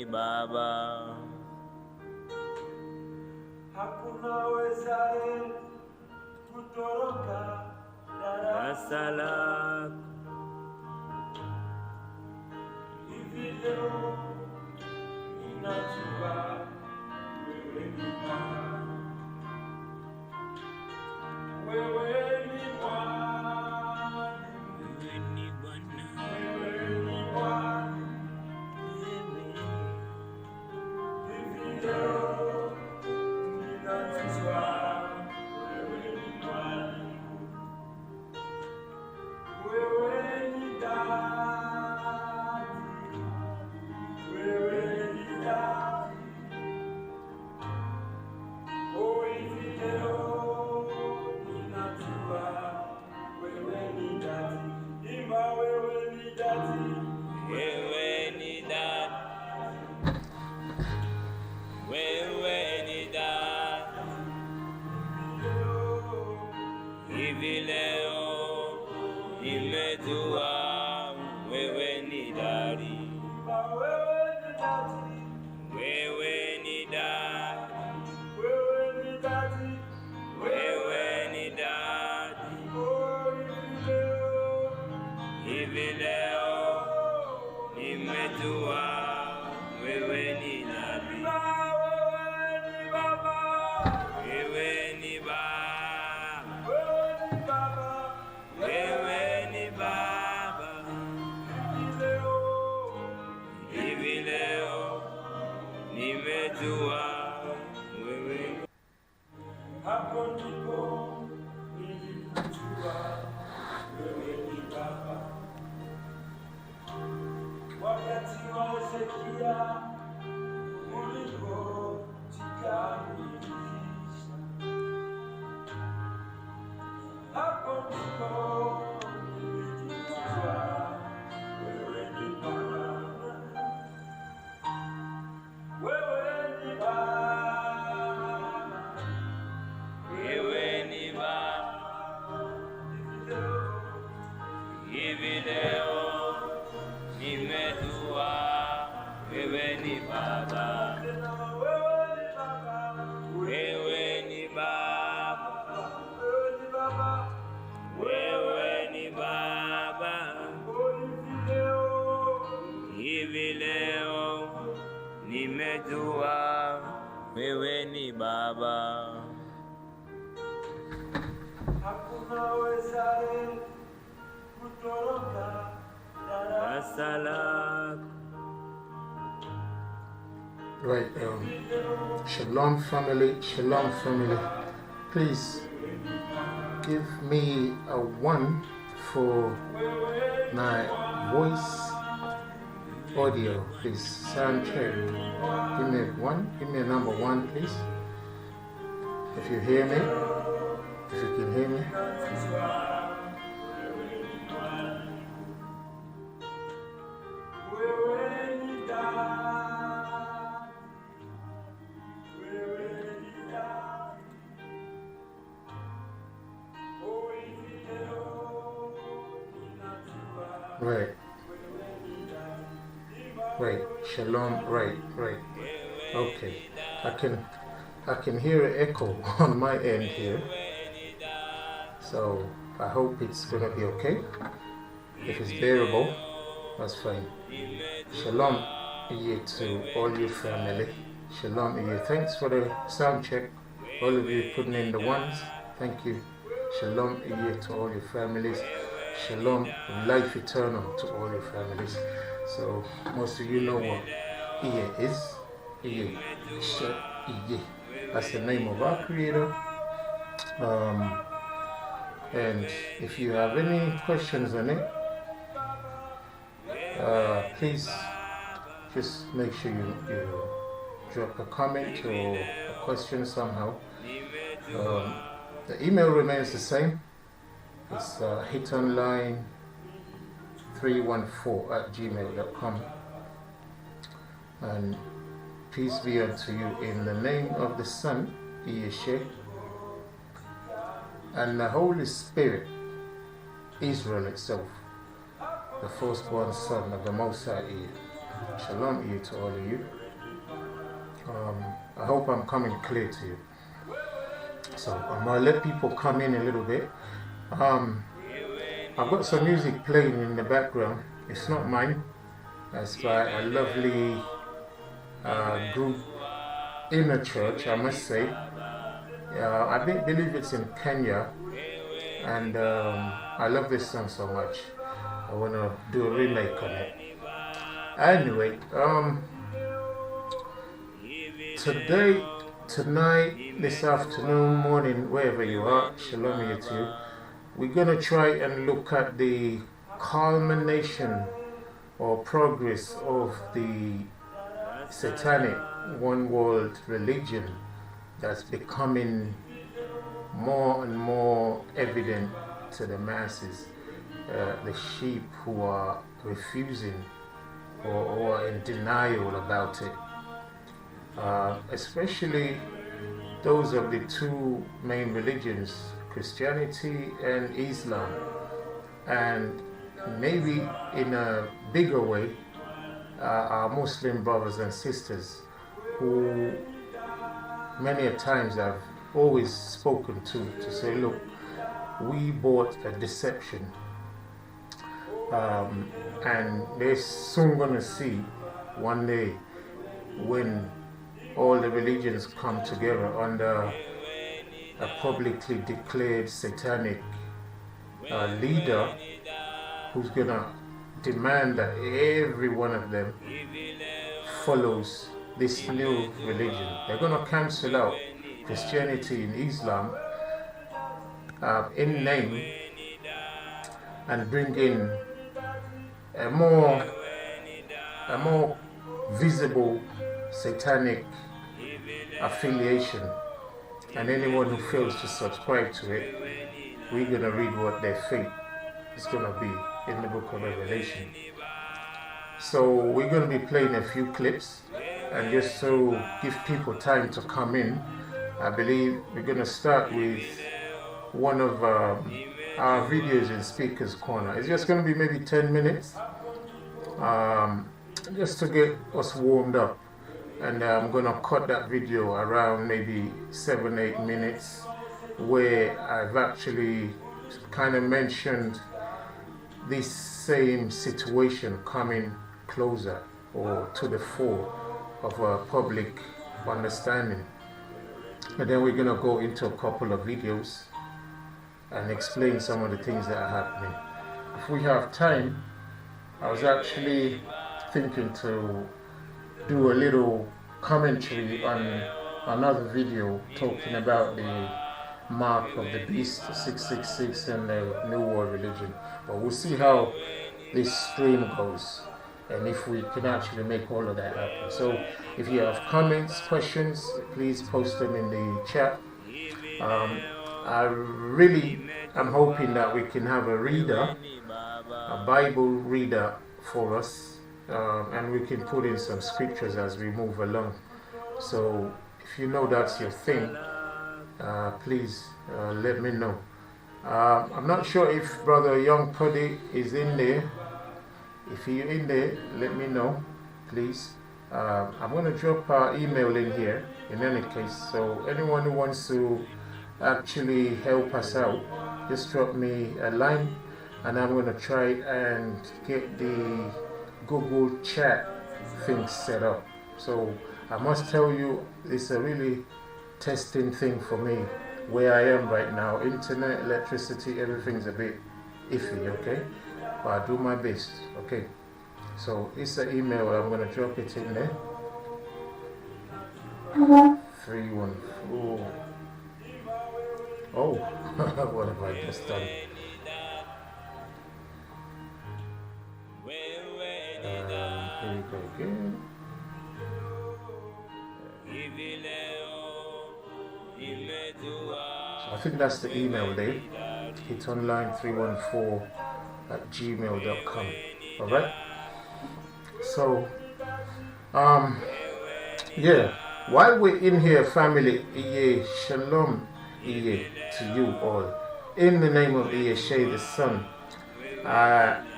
ni Baba. Hakuna wezaye kutoroka darasa lako. Hivi leo ninajua wewe ni Bwana. Wewe ni Bwana. Wewe ni Bwana. Wewe ni Bwana. Hivi leo ninajua wewe ni Bwana. Wewe ni Daddy. Wewe ni Daddy. Oh, hivi leo ninajua wewe ni Daddy. Imba wewe ni Daddy. Wewe ni Daddy. Wewe ni Daddy. Hivi leo nimejua wewe ni Daddy. Imba wewe ni Daddy. Wewe ni Daddy. Wewe ni Daddy. Wewe ni Daddy. Oh, hivi leo Hivi leo nimejua wewe ni Daddy. imba wewe ni Baba. Wewe ni Baba. Wewe ni Baba. Wewe ni Baba. Hivi leo nimejua wewe. Hapo ndipo nilikujua wewe ni Baba. Wakati wa Hezekia ulipojikamilisha, hapo ndipo nilikujua wewe ni Baba. Wewe ni Baba. Wewe ni Baba. Hivi leo nimejua wewe ni Baba. Wewe ni Baba. Wewe ni Baba. Hivi leo nimejua wewe ni Baba. Hakuna wezaye kutoroka darasa lako. Right, Shalom family, Shalom family. Please give me a 1 for my voice audio, please. Sound check. Give me 1. Give me a number 1, please. If you hear me, if you can hear me. Right, Shalom, right. Okay, I can hear an echo on my end here, so I hope it's gonna be okay. If it's bearable, that's fine. Shalom to all your family. Shalom you. Thanks for the sound check. All of you putting in the ones. Thank you. Shalom to all your families. Shalom, life eternal to all your families. So most of you know what Iye is. Iye. That's the name of our Creator. And if you have any questions on it, please just make sure you drop a comment or a question somehow. The email remains the same. It's hitonline314@gmail.com. And peace be unto you in the name of the Son, Yeshua, and the Holy Spirit, Israel itself, the firstborn Son of the Most High. Shalom you to all of you. I hope I'm coming clear to you. So I'm going to let people come in a little bit. I've got some music playing in the background. It's not mine. It's by a lovely group in a church, I must say. I believe it's in Kenya. And I love this song so much. I want to do a remake on it. Anyway, today, tonight, this afternoon, morning, wherever you are, shalom you to you, we're going to try and look at the culmination or progress of the satanic one world religion that's becoming more and more evident to the masses, the sheep who are refusing or are in denial about it, especially those of the two main religions, Christianity and Islam, and maybe in a bigger way, our Muslim brothers and sisters who many a times I've always spoken to say, look, we bought a deception, and they're soon going to see one day when all the religions come together under a publicly declared satanic leader who's going to demand that every one of them follows this new religion. They're going to cancel out Christianity and Islam in name and bring in a more visible satanic affiliation, and anyone who fails to subscribe to it, we're going to read what their fate is going to be in the book of Revelation. So we're going to be playing a few clips, and just to give people time to come in, I believe we're going to start with one of our videos in Speaker's Corner. It's just going to be maybe 10 minutes, just to get us warmed up. And I'm going to cut that video around maybe 7-8 minutes, where I've actually kind of mentioned this same situation coming closer or to the fore of a public understanding. And then we're going to go into a couple of videos and explain some of the things that are happening. If we have time, I was actually thinking to do a little commentary on another video talking about the mark of the beast, 666, and the New World Religion. But we'll see how this stream goes and if we can actually make all of that happen. So if you have comments, questions, please post them in the chat. I'm hoping that we can have a reader, a Bible reader for us, and we can put in some scriptures as we move along. So if you know that's your thing, please let me know. I'm not sure if Brother Young Puddy is in there. If you're in there, let me know, please. I'm going to drop our email in here in any case, so anyone who wants to actually help us out, just drop me a line, and I'm going to try and get the Google chat thing set up. So I must tell you, it's a really testing thing for me where I am right now. Internet, electricity, everything's a bit iffy, okay? But I'll do my best, okay? So it's an email, I'm going to drop it in there. 314. Oh, what have I just done? Here we go again. So I think that's the email there. hitonline314@gmail.com. Alright? So, yeah, while we're in here, family, shalom to you all. In the name of Yeshua the Son,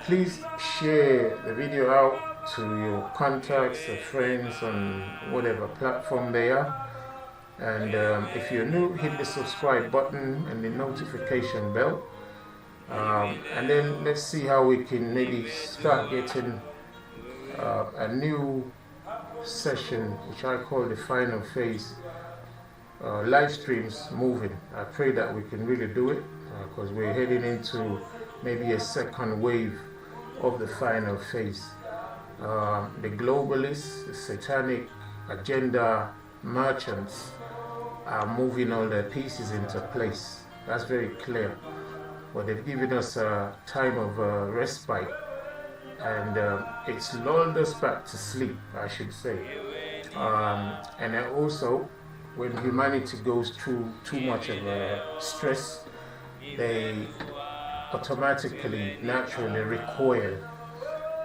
please share the video out, to your contacts or friends on whatever platform they are. And if you're new, hit the subscribe button and the notification bell. And then let's see how we can maybe start getting a new session, which I call the final phase, live streams moving. I pray that we can really do it, because we're heading into maybe a second wave of the final phase. The globalists, the satanic agenda merchants are moving all their pieces into place. That's very clear. But they've given us a time of respite, and it's lulled us back to sleep, I should say. And then also, when humanity goes through too much of stress, they automatically, naturally recoil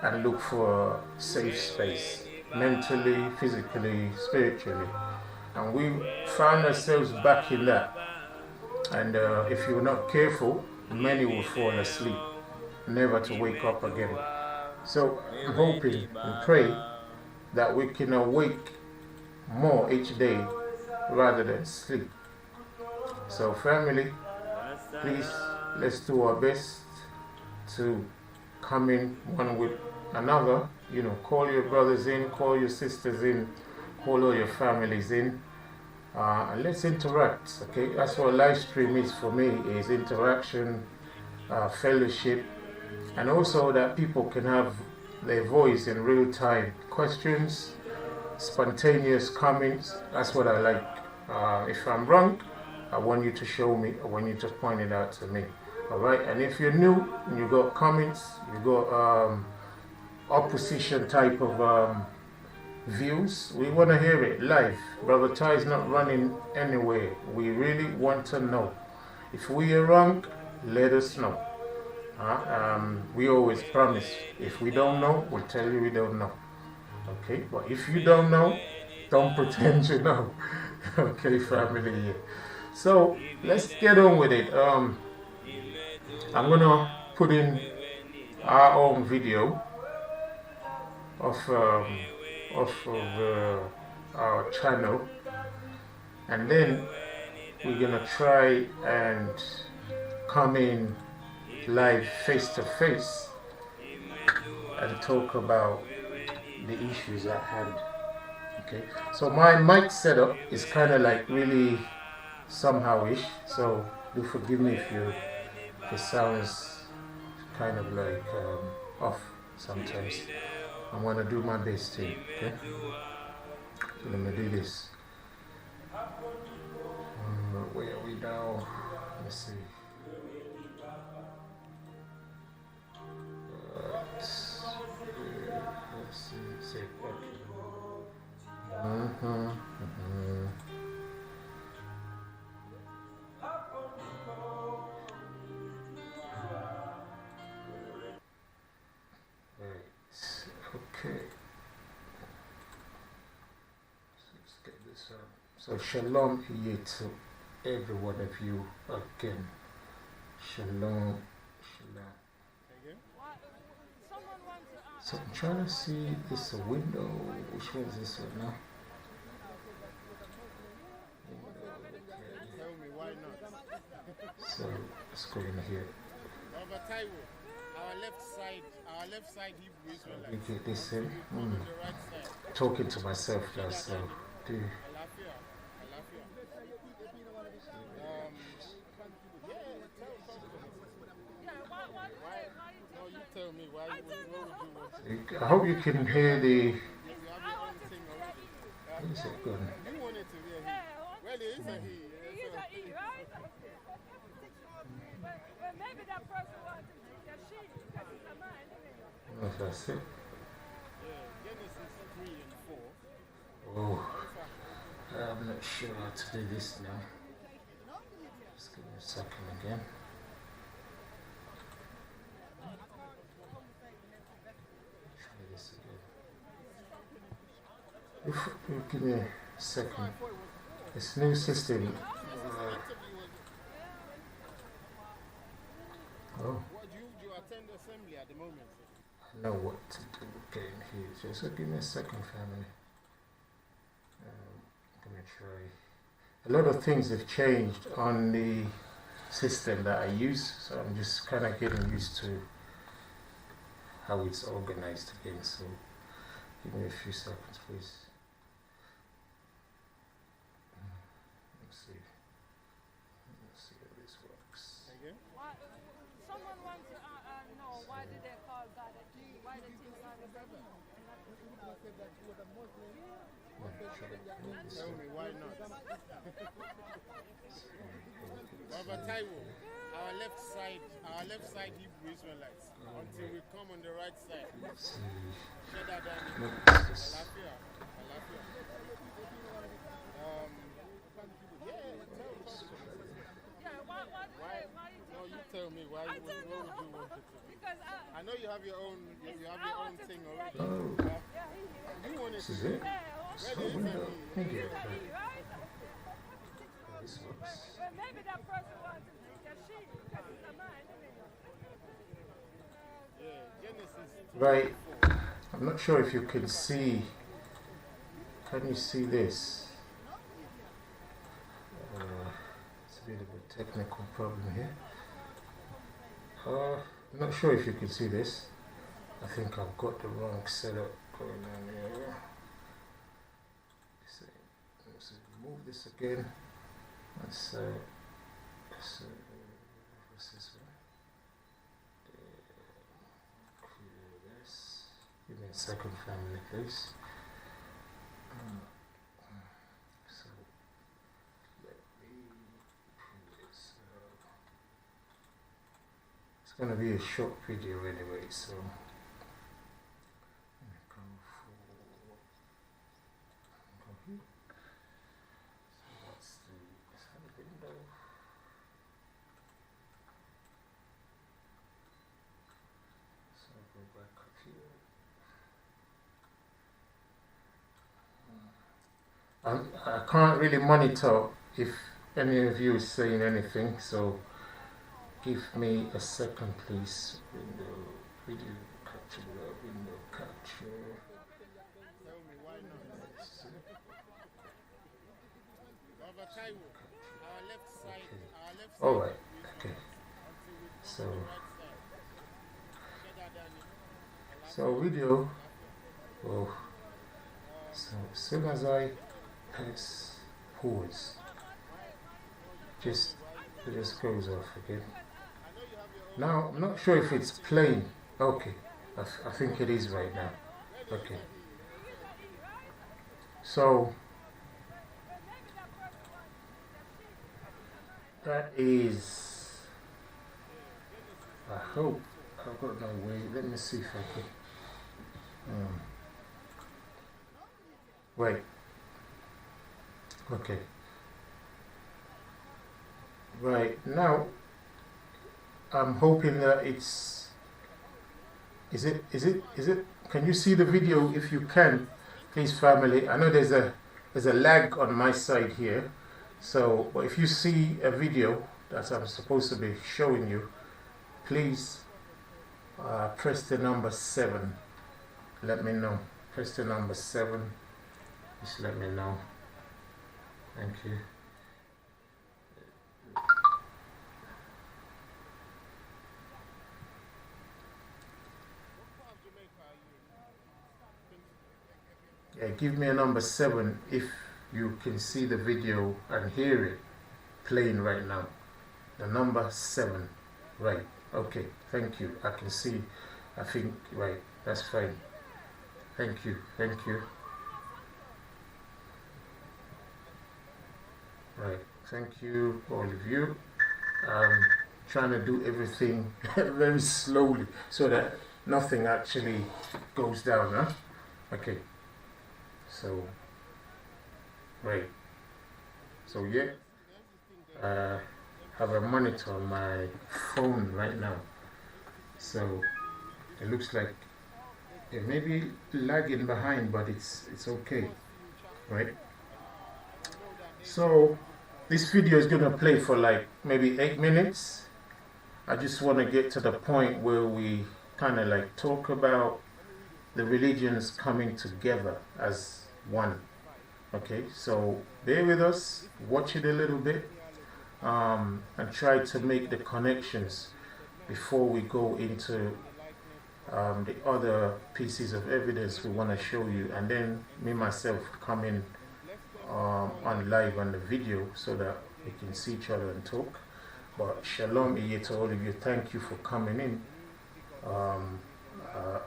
and look for a safe space, mentally, physically, spiritually. And we found ourselves back in that. And if you're not careful, many will fall asleep, never to wake up again. So I'm hoping and pray that we can awake more each day rather than sleep. So family, please, let's do our best to come in one with another. You know, call your brothers in, call your sisters in, call all your families in, and let's interact. Okay, that's what live stream is for me, is interaction, fellowship, and also that people can have their voice in real time. Questions, spontaneous comments, that's what I like. If I'm wrong, I want you to show me, I want you to point it out to me. Alright, and if you're new and you got comments, you got opposition type of views, we want to hear it live. Brother Ty is not running anywhere. We really want to know. If we are wrong, let us know. We always promise, if we don't know, we'll tell you we don't know. Okay, but if you don't know, don't pretend you know. Okay, family. So let's get on with it. I'm gonna put in our own video of our channel, and then we're gonna try and come in live face to face and talk about the issues at hand. Okay, so my mic setup is kind of like really somehow-ish, so do forgive me if it sounds kind of like off sometimes. I'm gonna do my best here. Okay, so let me do this. Where are we now? Let's see. Let's see. Okay. Let's get this up. So shalom here to every one of you again. Shalom. So I'm trying to see, this a window. Which one is this one now? Tell me why not? So let's go in here. Over Taiwo, our left side Hebrew Israelites. We get this in. The right side. Talking to myself now, so do. Alafia. No, you tell me why. What would you want? I hope you can hear the. What is it going? You wanted to hear him. Well, it is a he. He is a he, right? But maybe that person wants to teach a she because he's a man, isn't it? If that's it. Genesis 3 and 4. Oh, I'm not sure how to do this now. Just give me a second again. Try this again. Give me a second. This new system. Oh. What do you attend assembly at the moment? know what to do again here. Just give me a second, family. I'm gonna try. A lot of things have changed on the system that I use, so I'm just kind of getting used to how it's organized again. So give me a few seconds, please. Let's see how this works. Again? Someone wants to know why did they call God a king? Why the king God is a king? Tell me why not? Baba Taiwo, our left side Hebrew Israelites, until we come on the right side. Alafia. Yeah, why No, you tell me why would you want it to? because I know you have your own thing already. Oh, You want it this to is it. Where So do you window. Thank you. right? This works. Well, maybe that person wants to take a sheep because it's a man, Yeah, Genesis. Right. I'm not sure if you can see. Can you see this? It's a bit of a technical problem here. I'm not sure if you can see this. I think I've got the wrong setup going on here. Let's remove this again. Let's what's this one? Clear this. Give me a second, family, please. So let me pull this up. It's going to be a short video anyway, so let me go here. So that's the window. So I'll go back up here. I can't really monitor if any of you is saying anything, so give me a second, please. Video capture, window capture. Tell me why not? Baba Taiwo, our left side. All right. Okay. So video. Oh. So as soon as I press pause, it just goes off again. Now I'm not sure if it's playing. Okay, I think it is right now. Okay. So that is. I hope I've got no way. Let me see if I can. Wait. Okay. Right now, I'm hoping that it's. Is it? Can you see the video? If you can, please, family. I know there's a lag on my side here, so but if you see a video that I'm supposed to be showing you, please press the number 7. Let me know. Press the number 7. Just let me know. Thank you. Yeah, give me a number 7 if you can see the video and hear it playing right now. The number 7. Right. Okay. Thank you. I can see. I think. Right. That's fine. Thank you. Thank you. Right. Thank you, all of you. I'm trying to do everything very slowly so that nothing actually goes down. Huh? Okay. So, right. So yeah, I have a monitor on my phone right now. So it looks like it may be lagging behind, but it's okay, right? So this video is going to play for like maybe 8 minutes. I just want to get to the point where we kind of like talk about the religions coming together as one. Okay, so bear with us, watch it a little bit, and try to make the connections before we go into the other pieces of evidence we want to show you, and then me myself come in on live on the video so that we can see each other and talk. But shalom to all of you. Thank you for coming in.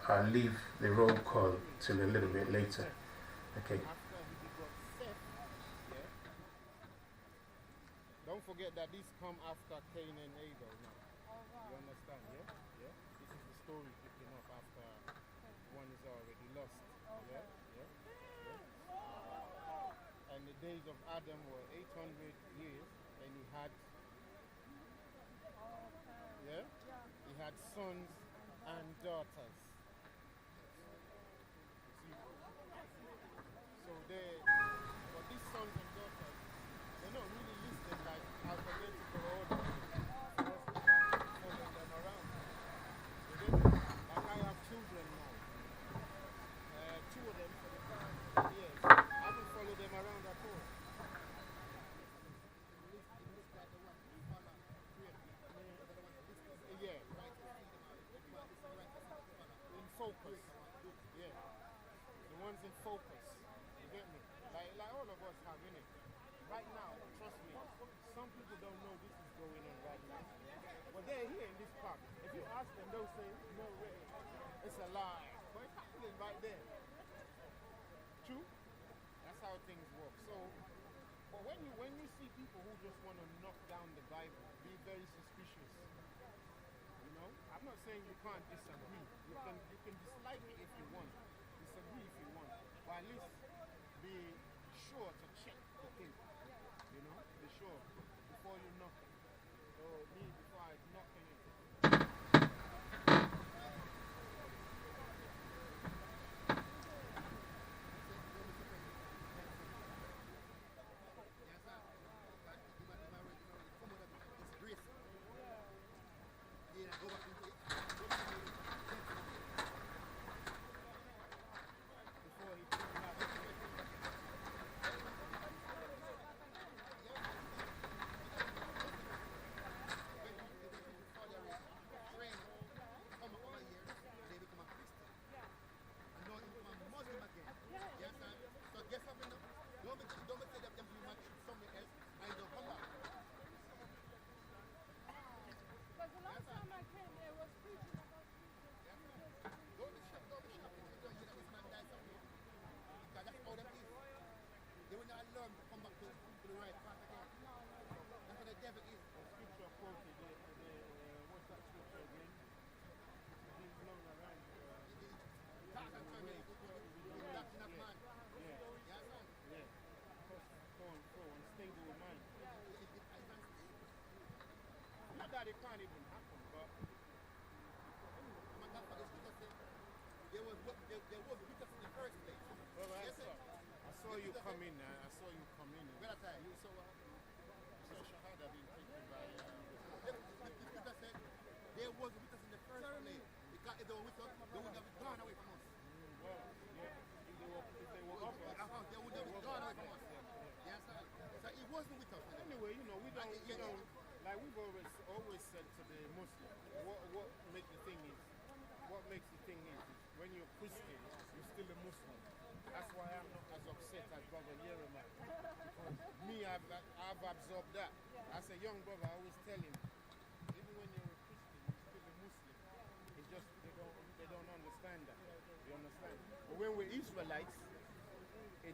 I'll leave the roll call till a little bit later. Okay. Don't forget that this come after Cain and Abel now. You understand, yeah? Yeah? This is the story picking up after one is already lost. Yeah? Yeah? Yeah? And the days of Adam were 800 years, and he had he had sons and daughters. See? So but these sons and daughters, they're not really listed like alphabetical order. So following them around. Like I have children now. Two of them for the past years. I haven't followed them around at all. Yeah. In focus. Yeah. The ones in focus. You get me? Like all of us have, innit? Right now, trust me, some people don't know this is going on right now. But they're here in this park. If you ask them, they'll say, no way, it's a lie. But it's happening right there. True? That's how things work. So, but when you see people who just want to knock down the Bible, be very suspicious. You know? I'm not saying you can't disagree. You can dislike it if you want. Disagree if you want. But at least be sure to check the thing. You know? Be sure before you knock it. So me, before I knock anything. That it can't even happen, but there was witness in the first place. Well, I saw you come in. I saw you come in. Where time? You saw Shahada being taken by. The witness said there was a witness in the first place. Because if they were with us, they would have gone away from us. Well, yeah. If they were up, they would have gone away from us. Yes, sir. So it wasn't with us. Anyway, you know, we don't. Like we've always said to the Muslim, what makes the thing is when you're Christian, you're still a Muslim. That's why I'm not as upset as Brother Jeremiah. Because me, I've absorbed that. As a young brother, I always tell him, even when you're a Christian, you're still a Muslim. It's just they don't understand that. You understand? But when we're Israelites, it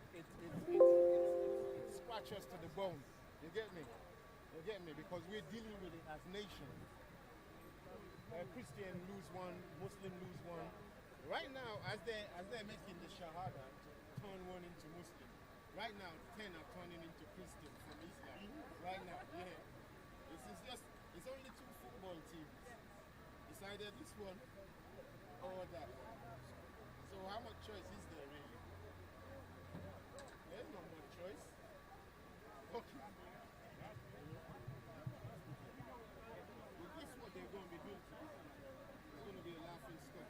scratches us to the bone. You get me? You get me? Because we're dealing with it as nations. Christian lose one, Muslim lose one. Right now, as they're making the Shahada to turn one into Muslim, right now 10 are turning into Christians from Islam. Right now, yeah. It's only 2 football teams. It's either this one or that. So how much choice is there really? There's not much choice. Okay. Guess what they're going to be doing to this? It's going to be a laughing stock.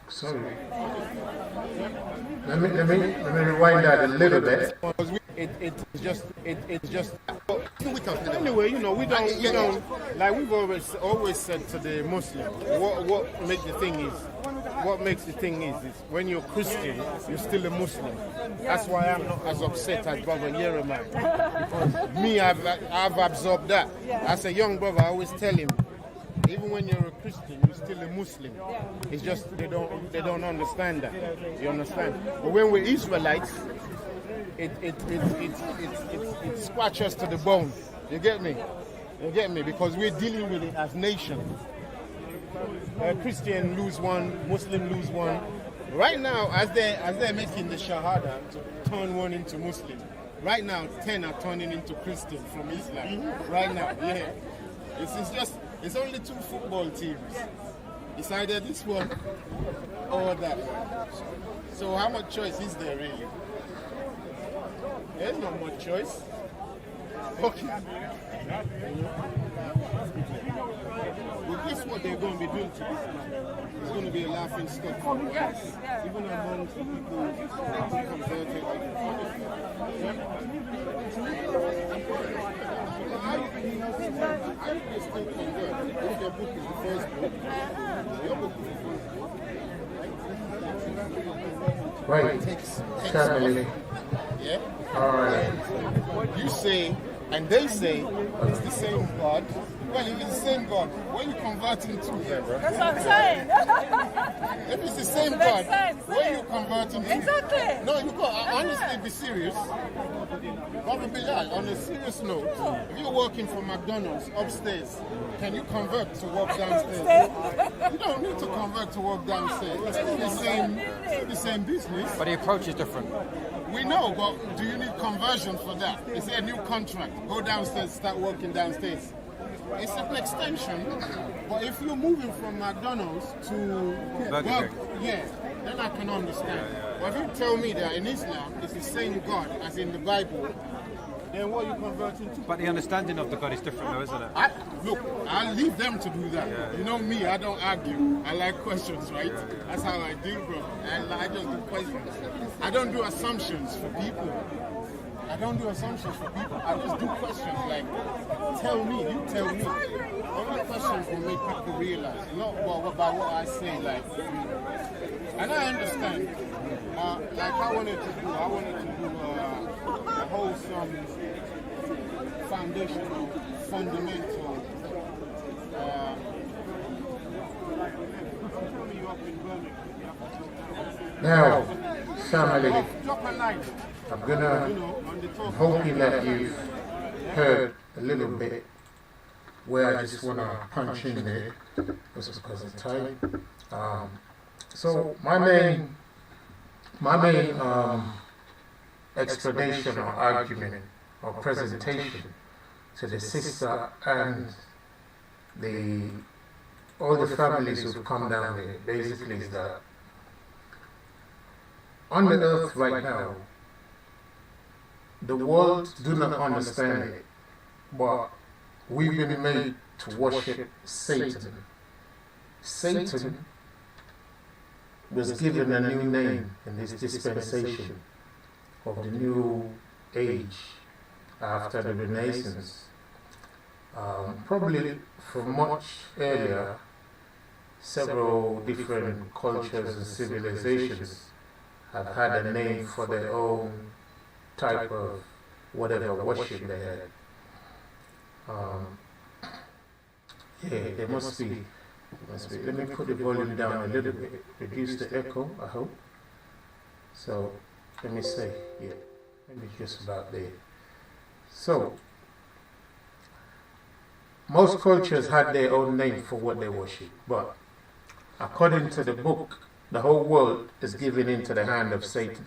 Sorry. Let me rewind that a little bit. It's just. Anyway, you know, we don't like we've always said to the Muslim, what makes the thing is when you're Christian, you're still a Muslim. That's why I'm not as upset as Brother Jeremiah. Because me, I've absorbed that. As a young brother, I always tell him, even when you're a Christian, you're still a Muslim. It's just they don't understand that. You understand? But when we're Israelites, it scratches us to the bone. You get me? You get me? Because we're dealing with it as nations. Christian lose one, Muslim lose one. Right now, as they're making the Shahada to turn one into Muslim, right now 10 are turning into Christian from Islam. Right now, yeah. It's only 2 football teams. It's either this one or that one. So how much choice is there really? There's not much choice. Okay. Well, guess what they're going to be doing to this man? It's going to be a laughing stock. Yes. Even amongst the people who converted. How you still convert? If your book is the first book, your book is the first book. Right. Family. Yeah? Alright. You say, and they say, it's the same God. Well, if it's the same God, what are you converting to then, bro? That's what I'm saying. If it's the same It makes God, sense, what are yeah. you converting to? Exactly. No, you got honestly be serious. Brother Bilal, on a serious note, if you're working for McDonald's upstairs, can you convert to work downstairs? You don't need to convert to work downstairs. It's still the same business. But the approach is different. We know, but do you need conversion for that? It's a new contract. Go downstairs, start working downstairs. It's an extension, but if you're moving from McDonald's to work, yeah, then I can understand. But if you tell me that in Islam it's the same God as in the Bible, then what are you converting to? But the understanding of the God is different though, isn't it? Look, I'll leave them to do that. You know me, I don't argue. I like questions, right? That's how I deal, bro. I just do questions. I don't do assumptions for people. I just do questions like, tell me, you tell me. Only questions will make people realize, not about what I say, like. And I understand. Like I wanted to do a wholesome, foundational, fundamental. Now, family, Drop a line. I'm gonna hoping that you've heard a little bit where I just wanna punch in there just because of time. So my main explanation or argument or presentation to the sister and all the families who've come down there basically is that on the earth right now, the world do not understand it, but we've been made to worship Satan. Satan was given a new name in this dispensation of the new age after the Renaissance. Probably from much earlier, several different cultures and civilizations have had a name for their own type of whatever worship they had. Yeah, there must be. Let me put the volume down a little bit, reduce the echo, I hope. So, let me say, yeah, maybe just about there. So, most cultures had their own name for what they worship, but according to the book, the whole world is given into the hand of Satan.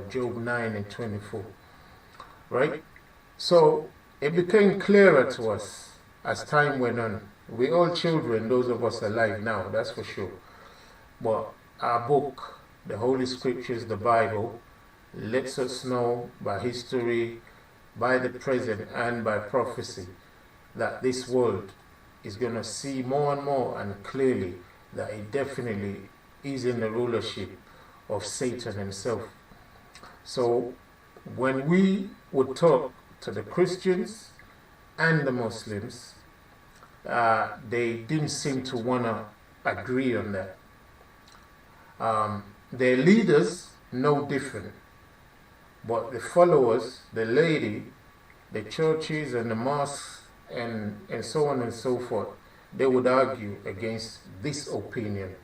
Job 9:24. Right? So it became clearer to us as time went on. We're all children, those of us alive now, that's for sure. But our book, the Holy Scriptures, the Bible, lets us know by history, by the present, and by prophecy that this world is going to see more and more and clearly that it definitely is in the rulership of Satan himself. So when we would talk to the Christians and the Muslims, they didn't seem to want to agree on that. Their leaders know different, but the followers, the laity, the churches and the mosques and so on and so forth, they would argue against this opinion.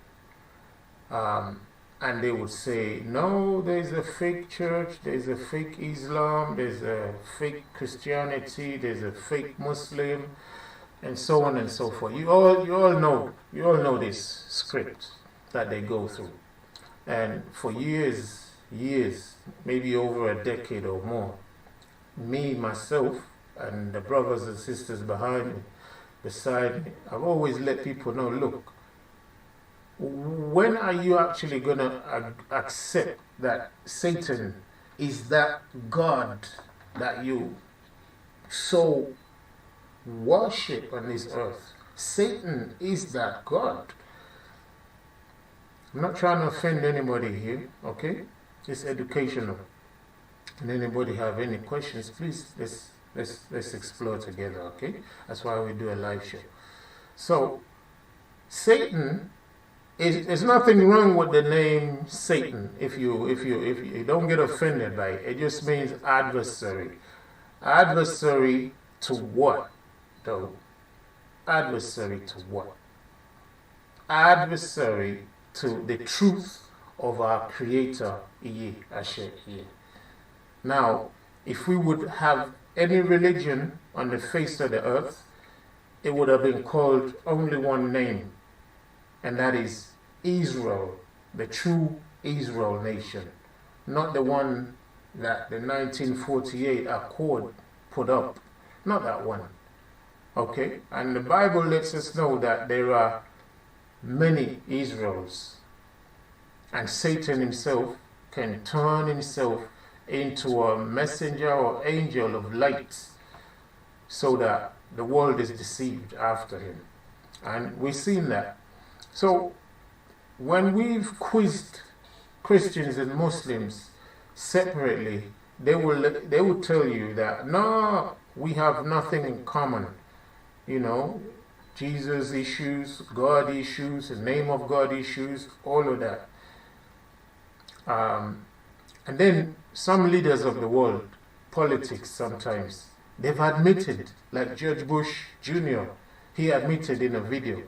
And they would say, no, there's a fake church, there's a fake Islam, there's a fake Christianity, there's a fake Muslim, and so on and so forth. You all know this script that they go through. And for years, maybe over a decade or more, me, myself, and the brothers and sisters behind me, beside me, I've always let people know, look, when are you actually going to accept that Satan is that God that you so worship on this earth? Satan is that God. I'm not trying to offend anybody here, okay? It's educational. And anybody have any questions, please, let's explore together, okay? That's why we do a live show. So, Satan, there's nothing wrong with the name Satan. If you don't get offended by it, it just means adversary. Adversary to what, though? Adversary to what? Adversary to the truth of our Creator, Asher. Now, if we would have any religion on the face of the earth, it would have been called only one name, and that is Israel, the true Israel nation, not the one that the 1948 Accord put up, not that one. Okay? And the Bible lets us know that there are many Israels, and Satan himself can turn himself into a messenger or angel of light so that the world is deceived after him. And we've seen that. So when we've quizzed Christians and Muslims separately, they will tell you that no, we have nothing in common. You know, Jesus issues, God issues, the name of God issues, all of that. And then some leaders of the world, politics sometimes, they've admitted, like George Bush Jr., he admitted in a video,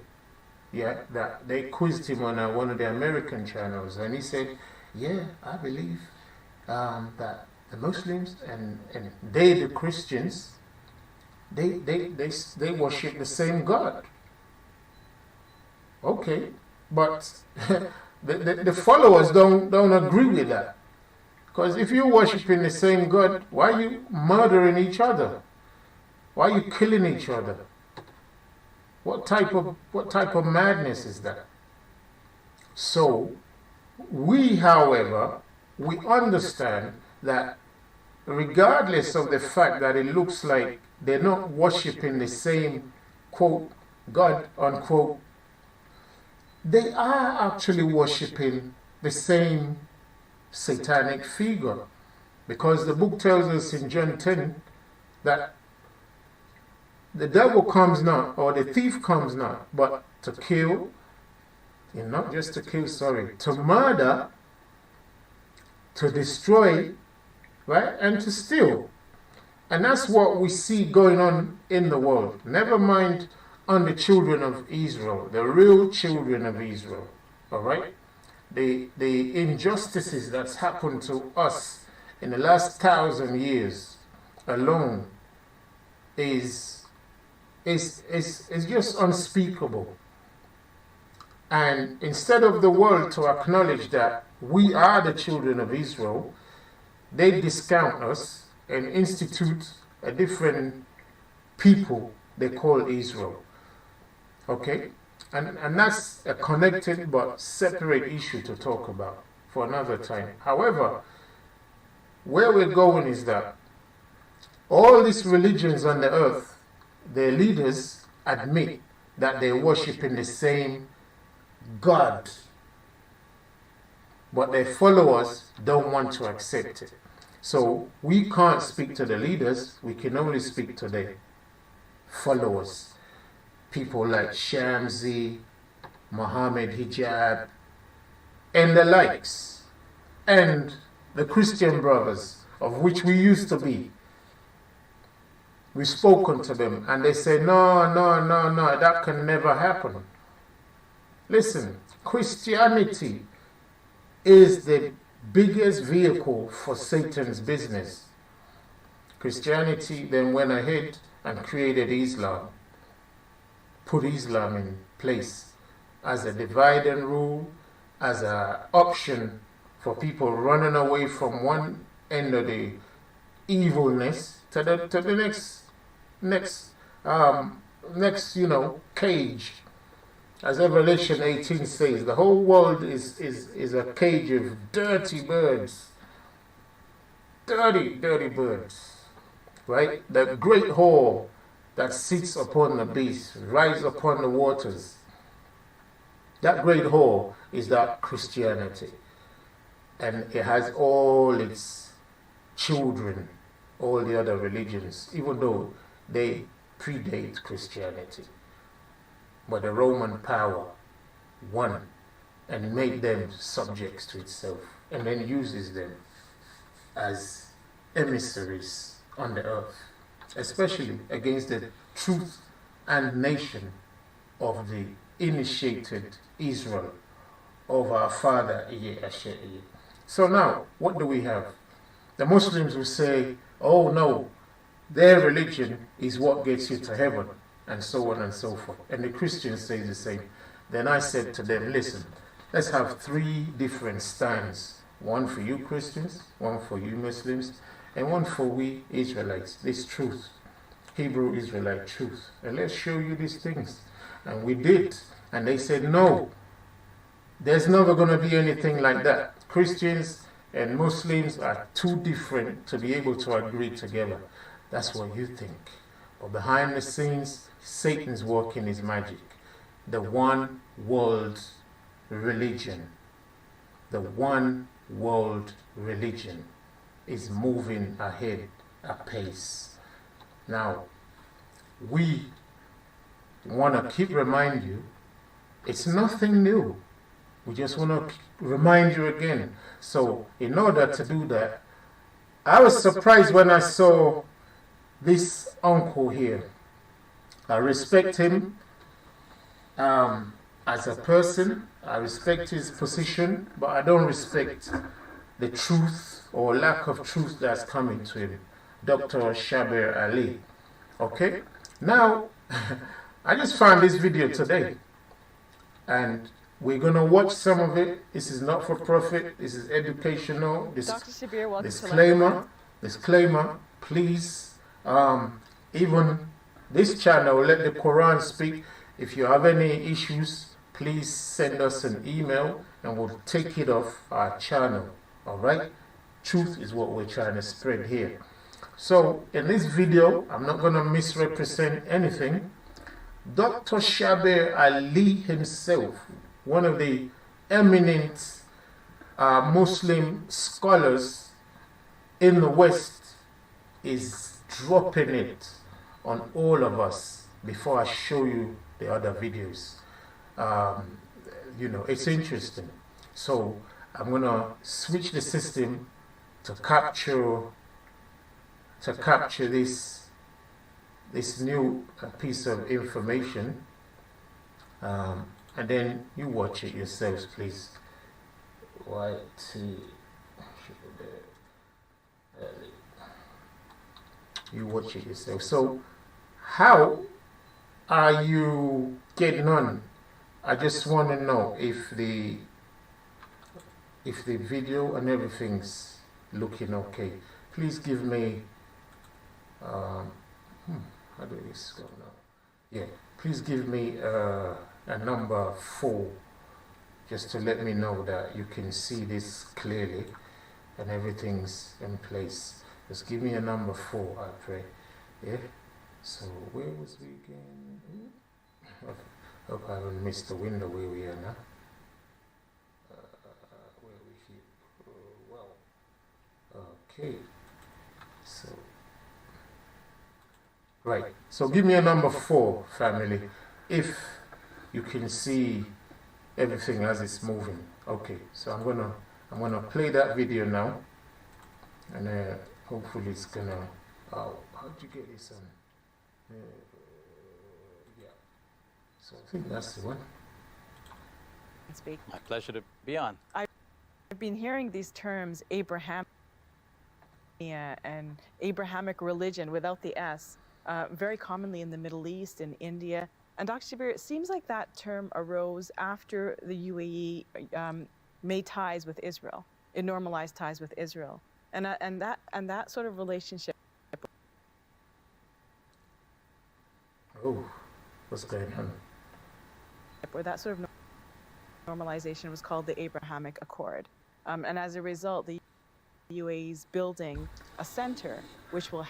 that they quizzed him on one of the American channels, and he said, yeah, I believe that the Muslims and they, the Christians, they worship the same God. Okay, but the followers don't agree with that. Because if you're worshiping the same God, why are you murdering each other? Why are you killing each other? What type of madness is that? So, we, however, we understand that regardless of the fact that it looks like they're not worshiping the same, quote, God, unquote, they are actually worshiping the same satanic figure. Because the book tells us in John 10 that the devil comes not, or the thief comes not, but to kill, and not just to kill, to murder, to destroy, right, and to steal. And that's what we see going on in the world. Never mind on the children of Israel, the real children of Israel, all right? The injustices that's happened to us in the last 1,000 years alone is just unspeakable. And instead of the world to acknowledge that we are the children of Israel, they discount us and institute a different people they call Israel. Okay? And that's a connected but separate issue to talk about for another time. However, where we're going is that all these religions on the earth, their leaders admit that they worship in the same God. but their followers don't want to accept it. So we can't speak to the leaders, we can only speak to their followers. People like Shamsi, Muhammad Hijab, and the likes, and the Christian brothers, of which we used to be. We've spoken to them, and they say, no, that can never happen. Listen, Christianity is the biggest vehicle for Satan's business. Christianity then went ahead and created Islam, put Islam in place as a divide and rule, as an option for people running away from one end of the evilness to the next cage. As Revelation 18 says, the whole world is a cage of dirty birds. Dirty birds. Right? The great whore that sits upon the beast, rides upon the waters. That great whore is that Christianity. And it has all its children, all the other religions, even though they predate Christianity. But the Roman power won and made them subjects to itself, and then uses them as emissaries on the earth, especially against the truth and nation of the initiated Israel of our father Asher. So now, what do we have? The Muslims will say, oh no, their religion is what gets you to heaven, and so on and so forth. And the Christians say the same. Then I said to them, listen, let's have 3 different stands. One for you Christians, one for you Muslims, and one for we Israelites. This truth, Hebrew Israelite truth. And let's show you these things. And we did. And they said, no, there's never going to be anything like that. Christians and Muslims are too different to be able to agree together. That's what you think. But behind the scenes, Satan's working his magic. The one world religion, the one world religion is moving ahead apace. Now, we want to keep remind you, it's nothing new. We just want to remind you again. So, in order to do that, I was surprised when I saw this uncle here. I respect him as a person. I respect his position, but I don't respect the truth or lack of truth that's coming to him. Dr. Shabir Ali. Okay? Now, I just found this video today, and we're going to watch some of it. This is not for profit. This is educational. This Dr. Shabir, welcome disclaimer, please. Even this channel, let the Quran speak. If you have any issues, please send us an email and we'll take it off our channel. Alright? Truth is what we're trying to spread here. So, in this video, I'm not going to misrepresent anything. Dr. Shabir Ali himself, one of the eminent Muslim scholars in the West, is dropping it on all of us before I show you the other videos. It's interesting. So I'm going to switch the system to capture this new piece of information, and then you watch it yourselves, please. You watch it yourself. So, how are you getting on? I just want to know if the video and everything's looking okay. Please give me how do this go now? Yeah, please give me a number 4, just to let me know that you can see this clearly and everything's in place. Just give me a number 4, I pray. Yeah. So where was we again? Hope I haven't missed the window where we are now. Where are we Okay. So, right. So give me a number 4, family, if you can see everything as it's moving. Okay. So I'm gonna play that video now, and hopefully it's gonna. How'd you get this on? Yeah. So I think that's the one. Speak. My pleasure to be on. I've been hearing these terms, Abrahamic and Abrahamic religion without the S, very commonly in the Middle East and India. And Dr. Shabir, it seems like that term arose after the UAE made ties with Israel. It normalized ties with Israel, and that sort of relationship. Oh, what's going on? Or that sort of normalization was called the Abrahamic Accord. And as a result, the UAE is building a center which will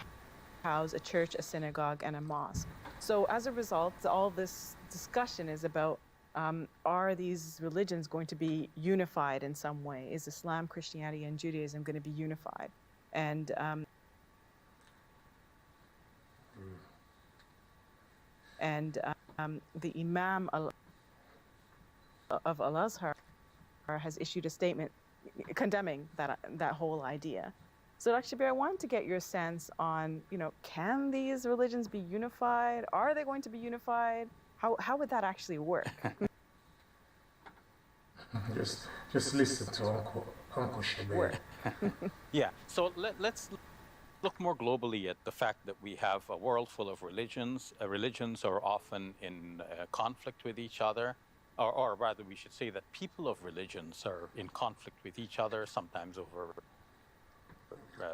house a church, a synagogue, and a mosque. So as a result, all this discussion is about, are these religions going to be unified in some way? Is Islam, Christianity, and Judaism going to be unified? And the Imam of Al-Azhar has issued a statement condemning that whole idea. So Dr. Shabir, I wanted to get your sense on, can these religions be unified? Are they going to be unified? How would that actually work? Just listen to Uncle Shabir. Yeah, so let's look more globally at the fact that we have a world full of religions. Religions are often in conflict with each other, or rather we should say that people of religions are in conflict with each other, sometimes over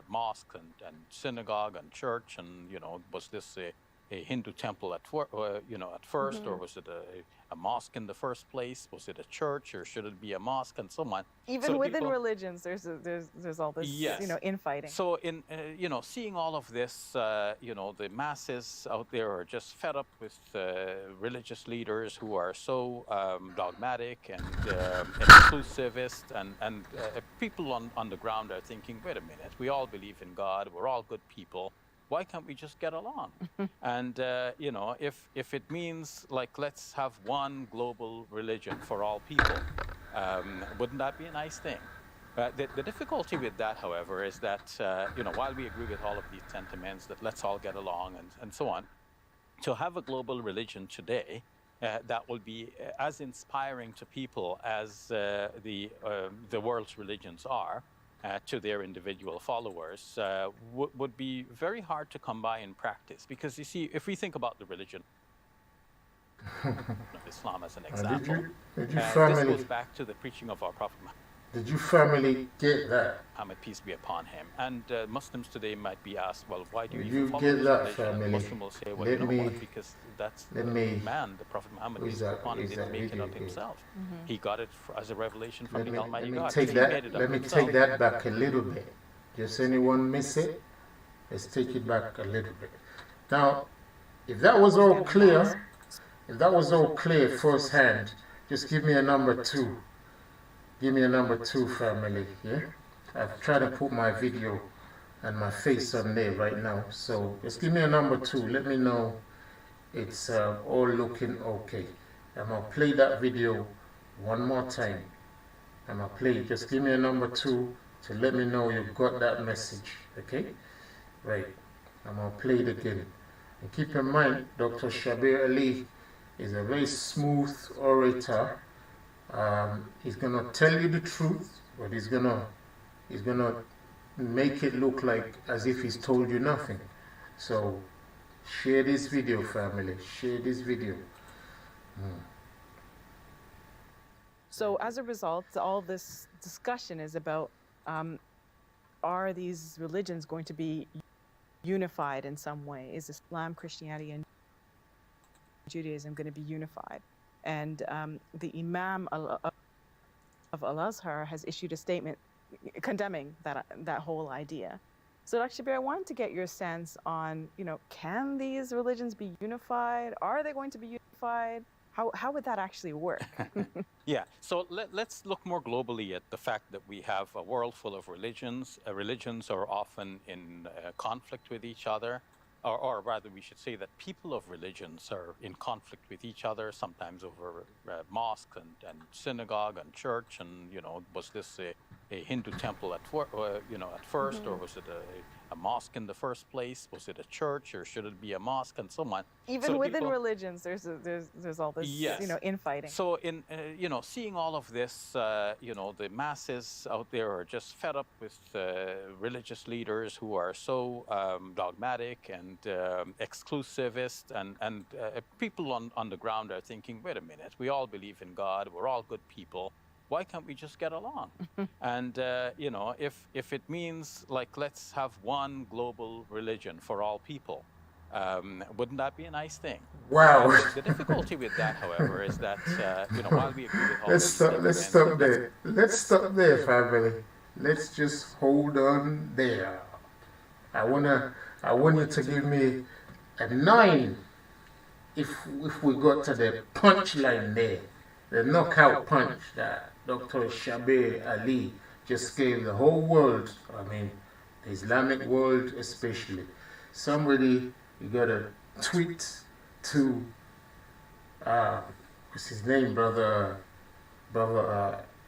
mosque and synagogue and church, and was this a Hindu temple at first, or was it a mosque in the first place? Was it a church, or should it be a mosque, and so on? Even so within religions, there's all this, yes. Infighting. So in seeing all of this, the masses out there are just fed up with religious leaders who are so dogmatic and exclusivist, and people on the ground are thinking, wait a minute, we all believe in God, we're all good people. Why can't we just get along? And, if it means, let's have one global religion for all people, wouldn't that be a nice thing? The difficulty with that, however, is that, while we agree with all of these sentiments that let's all get along and so on, to have a global religion today that will be as inspiring to people as the world's religions are, to their individual followers, would be very hard to come by in practice. Because you see, if we think about the religion of Islam as an example, this goes back to the preaching of our Prophet Muhammad. Did you family get that? Muhammad, peace be upon him. And Muslims today might be asked, well, why do you Did even you follow get this that, religion? family? And Muslim will say, well, what? Because that's the man, the Prophet Muhammad, peace be upon him, didn't make it up himself. He got it as a revelation from the Almighty God. Let me take that back a little bit. Just anyone miss it? Let's take it back a little bit. Now, if that was all clear, firsthand, just give me a number 2. Give me a number 2, family, yeah? I've tried to put my video and my face on there right now. So just give me a number 2. Let me know it's all looking okay. I'm going to play that video one more time. I'm going to play it. Just give me a number 2 to let me know you got that message, okay? Right. I'm going to play it again. And keep in mind, Dr. Shabir Ali is a very smooth orator. He's gonna tell you the truth, but he's gonna make it look like as if he's told you nothing. So share this video, family. Share this video. So as a result, all this discussion is about, are these religions going to be unified in some way? Is Islam, Christianity, and Judaism going to be unified? And the Imam of Al-Azhar has issued a statement condemning that whole idea. So Dr. Shabir, I wanted to get your sense on, can these religions be unified? Are they going to be unified? How would that actually work? Yeah, so let's look more globally at the fact that we have a world full of religions. Religions are often in conflict with each other, or rather, we should say that people of religions are in conflict with each other, sometimes over mosque and synagogue and church. And was this a Hindu temple at first, or was it a mosque in the first place? Was it a church, or should it be a mosque, and so on? Even So within people, religions, there's all this yes. infighting. So in seeing all of this, the masses out there are just fed up with religious leaders who are so dogmatic and exclusivist, and people on the ground are thinking, wait a minute, we all believe in God, we're all good people. Why can't we just get along? And if it means, like, let's have one global religion for all people, wouldn't that be a nice thing? Wow. The difficulty with that, however, is that while we agree with all Let's stop there. and Let's stop there, family. Let's just hold on there. I want you to give me a 9 if we got to the punchline there, the knockout punch that Dr. Shabir Ali just gave the whole world. I mean, the Islamic world especially. Somebody, you got to tweet to what's his name, brother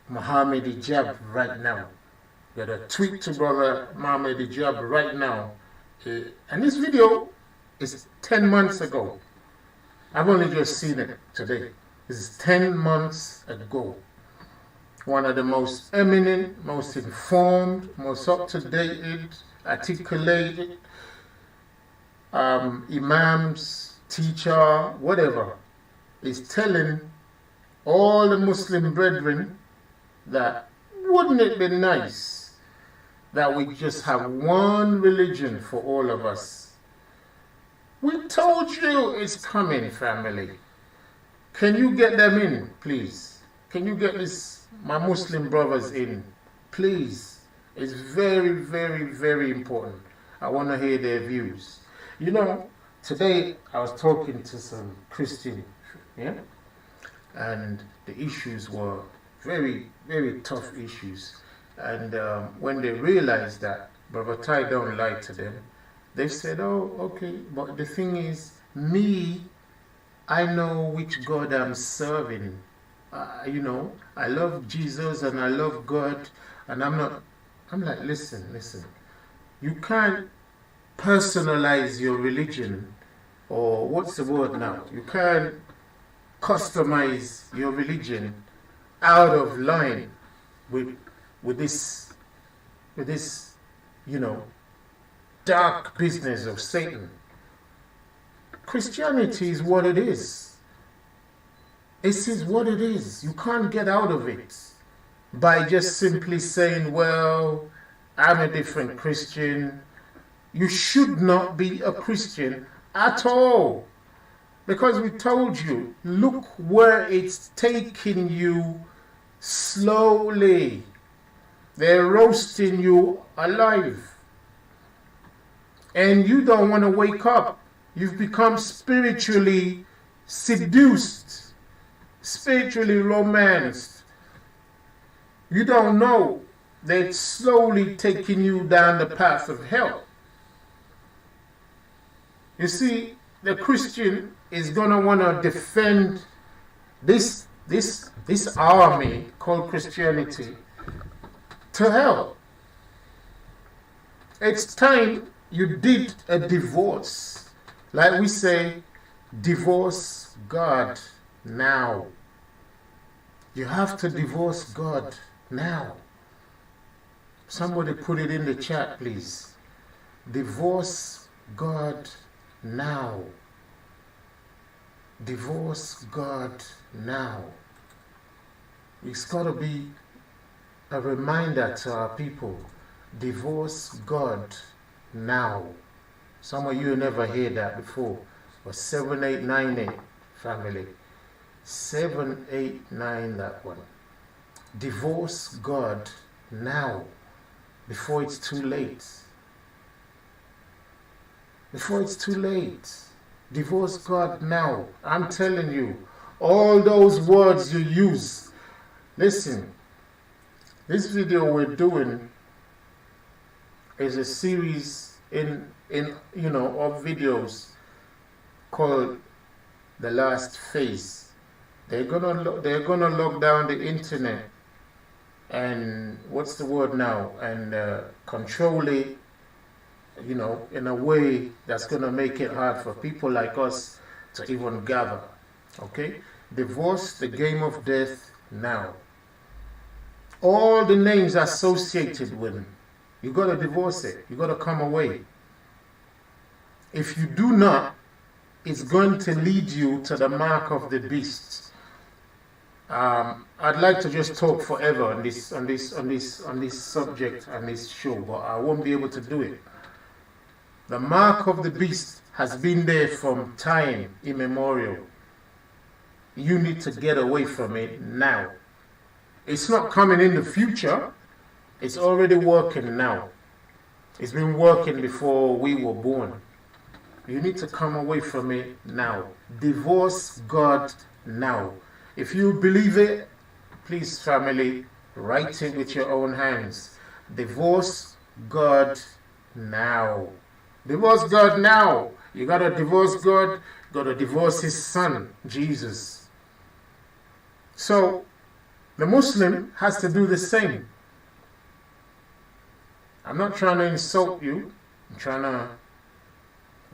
Muhammad Ijab right now. You got to tweet to brother Muhammad Ijab right now. And this video is 10 months ago. I've only just seen it today. This is 10 months ago. One of the most eminent, most informed, most up-to-date, articulated imams, teacher, whatever, is telling all the Muslim brethren that wouldn't it be nice that we just have one religion for all of us? We told you it's coming, family. Can you get them in, please? Can you get my Muslim brothers in, please? It's very, very, very important. I want to hear their views. Today I was talking to some Christian, and the issues were very, very tough issues. And when they realized that Brother Ty don't lie to them, they said, oh, okay, but the thing is, I know which God I'm serving. I love Jesus and I love God, and I'm like, listen, you can't personalize your religion, or what's the word now? You can't customize your religion out of line with this dark business of Satan. Christianity is what it is. This is what it is. You can't get out of it by just simply saying, well, I'm a different Christian. You should not be a Christian at all. Because we told you, look where it's taking you slowly. They're roasting you alive. And you don't want to wake up. You've become spiritually seduced, spiritually romanced. You don't know that it's slowly taking you down the path of hell. You see, the Christian is going to want to defend this army called Christianity to hell. It's time you did a divorce. Like we say, divorce God now. You have to divorce God now. Somebody put it in the chat, please. Divorce God now. Divorce God now. It's got to be a reminder to our people. Divorce God now. Some of you never heard that before. But 7898, family. 789, that one. Divorce God now. Before it's too late. Before it's too late. Divorce God now. I'm telling you, all those words you use. Listen, this video we're doing is a series in of videos called The Last Phase. They're gonna lock down the internet and what's the word now, and control it, in a way that's gonna make it hard for people like us to even gather. Okay, divorce the game of death now. All the names associated with it, you gotta divorce it. You gotta come away. If you do not, it's going to lead you to the mark of the beast. I'd like to just talk forever on this subject and this show, but I won't be able to do it. The mark of the beast has been there from time immemorial. You need to get away from it now. It's not coming in the future. It's already working now. It's been working before we were born. You need to come away from it now. Divorce God now. If you believe it, please, family, write it with your own hands. Divorce God now. Divorce God now. You gotta divorce God, gotta divorce His Son, Jesus. So, the Muslim has to do the same. I'm not trying to insult you. I'm trying to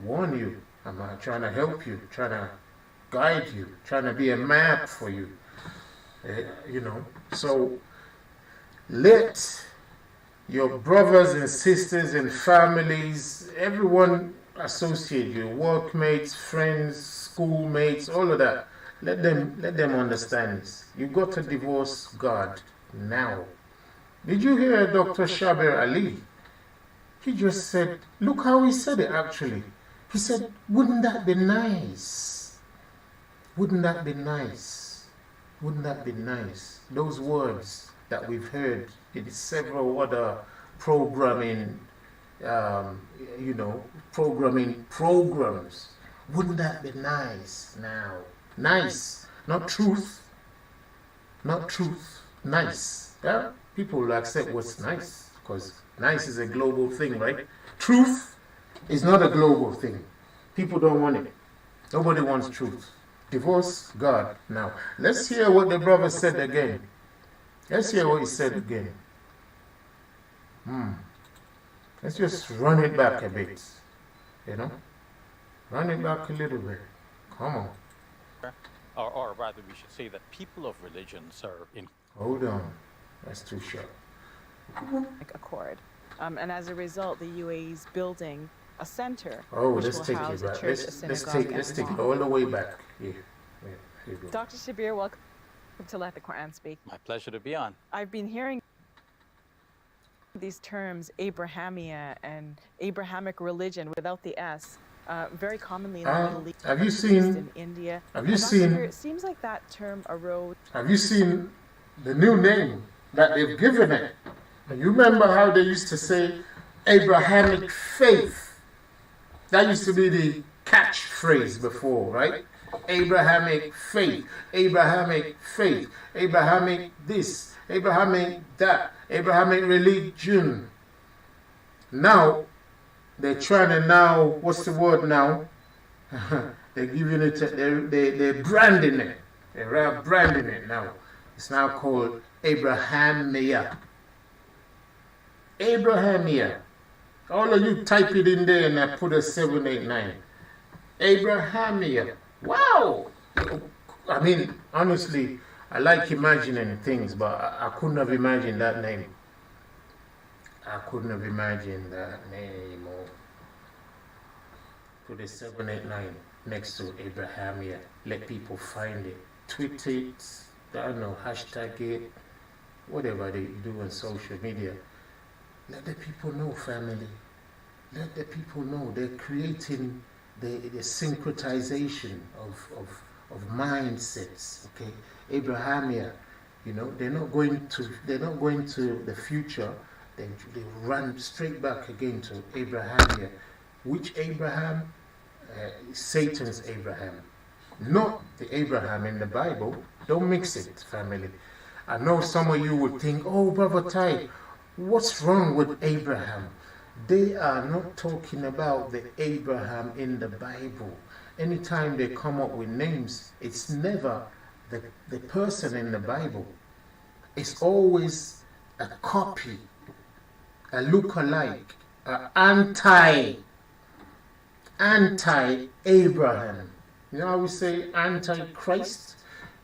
warn you. I'm not trying to help you. Trying to guide you. Trying to be a map for you. So let your brothers and sisters and families, everyone associate you, workmates, friends, schoolmates, all of that. Let them understand this. You got to divorce God now. Did you hear Dr. Shabir Ali? He just said, look how he said it actually. He said, wouldn't that be nice? Wouldn't that be nice? Wouldn't that be nice? Those words that we've heard in several other programming programs. Wouldn't that be nice now? Nice, not truth. Not truth, nice. Yeah? People will accept what's nice because nice is a global thing, right? Truth is not a global thing. People don't want it. Nobody wants truth. Divorce God now. Let's hear what the brother said again. Let's hear what he said again. Let's just run it back a bit. Run it back a little bit. Come on. Or rather, we should say that people of religions are in. Hold on. That's too short. Accord. And as a result, the UAE is building a center which let's will take house it back. a church, a synagogue, Let's take it all the way back. Here you go. Dr. Shabir, welcome to Let the Quran Speak. My pleasure to be on. I've been hearing these terms, Abrahamia and Abrahamic religion without the S, very commonly in the Middle East. Have you seen in India? Have you seen? It seems like that term arose. Have you seen the new name that they've given it? And you remember how they used to say Abrahamic faith? That used to be the catchphrase before, right? Abrahamic faith, Abrahamic faith, Abrahamic this, Abrahamic that, Abrahamic religion. Now, they're trying to what's the word now? They're giving it, they're branding it. They're branding it now. It's now called Abrahamia. Abrahamia. All of you type it in there and I put a 789. Abrahamia. Wow! I mean, honestly, I like imagining things, but I couldn't have imagined that name. I couldn't have imagined that name. Put a 789 next to Abrahamia. Let people find it. Tweet it. I don't know, hashtag it. Whatever they do on social media. Let the people know, family. Let the people know. They're creating the syncretization of mindsets. Okay, Abrahamia. They're not going to the future. They run straight back again to Abrahamia. Which Abraham? Satan's Abraham. not the Abraham in the Bible. Don't mix it, family. I know some of you would think, oh, Brother Ty, what's wrong with Abraham? They are not talking about the Abraham in the Bible. Anytime they come up with names, it's never the person in the Bible. It's always a copy, a look-alike, an anti-Abraham. You know how we say anti-Christ?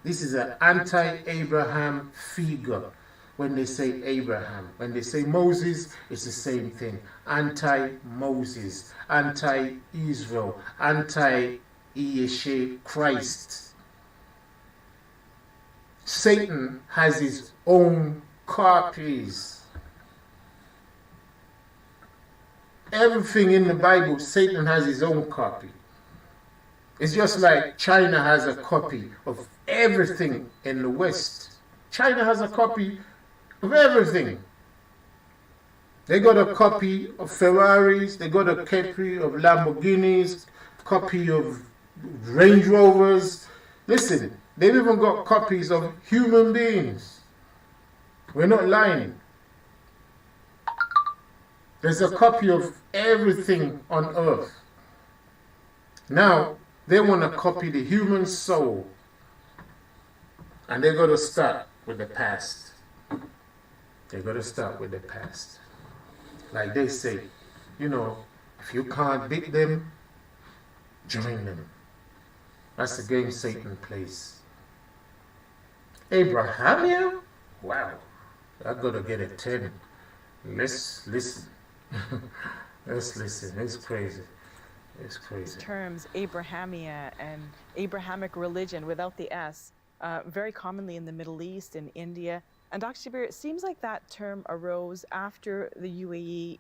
This is an anti-Abraham figure. When they say Abraham, when they say Moses, it's the same thing. Anti-Moses, anti-Israel, anti-Yeshua Christ. Satan has his own copies. Everything in the Bible, Satan has his own copy. It's just like China has a copy of everything in the West. China has a copy of everything. They got a copy of Ferraris, they got a copy of Lamborghinis, copy of Range Rovers. Listen, they've even got copies of human beings. We're not lying. There's a copy of everything on earth. Now, they want to copy the human soul. And they're going to start with the past. They're going to start with the past. Like they say, you know, if you can't beat them, join them. That's the game Satan plays. Abrahamic? Wow. I've got to get a 10. Let's listen. Let's listen. It's crazy. It's crazy. Terms Abrahamia and Abrahamic religion without the S, very commonly in the Middle East, in India. And Dr. Bieber, it seems like that term arose after the UAE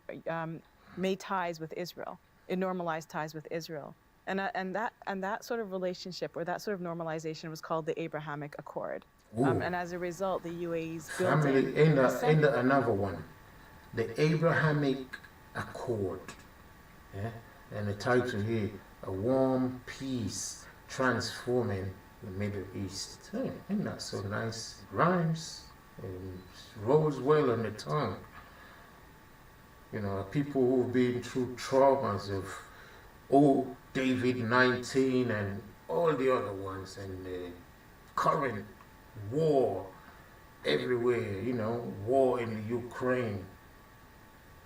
made ties with Israel. It normalized ties with Israel. And that sort of relationship, or that sort of normalization, was called the Abrahamic Accord. And as a result, the UAE's building... Family, another one. The Abrahamic Accord. Yeah? And the title here, A Warm Peace Transforming the Middle East. Hey, isn't that so nice? Rhymes. And rolls well on the tongue. You know, people who've been through traumas of David-19 and all the other ones, and the current war everywhere, you know, war in the Ukraine,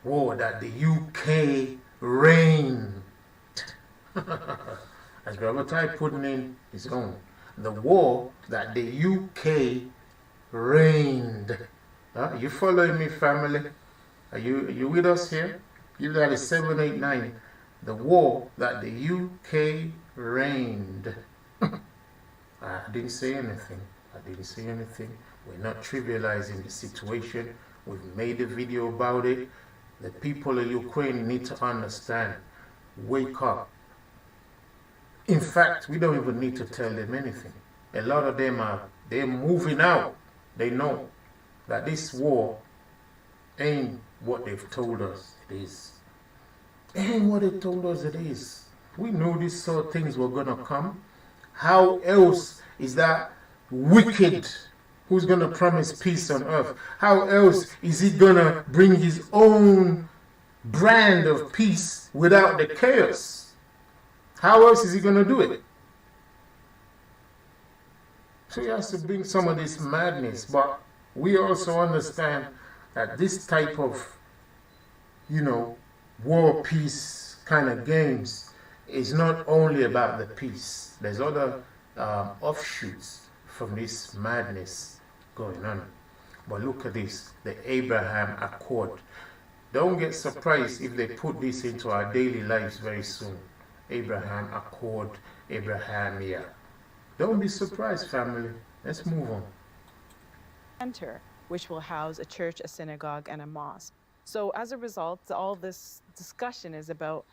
war that the UK reigned. As Brother Ty putting in his own, the war that the UK reigned. You following me, family? Are you with us here? You got a 789. The war that the UK reigned. I didn't say anything. We're not trivializing the situation. We've made a video about it. The people of Ukraine need to understand. Wake up. In fact, we don't even need to tell them anything. A lot of them they're moving out. They know that this war ain't what they've told us it is. Ain't what they told us it is. We knew these sort of things were going to come. How else is that wicked who's going to promise peace on earth? How else is he going to bring his own brand of peace without the chaos? How else is he going to do it? So he has to bring some of this madness, but we also understand that this type of, you know, war, peace kind of games is not only about the peace. There's other offshoots from this madness going on. But look at this, the Abraham Accord. Don't get surprised if they put this into our daily lives very soon. Abraham Accord, Abrahamia. Don't be surprised, family. Let's move on. Center, which will house a church, a synagogue, and a mosque. So as a result, all this discussion is about,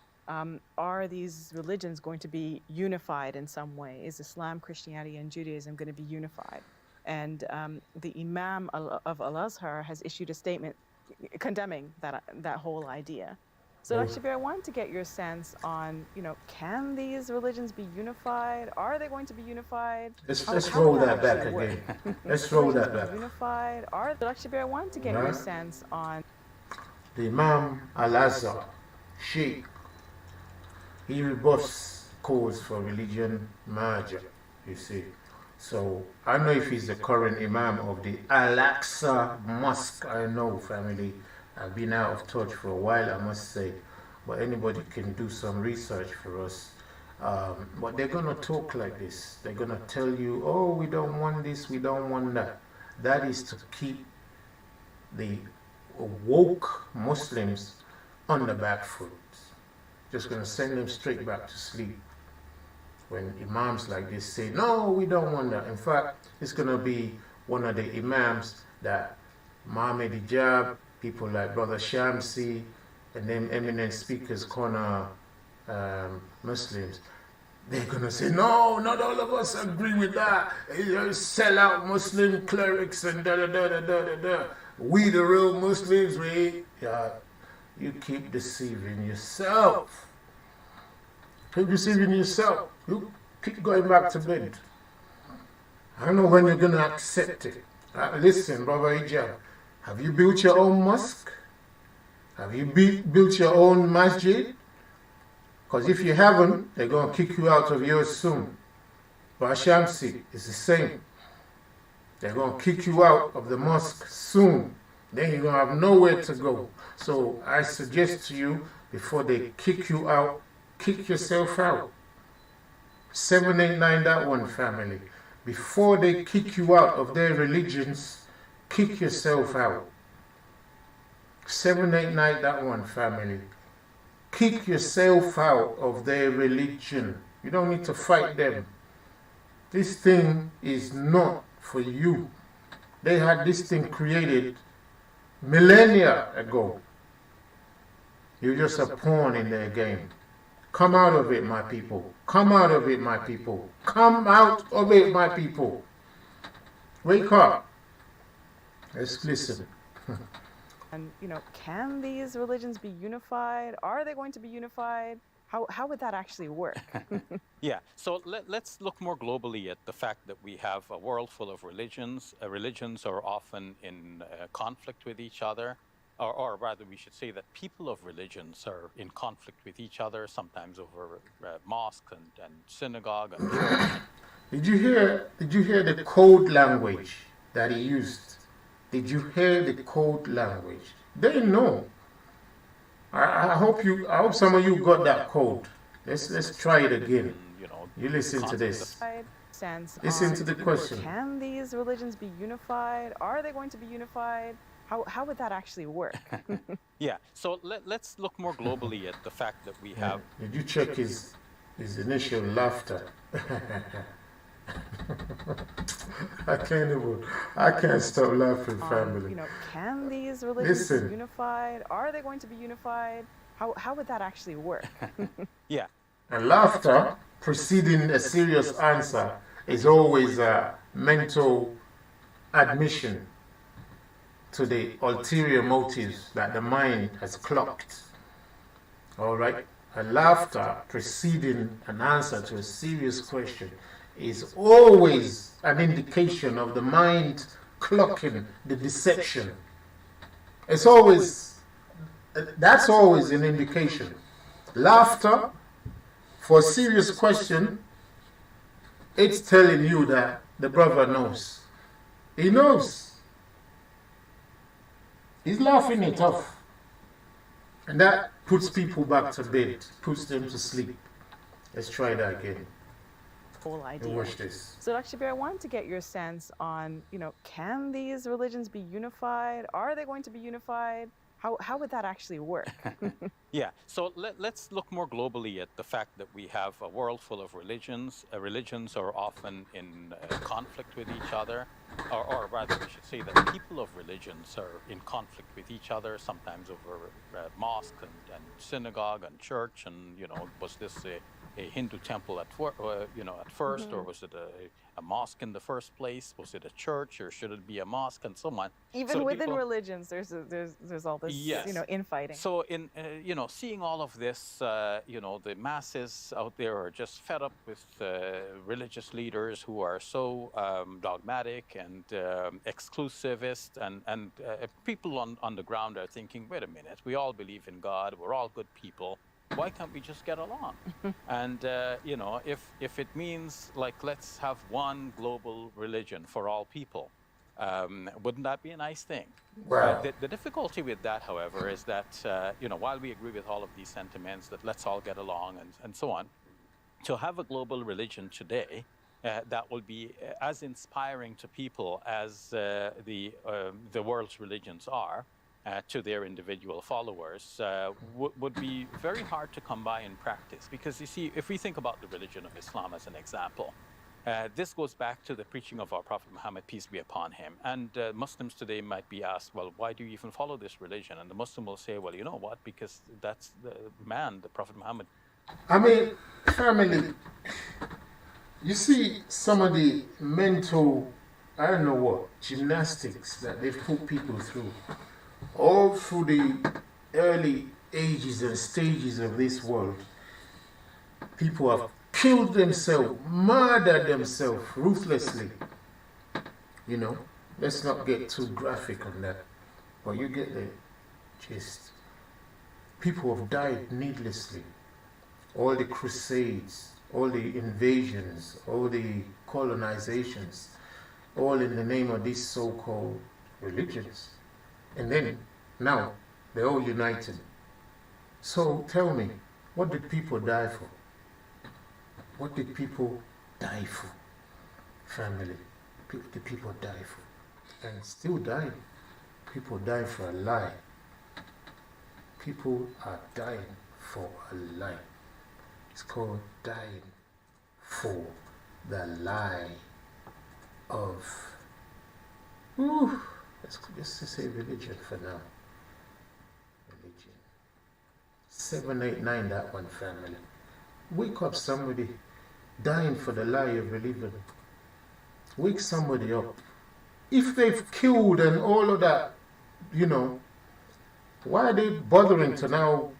are these religions going to be unified in some way? Is Islam, Christianity, and Judaism going to be unified? And the Imam of Al-Azhar has issued a statement condemning that whole idea. So Dr. Beer, I wanted to get your sense on, can these religions be unified? Are they going to be unified? Let's roll that back again. Let's roll that back. Unified? Are Dr. Beer, I wanted to get your sense on the Imam Al-Azhar, Sheikh. He rebuffs calls for religion merger, you see. So I don't know if he's the current Imam of the Al-Aqsa Mosque. I know, family. I've been out of touch for a while, I must say. But anybody can do some research for us. But they're going to talk like this. They're going to tell you, oh, we don't want this, we don't want that. That is to keep the woke Muslims on the back foot. Just going to send them straight back to sleep. When imams like this say, no, we don't want that. In fact, it's going to be one of the imams that Mohammed Hijab, people like Brother Shamsi, and them eminent speakers, corner Muslims, they're going to say, no, not all of us agree with that. Sell out Muslim clerics and da-da-da-da-da-da-da. We the real Muslims, you keep deceiving yourself. Keep deceiving yourself. You keep going back to bed. I don't know when you're going to accept it. Listen, Brother Hijab, have you built your own mosque? Have you built your own masjid? Because if you haven't, they're going to kick you out of yours soon. Brother Shamsi, it's the same. They're going to kick you out of the mosque soon. Then you're going to have nowhere to go. So I suggest to you, before they kick you out, kick yourself out. 789 that one, family. Before they kick you out of their religions, kick yourself out. 789 that one, family. Kick yourself out of their religion. You don't need to fight them. This thing is not for you. They had this thing created millennia ago. You're just a pawn in their game. Come out of it, my people. Come out of it, my people. Come out of it, my people. Wake up. Let's listen. And, can these religions be unified? Are they going to be unified? How would that actually work? Yeah, so let's look more globally at the fact that we have a world full of religions. Religions are often in conflict with each other, or rather we should say that people of religions are in conflict with each other, sometimes over mosque and synagogue and church. Did you hear the code language that he used? Did you hear the code language? They know. I hope some of you got that code. Let's try it again. You listen to this. Listen to the question. Can these religions be unified? Are they going to be unified? How would that actually work? Yeah, so let's look more globally at the fact that we have... Did you check his initial laughter? I can't stop laughing, family. Can these religions be unified? Are they going to be unified? How would that actually work? Yeah. And laughter preceding a serious answer is always a mental admission to the ulterior motives that the mind has clocked. All right? A laughter preceding an answer to a serious question is always an indication of the mind clocking the deception. That's always an indication. Laughter for a serious question, it's telling you that the brother knows. He knows. He's laughing it off. And that puts people back to bed, puts them to sleep. Let's try that again. Whole idea. Watch this. So Dr. Beer, I wanted to get your sense on, can these religions be unified? Are they going to be unified? How would that actually work? Yeah, so let's look more globally at the fact that we have a world full of religions. Religions are often in conflict with each other, or rather we should say that people of religions are in conflict with each other, sometimes over mosque and synagogue and church, and was this Hindu temple at first, or was it a mosque in the first place? Was it a church, or should it be a mosque, and so on? Even within religions, there's all this, infighting. So in seeing all of this, the masses out there are just fed up with religious leaders who are so dogmatic and exclusivist, and people on the ground are thinking, wait a minute, we all believe in God, we're all good people. Why can't we just get along? And if it means, like, let's have one global religion for all people, wouldn't that be a nice thing? Wow. The difficulty with that, however, is that while we agree with all of these sentiments that let's all get along and so on, to have a global religion today that will be as inspiring to people as the world's religions are to their individual followers would be very hard to come by in practice. Because you see, if we think about the religion of Islam as an example, this goes back to the preaching of our Prophet Muhammad, peace be upon him. And Muslims today might be asked, well, why do you even follow this religion? And the Muslim will say, well, you know what? Because that's the man, the Prophet Muhammad. I mean, family, you see some of the mental, I don't know what, gymnastics that they've put people through, all through the early ages and stages of this world. People have killed themselves, murdered themselves ruthlessly. Let's not get too graphic on that, but you get the gist. People have died needlessly. All the crusades, all the invasions, all the colonizations, all in the name of these so-called religions. And then, now, they're all united. So tell me, what did people die for? What did people die for? Family. What did people die for? And still dying. People die for a lie. People are dying for a lie. It's called dying for the lie of, let's just say religion for now. Religion. 789, that one, family. Wake up somebody dying for the lie of religion. Wake somebody up. If they've killed and all of that, why are they bothering to now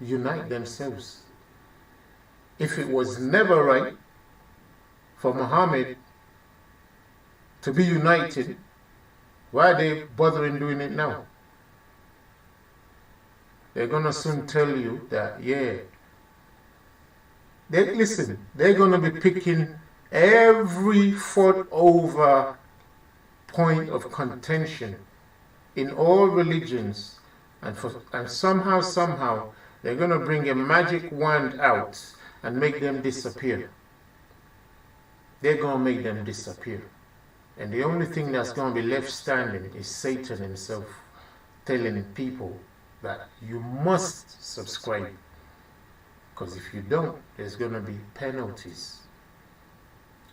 unite themselves? If it was never right for Muhammad to be united, why are they bothering doing it now? They're going to soon tell you that, they're going to be picking every fought over point of contention in all religions, and somehow they're going to bring a magic wand out and make them disappear. They're going to make them disappear. And the only thing that's going to be left standing is Satan himself telling people that you must subscribe. Because if you don't, there's going to be penalties.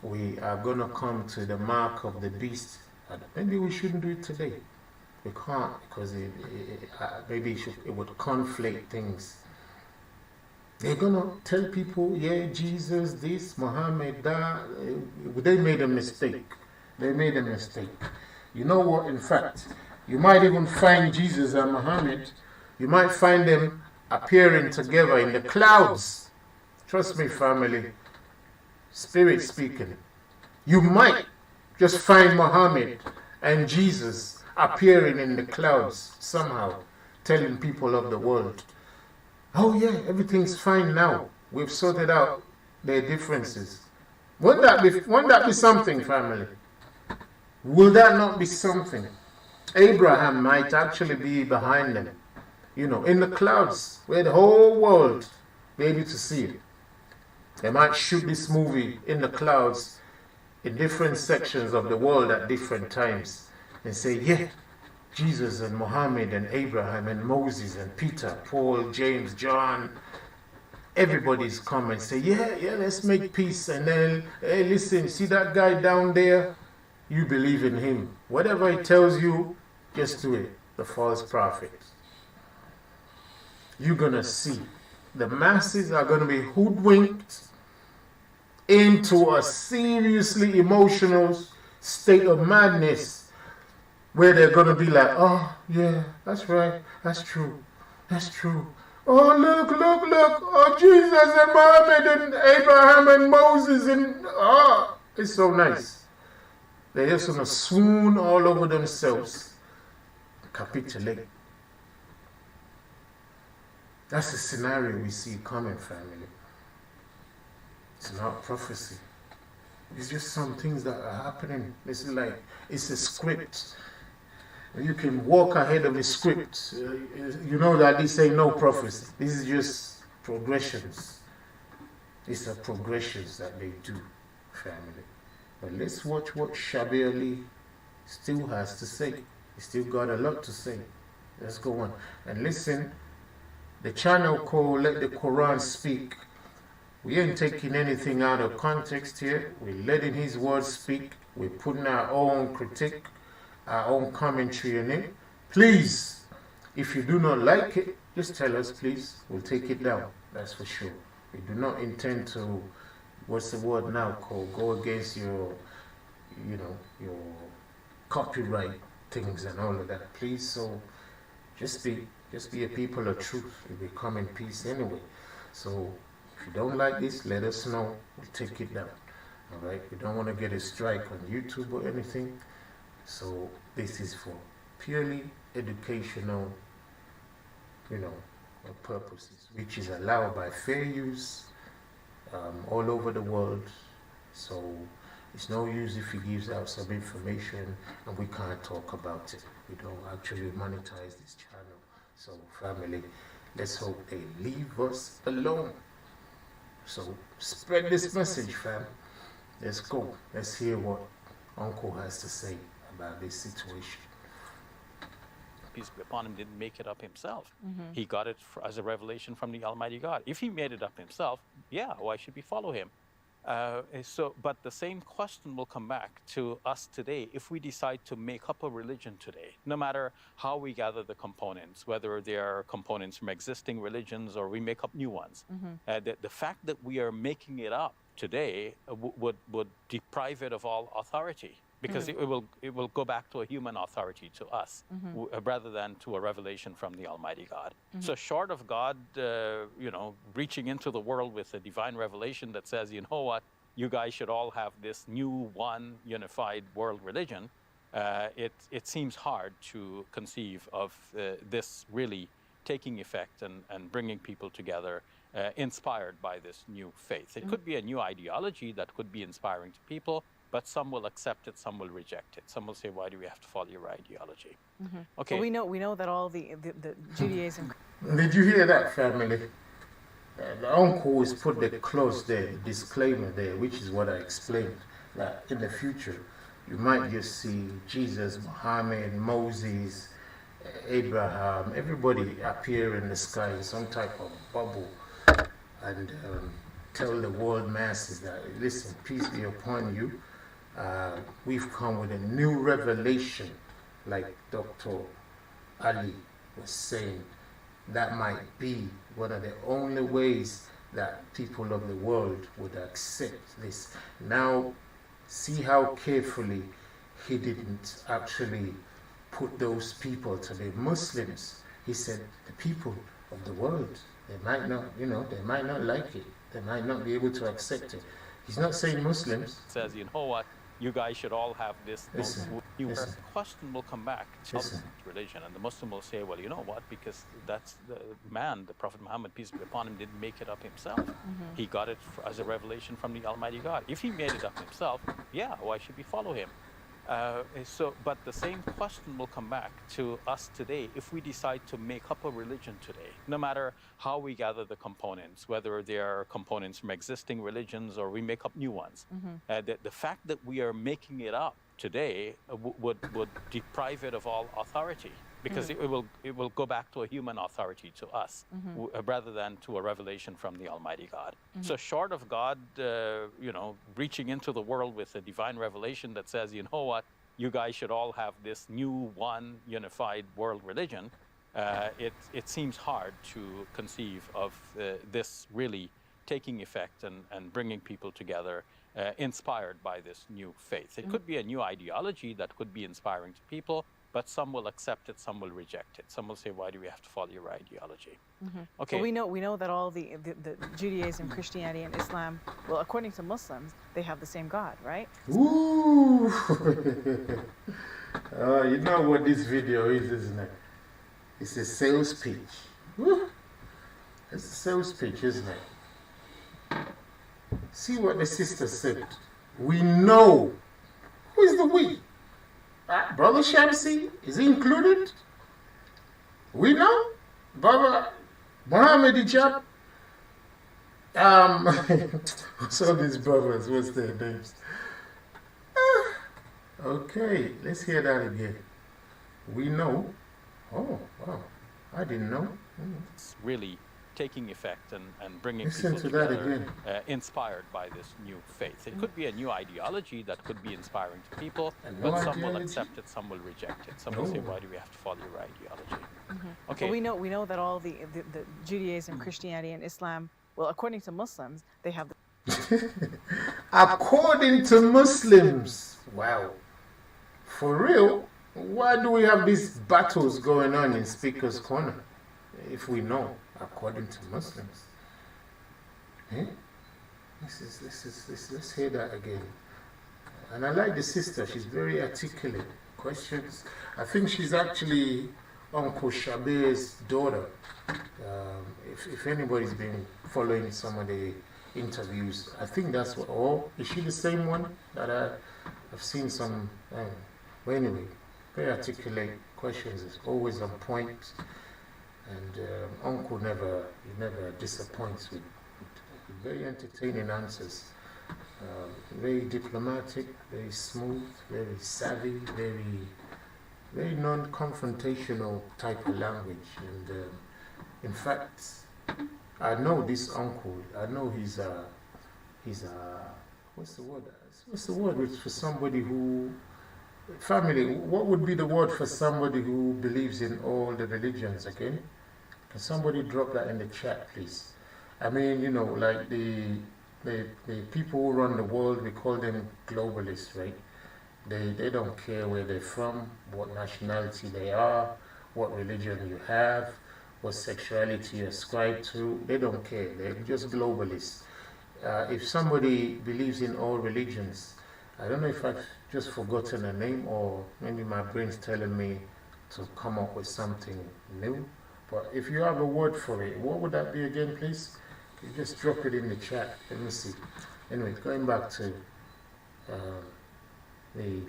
We are going to come to the mark of the beast. Maybe we shouldn't do it today. We can't, because maybe it would conflate things. They're going to tell people, Jesus this, Muhammad that. They made a mistake. They made a mistake. You know what? In fact, you might even find Jesus and Muhammad, you might find them appearing together in the clouds. Trust me, family. Spirit speaking. You might just find Muhammad and Jesus appearing in the clouds somehow, telling people of the world, oh yeah, everything's fine now. We've sorted out their differences. Won't that be something, family? Will that not be something? Abraham might actually be behind them, in the clouds, where the whole world be able to see it. They might shoot this movie in the clouds in different sections of the world at different times and say, Jesus and Muhammad and Abraham and Moses and Peter, Paul, James, John, everybody's come and say, let's make peace. And then, hey, listen, see that guy down there? You believe in him. Whatever he tells you, just do it. The false prophet. You're going to see the masses are going to be hoodwinked into a seriously emotional state of madness where they're going to be like, oh, yeah, that's right, that's true, that's true. Oh, look, look, look, oh, Jesus and Muhammad and Abraham and Moses and, oh, it's so nice. They're just going to swoon all over themselves, capitulate. That's the scenario we see coming, family. It's not prophecy. It's just some things that are happening. It's like, it's a script. You can walk ahead of the script. You know that this ain't no prophecy. This is just progressions. These are progressions that they do, family. But let's watch what Shabir Ali still has to say. He still got a lot to say. Let's go on. And listen, the channel called Let the Quran Speak. We ain't taking anything out of context here. We're letting his words speak. We're putting our own critique, our own commentary in it. Please, if you do not like it, just tell us, please. We'll take it down. That's for sure. We do not intend to, what's the word now called, go against your, you know, your copyright things and all of that. Please, so just be a people of truth. You'll become in peace anyway. So if you don't like this, let us know. We'll take it down. All right? We don't want to get a strike on YouTube or anything. So this is for purely educational, you know, purposes, which is allowed by fair use all over the world. So it's no use if he gives out some information and we can't talk about it. We don't actually monetize this channel. So family, let's hope they leave us alone. So spread this message, fam. Let's go. Let's hear what Uncle has to say about this situation. Peace be upon him, didn't make it up himself. He got it as a revelation from the Almighty God. If he made it up himself, yeah, why should we follow him? But the same question will come back to us today if we decide to make up a religion today, no matter how we gather the components, whether they are components from existing religions or we make up new ones. The fact that we are making it up today would deprive it of all authority, because it will go back to a human authority to us, rather than to a revelation from the Almighty God. So short of God, reaching into the world with a divine revelation that says, you know what, you guys should all have this new one unified world religion, it seems hard to conceive of this really taking effect and bringing people together, inspired by this new faith. It could be a new ideology that could be inspiring to people, but some will accept it, some will reject it. Some will say, why do we have to follow your ideology? Okay. Well, we know that all the Judaism. Did you hear that, family? The uncle has put the clause there, the disclaimer there, which is what I explained. That in the future, you might just see Jesus, Muhammad, Moses, Abraham, everybody appear in the sky in some type of bubble and tell the world masses that, listen, peace be upon you. We've come with a new revelation, like Dr. Ali was saying. That might be one of the only ways that people of the world would accept this. Now, see how carefully he didn't actually put those people to the Muslims. He said the people of the world, they might not, they might not like it. They might not be able to accept it. He's not saying Muslims. Says, you know what, you guys should all have this. The question will come back to religion, and the Muslim will say, well, you know what, because that's the man, the Prophet Muhammad, peace be upon him, didn't make it up himself. He got it as a revelation from the Almighty God. If he made it up himself, yeah, why should we follow him? But the same question will come back to us today if we decide to make up a religion today, no matter how we gather the components, whether they are components from existing religions or we make up new ones. The fact that we are making it up today would deprive it of all authority, because it will go back to a human authority to us, rather than to a revelation from the Almighty God. So short of God, reaching into the world with a divine revelation that says, you know what, you guys should all have this new one unified world religion, it seems hard to conceive of this really taking effect and bringing people together, inspired by this new faith. It could be a new ideology that could be inspiring to people, but some will accept it, some will reject it. Some will say, why do we have to follow your ideology? Okay. Well, we know that all the Judaism, Christianity, and Islam, well, according to Muslims, they have the same God, right? Ooh! You know what this video is, isn't it? It's a sales pitch. Woo. It's a sales pitch, isn't it? See what the sister said. We know. Who is the we? Brother Shamsi, is he included? We know. Brother Muhammad Hijab. What's all these brothers? What's their names? Okay, let's hear that again. We know. Oh, wow. I didn't know. It's really taking effect and bringing Listen people to that together, again. Inspired by this new faith. It could be a new ideology that could be inspiring to people, A new but some will ideology? accept it, some will reject it. Some will say, why do we have to follow your ideology? Okay. Well, we know that all the Judaism, Christianity, and Islam, well, according to Muslims, they have the According to Muslims. Wow. For real? Why do we have these battles going on in Speaker's Corner? If we know, according to Muslims. Eh? Let's hear that again. And I like the sister, she's very articulate. Questions. I think she's actually Uncle Shabir's daughter. If anybody's been following some of the interviews, I think that's what, or is she the same one that I've seen some, but anyway, very articulate questions, is always on point, and Uncle never disappoints with very entertaining answers, very diplomatic, very smooth, very savvy, very non-confrontational type of language, and in fact, I know this uncle. I know he's a what's the word? What's the word for somebody who family? What would be the word for somebody who believes in all the religions? Again, can somebody drop that in the chat, please? I mean, you know, like the people who run the world, we call them globalists, right? They don't care where they're from, what nationality they are, what religion you have, what sexuality you ascribe to. They don't care. They're just globalists. If somebody believes in all religions, I don't know if I've just forgotten a name, or maybe my brain's telling me to come up with something new. But if you have a word for it, what would that be again, please? You just drop it in the chat. Let me see. Anyway, going back to the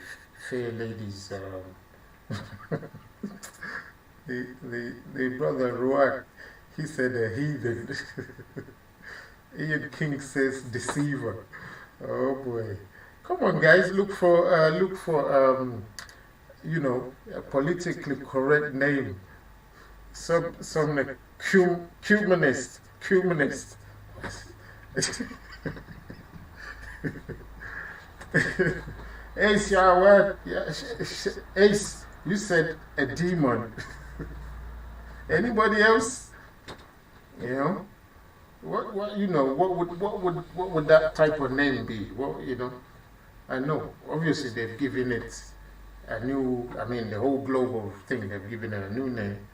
fair ladies, the brother Ruak, he said a heathen. Ian King says deceiver. Oh boy. Come on guys, look for you know, a politically correct name. Some like humanist. Ace, Ace, you said a demon. Anybody else? You know, what you know? What would that type of name be? Well, you know, I know. Obviously, they've given it a new. I mean, the whole global thing. They've given it a new name.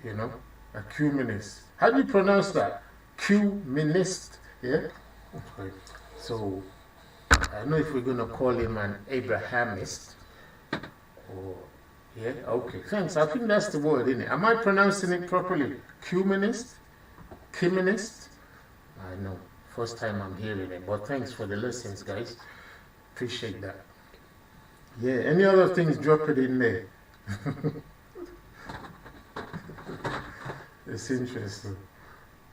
You know, a cumanist. How do you pronounce that? Cumanist. Yeah. Okay. So I don't know if we're going to call him an Abrahamist or, yeah, okay, thanks. I think that's the word, isn't it? Am I pronouncing it properly? Cumanist? Cumanist? I know, first time I'm hearing it, but thanks for the lessons, guys. Appreciate that. Yeah, any other things, drop it in there. It's interesting.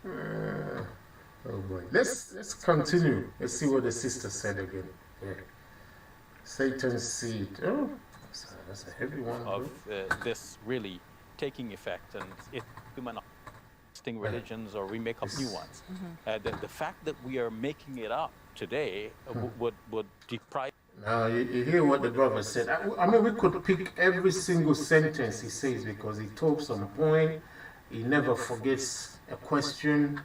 Oh boy. Let's continue. Let's see what the sister said again. Yeah. Satan's seed. Oh, that's a heavy one. Of this really taking effect, and it humanizing religions, or we make up new ones. The fact that we are making it up today would deprive. Now, you hear what the brother said. I mean, we could pick every single sentence he says because he talks on point. He never forgets a question.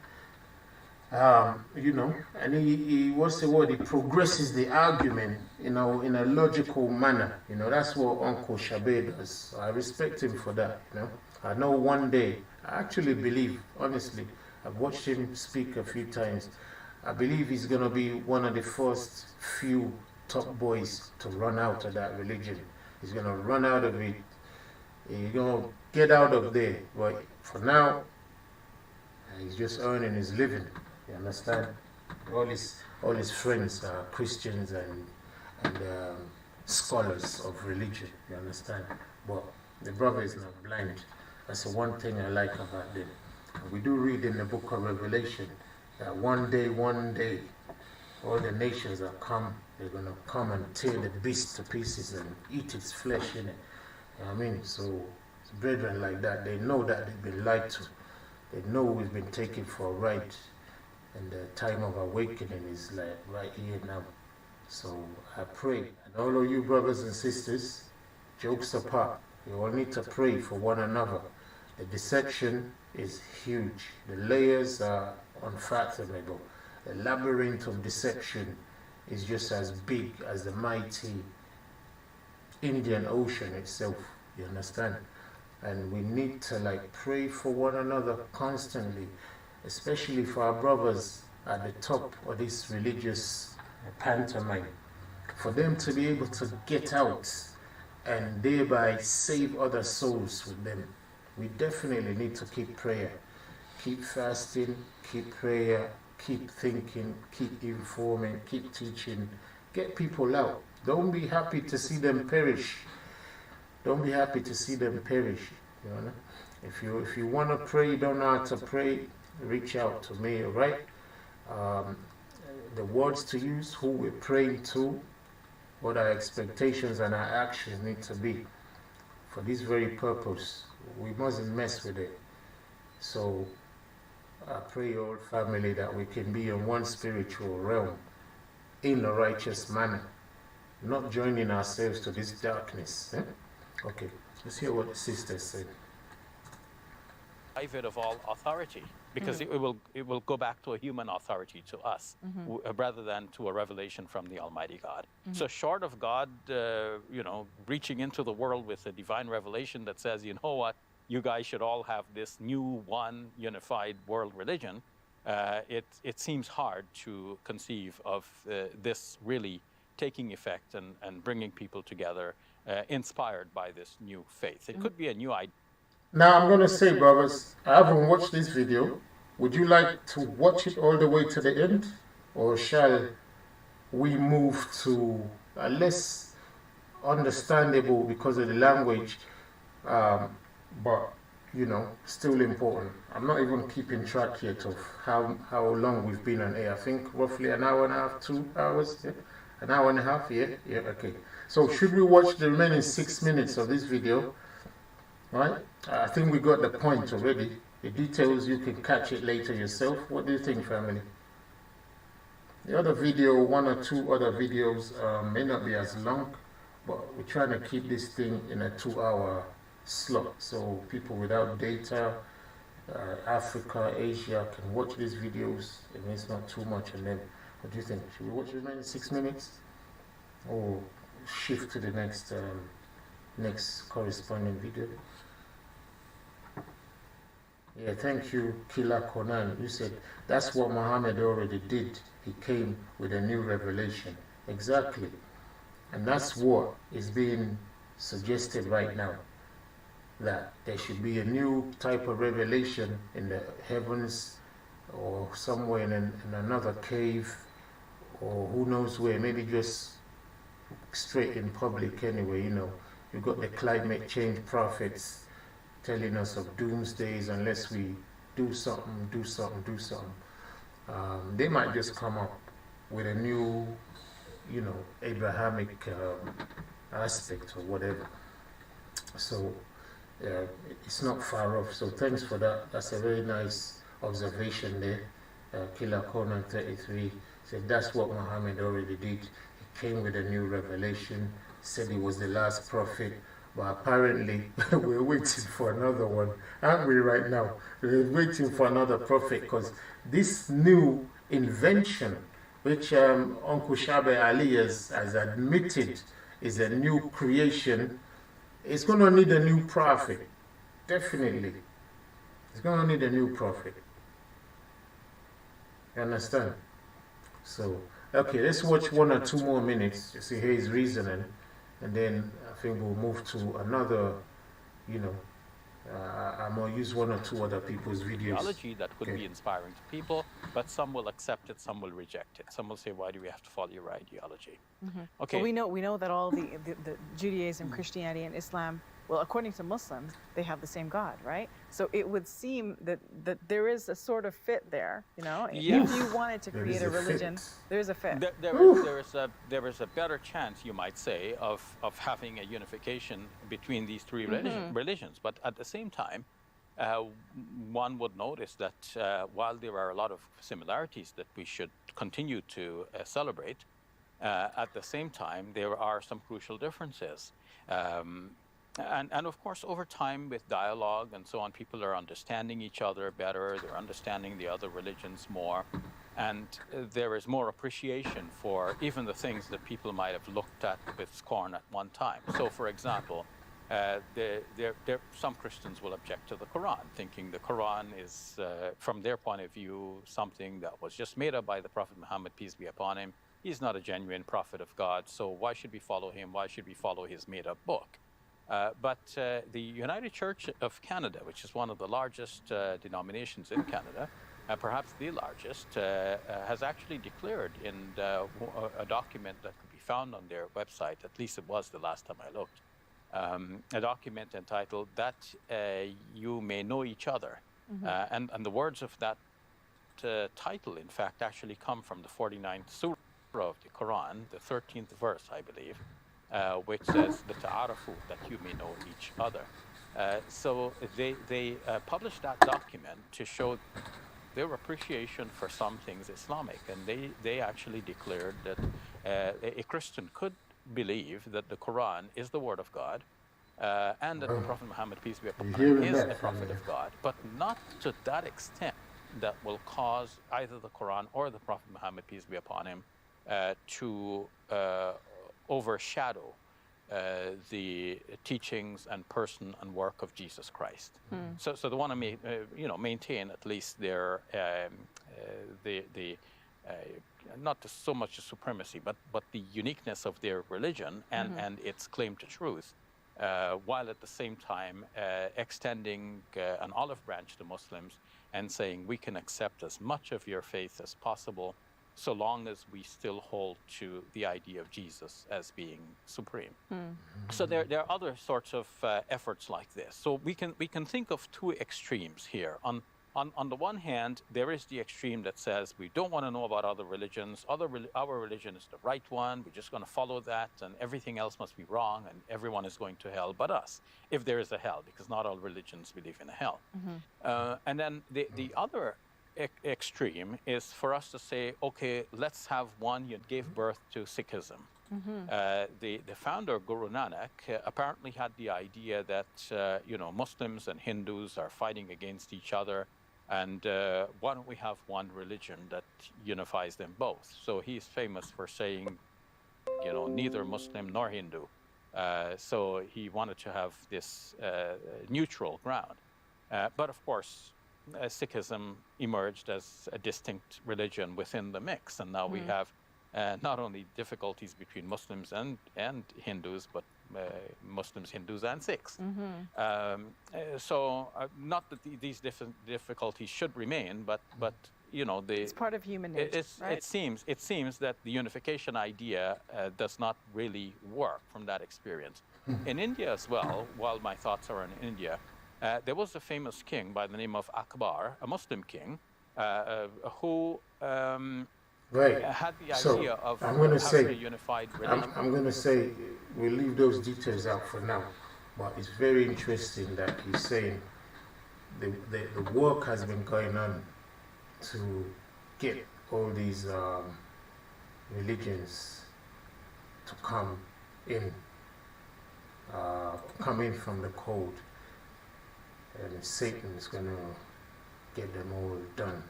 You know, and he what's the word? He progresses the argument, you know, in a logical manner. You know, that's what Uncle Shabe does. I respect him for that. You know, I know one day, I actually believe, honestly, I've watched him speak a few times. I believe he's going to be one of the first few top boys to run out of that religion. He's going to run out of it. He's going to get out of there. But for now, he's just earning his living. You understand? All his friends are Christians and scholars of religion. You understand? But the brother is not blind. That's the one thing I like about them. And we do read in the book of Revelation that one day, all the nations are come. They're going to come and tear the beast to pieces and eat its flesh in it. You know what I mean? So, brethren like that, they know that they've been lied to. They know we've been taken for a ride. And the time of awakening is like right here now. So I pray. And all of you brothers and sisters, jokes apart, you all need to pray for one another. The deception is huge. The layers are unfathomable. The labyrinth of deception is just as big as the mighty Indian Ocean itself. You understand? And we need to like pray for one another constantly, especially for our brothers at the top of this religious pantomime, for them to be able to get out and thereby save other souls with them. We definitely need to keep prayer, keep fasting, keep prayer, keep thinking, keep informing, keep teaching, get people out. Don't be happy to see them perish. Don't be happy to see them perish. You know? If you want to pray, you don't know how to pray, reach out to me, alright? The words to use, who we're praying to, what our expectations and our actions need to be. For this very purpose, we mustn't mess with it. So, I pray, all family, that we can be in one spiritual realm, in a righteous manner, not joining ourselves to this darkness. Okay, let's hear what the sister said. Private of all authority, because it will go back to a human authority to us, rather than to a revelation from the Almighty God. So short of God, you know, reaching into the world with a divine revelation that says, you know what, you guys should all have this new one unified world religion, it seems hard to conceive of this really taking effect and bringing people together, inspired by this new faith. It could be a new idea. Now I'm going to say, brothers, I haven't watched this video. Would you like to watch it all the way to the end? Or shall we move to a less understandable because of the language, but, you know, still important? I'm not even keeping track yet of how long we've been on air. I think roughly an hour and a half, 2 hours, yeah? An hour and a half, yeah? Yeah, okay. So should we watch the remaining 6 minutes of this video? Right? I think we got the point already. The details, you can catch it later yourself. What do you think, family? The other video, one or two other videos may not be as long, but we're trying to keep this thing in a 2-hour slot. So people without data, Africa, Asia can watch these videos and it's not too much on them. What do you think? Should we watch the remaining 6 minutes? Or shift to the next corresponding video? Yeah, thank you, Kila Konan. You said that's what Muhammad already did. He came with a new revelation. Exactly. And that's what is being suggested right now. That there should be a new type of revelation in the heavens or somewhere in another cave or who knows where. Maybe just straight in public anyway, you know. You've got the climate change prophets telling us of doomsdays unless we do something. They might just come up with a new, you know, Abrahamic aspect or whatever. So it's not far off. So thanks for that. That's a very nice observation there. Killer Conan 33 said that's what Muhammad already did. He came with a new revelation, said he was the last prophet, but apparently we're waiting for another one, aren't we, right now? We're waiting for another prophet, because this new invention, which Uncle Shabe Ali has admitted is a new creation, it's going to need a new prophet. Definitely. It's going to need a new prophet. You understand? So, okay, let's watch 1 or 2 more minutes to see his reasoning, and then I think we'll move to another, you know, I'm going to use 1 or 2 other people's videos. Theology that could be inspiring to people, but some will accept it, some will reject it. Some will say, why do we have to follow your ideology? Okay. Well, we know that all the Judaism, Christianity, and Islam, well, according to Muslims, they have the same God, right? So it would seem that there is a sort of fit there, you know? Yes. If you wanted to create a religion, there's a fit. There is a better chance, you might say, of having a unification between these 3 religions. But at the same time, one would notice that while there are a lot of similarities that we should continue to celebrate, at the same time, there are some crucial differences. And of course, over time, with dialogue and so on, people are understanding each other better, they're understanding the other religions more, and there is more appreciation for even the things that people might have looked at with scorn at one time. So, for example, some Christians will object to the Quran, thinking the Quran is, from their point of view, something that was just made up by the Prophet Muhammad, peace be upon him. He's not a genuine prophet of God, so why should we follow him? Why should we follow his made-up book? But the United Church of Canada, which is one of the largest denominations in Canada, perhaps the largest, has actually declared in a document that could be found on their website, at least it was the last time I looked, a document entitled That You May Know Each Other. And the words of that title, in fact, actually come from the 49th surah of the Quran, the 13th verse, I believe, which says, that you may know each other. So they published that document to show their appreciation for some things Islamic, and they actually declared that a Christian could believe that the Quran is the word of God, and that the Prophet Muhammad, peace be upon him, is a prophet of God, but not to that extent that will cause either the Quran or the Prophet Muhammad, peace be upon him, to overshadow the teachings and person and work of Jesus Christ. So they want to maintain at least their not so much the supremacy, but the uniqueness of their religion and its claim to truth, while at the same time extending an olive branch to Muslims and saying we can accept as much of your faith as possible, so long as we still hold to the idea of Jesus as being supreme. So there are other sorts of efforts like this. So we can think of 2 extremes here. On the one hand, there is the extreme that says we don't want to know about other religions. Our religion is the right one. We're just going to follow that, and everything else must be wrong, and everyone is going to hell but us, if there is a hell, because not all religions believe in a hell. And then the other extreme is for us to say, okay, let's have one that gave birth to Sikhism. The founder, Guru Nanak, apparently had the idea that Muslims and Hindus are fighting against each other, and why don't we have one religion that unifies them both? So he's famous for saying, neither Muslim nor Hindu. So he wanted to have this neutral ground. But of course, Sikhism emerged as a distinct religion within the mix, and now we have not only difficulties between Muslims and Hindus, but Muslims, Hindus, and Sikhs. So not that these difficulties should remain, but it's part of human nature. Right? It seems that the unification idea does not really work from that experience. In India as well, while my thoughts are on India, there was a famous king by the name of Akbar, a Muslim king, who had the idea of having a unified religion. I'm going to say we'll leave those details out for now, but it's very interesting that he's saying the work has been going on to get all these religions to come in from the cold, and Satan is going to get them all done.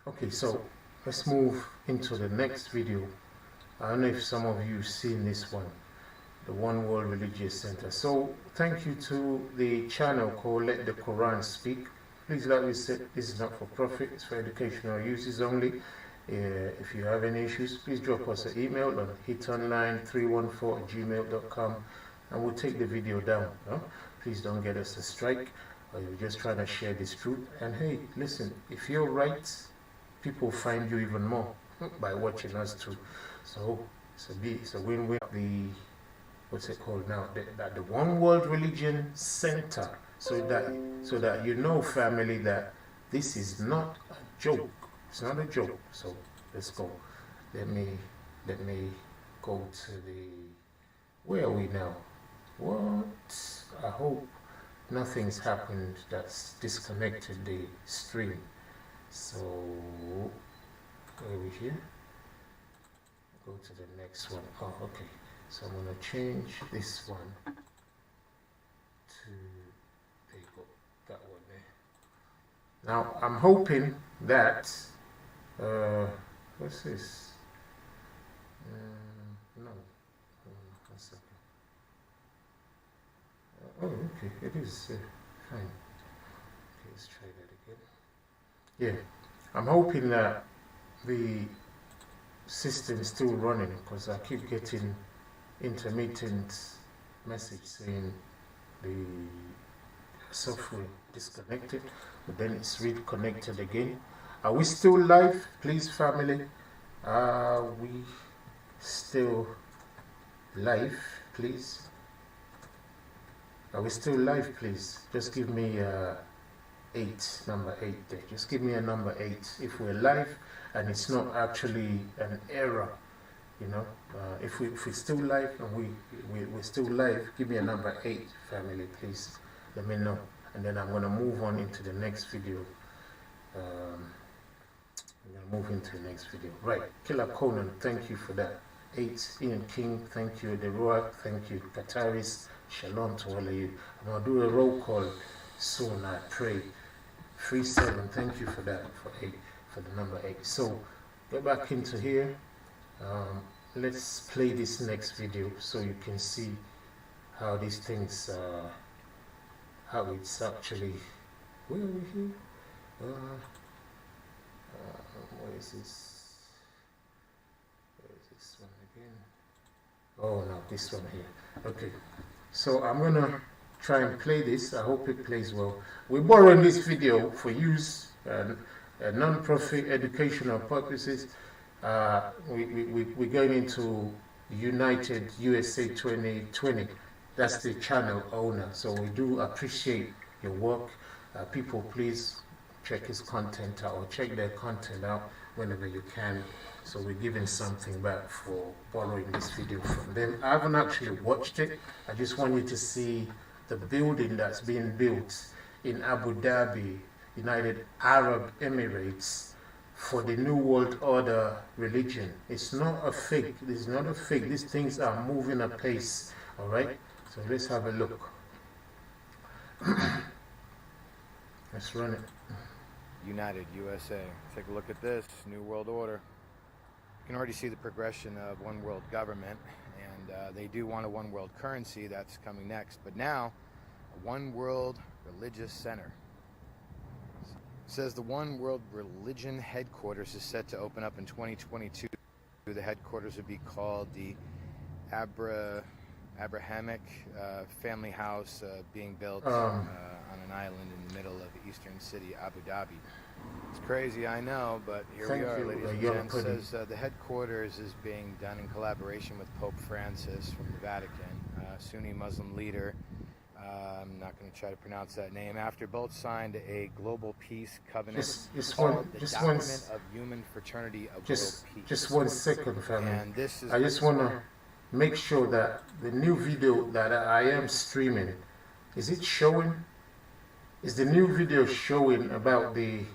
Okay, so let's move into the next video. I don't know if some of you have seen this one, the One World Religious Center. So thank you to the channel called Let the Quran Speak. Please, like we said, this is not for profit, it's for educational uses only. If you have any issues, please drop us an email on hitonline314@gmail.com and we'll take the video down. Please don't get us a strike. We're just trying to share this truth. And hey, listen, if you're right, people find you even more by watching us too. So it's a win-win. What's it called now? The One World Religion Center. So that you know, family, that this is not a joke. It's not a joke. So let's go. Let me go to where are we now? What? I hope nothing's happened that's disconnected the stream. So where are we here? Go to the next one. Oh, okay. So I'm gonna change this one to, there you go, that one there. Now I'm hoping that what's this? No, one second. Oh, okay, it is fine. Okay, let's try that again. Yeah, I'm hoping that the system is still running, because I keep getting intermittent message saying the software disconnected, but then it's reconnected again. Are we still live, please, family? Are we still live, please? Are we still live, please? Just give me number 8 there. Just give me a number 8 if we're live and it's not actually an error. You know, if we're still live and we're still live, give me a number 8, family, please. Let me know, and then I'm going to move on into the next video. I'm going to move into the next video. Right, Killer Conan, thank you for that. 8, Ian King, thank you. Deroa, thank you. Kataris, shalom to all of you. I'm going to do a roll call soon, I pray. 37, thank you for that, for 8, for the number 8. So, get back into here. Let's play this next video so you can see how these things, how it's actually, where are we here? Where is this? Where is this one again? Oh no, this one here. Okay, so I'm gonna try and play this. I hope it plays well. We're borrowing this video for use non-profit educational purposes. We're going into United USA 2020. That's the channel owner. So we do appreciate your work. People, please check his content out, or check their content out whenever you can. So we're giving something back for borrowing this video from them. I haven't actually watched it. I just want you to see the building that's being built in Abu Dhabi, United Arab Emirates, for the New World Order religion. It's not a fake. It's not a fake. These things are moving apace. All right. So let's have a look. Let's run it. United USA. Take a look at this New World Order. You can already see the progression of one world government, and they do want a one world currency. That's coming next. But now, a one world religious center. It says the One World Religion headquarters is set to open up in 2022. The headquarters would be called the Abrahamic family house, being built on an island in the middle of the eastern city, Abu Dhabi. It's crazy, I know, but here we are, ladies and gents. It says the headquarters is being done in collaboration with Pope Francis from the Vatican, Sunni Muslim leader. I'm not going to try to pronounce that name. After both signed a global peace covenant called the Document of Human Fraternity of World Peace. Just 1 second, family. And this is, I just want to make sure that the new video that I am streaming, is it showing? Is the new video showing about the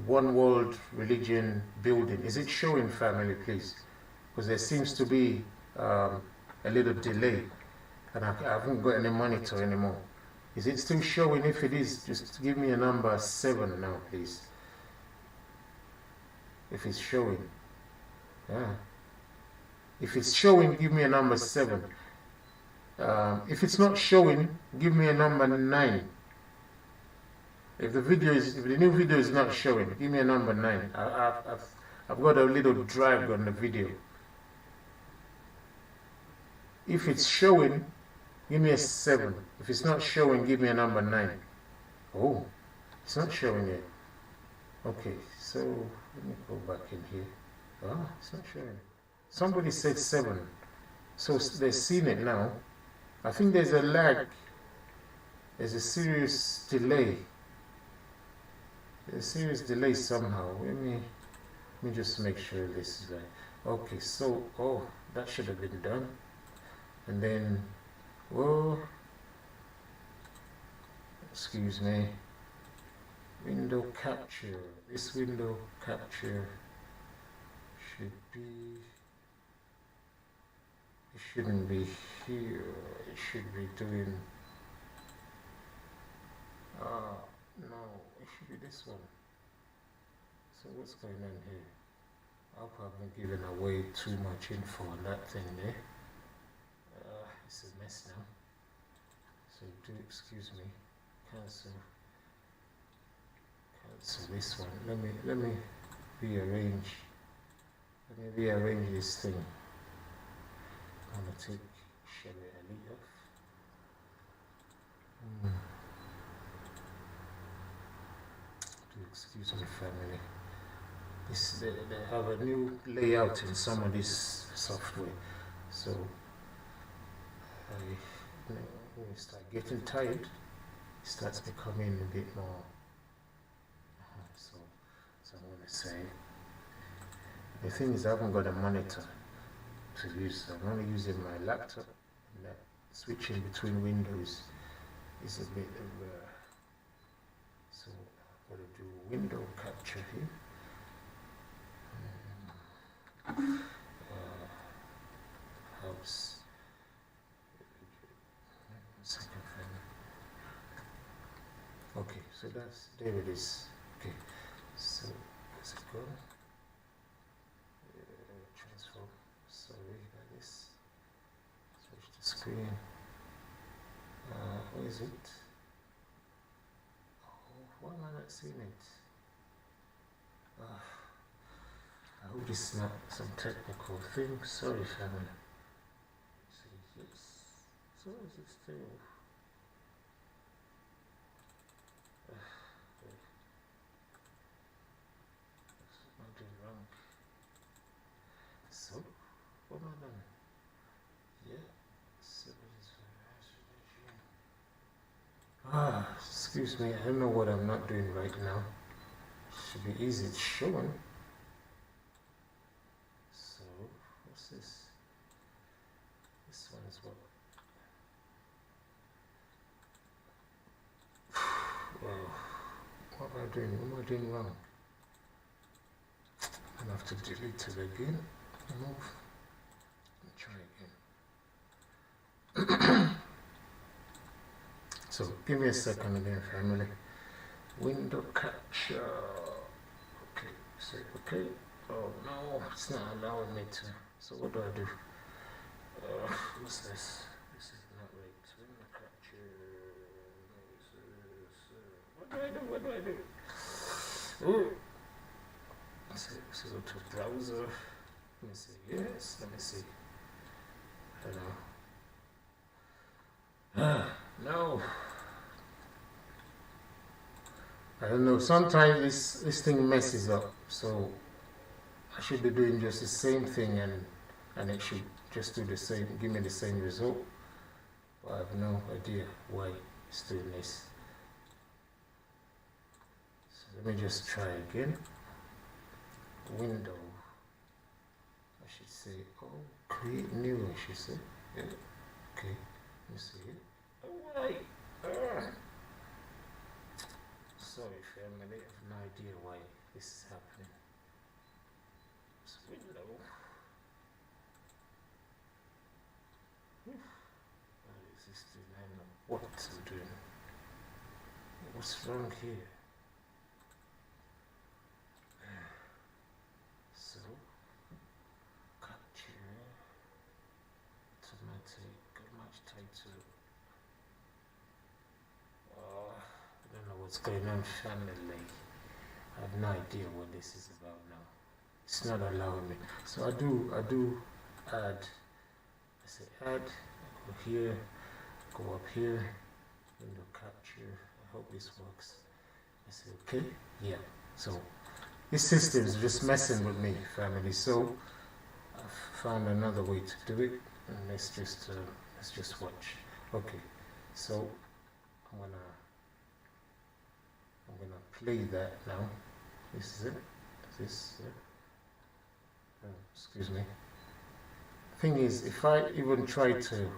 One World Religion building? Is it showing, family, please? because there seems to be a little delay, and I haven't got any monitor anymore. Is it still showing? If it is, just give me a number 7 now, please. If it's showing. Yeah. If it's showing, give me a number 7. If it's not showing, give me a number 9. If the new video is not showing, give me a number 9. I've got a little drag on the video. If it's showing, give me a 7. If it's not showing, give me a number 9. Oh, it's not showing yet. Okay, so let me go back in here. Ah, it's not showing. Somebody said 7. So they've seen it now. I think there's a lag. There's a serious delay. There's a serious delay somehow. Let me just make sure this is right. Okay, so, oh, that should have been done. And then, whoa, excuse me, window capture. This window capture should be, it shouldn't be here. It should be doing, no, it should be this one. So what's going on here? I've probably given away too much info on that thing there. It's a mess now. So do excuse me. Cancel this one. Let me rearrange. Let me rearrange this thing. I'm gonna take Shelly Ali off. Do excuse me, family. They have a new layout in some of this software, so when you start getting tired, it starts becoming a bit more. So I'm going to say, the thing is, I haven't got a monitor to use. So I'm only using my laptop, and that switching between windows is a bit of so I'm going to do window capture here. House. Second thing. Okay, so there it is. Okay, so where's it go? Transform. Sorry about this. Switch the screen. Where is it? Oh, why am I not seeing it? I hope it's not some technical thing. Sorry, family. See this. So is it still? Something wrong. So, what am I done? Yeah. So excuse me. I don't know what I'm not doing right now. Should be easy. It's showing. So, what's this? This one is what? Wow. What am I doing? What am I doing wrong? I'll have to delete it again. Move. Try again. So, give me a second again, family. Window capture. Okay, say okay. Oh no, it's not allowing me to. So what do I do? What's this? This is not right. Window capture. What do I do? Ooh. So go to browser. Let me see. Yes, let me see. Hello. No. I don't know. Sometimes this thing messes up. So I should be doing just the same thing and it should just do the same, give me the same result. But I have no idea why it's doing this. So let me just try again. Window. I should say, oh, create new, I should say. Yeah. Okay. Let me see it. Oh, why? Sorry, family. I have no idea why this is happening. So window. what I'm doing. What's wrong here? So, capture, automatic, match title. I don't know what's going on, family. I have no idea what this is about now. It's not allowing me. So I do add. I say add, go here, go up here, window capture. I hope this works. I say okay, yeah. So this system is just messing with me, family. So I've found another way to do it, and let's just watch. Okay, so I'm gonna play that now. This is it. Excuse me. Thing is, if I even try to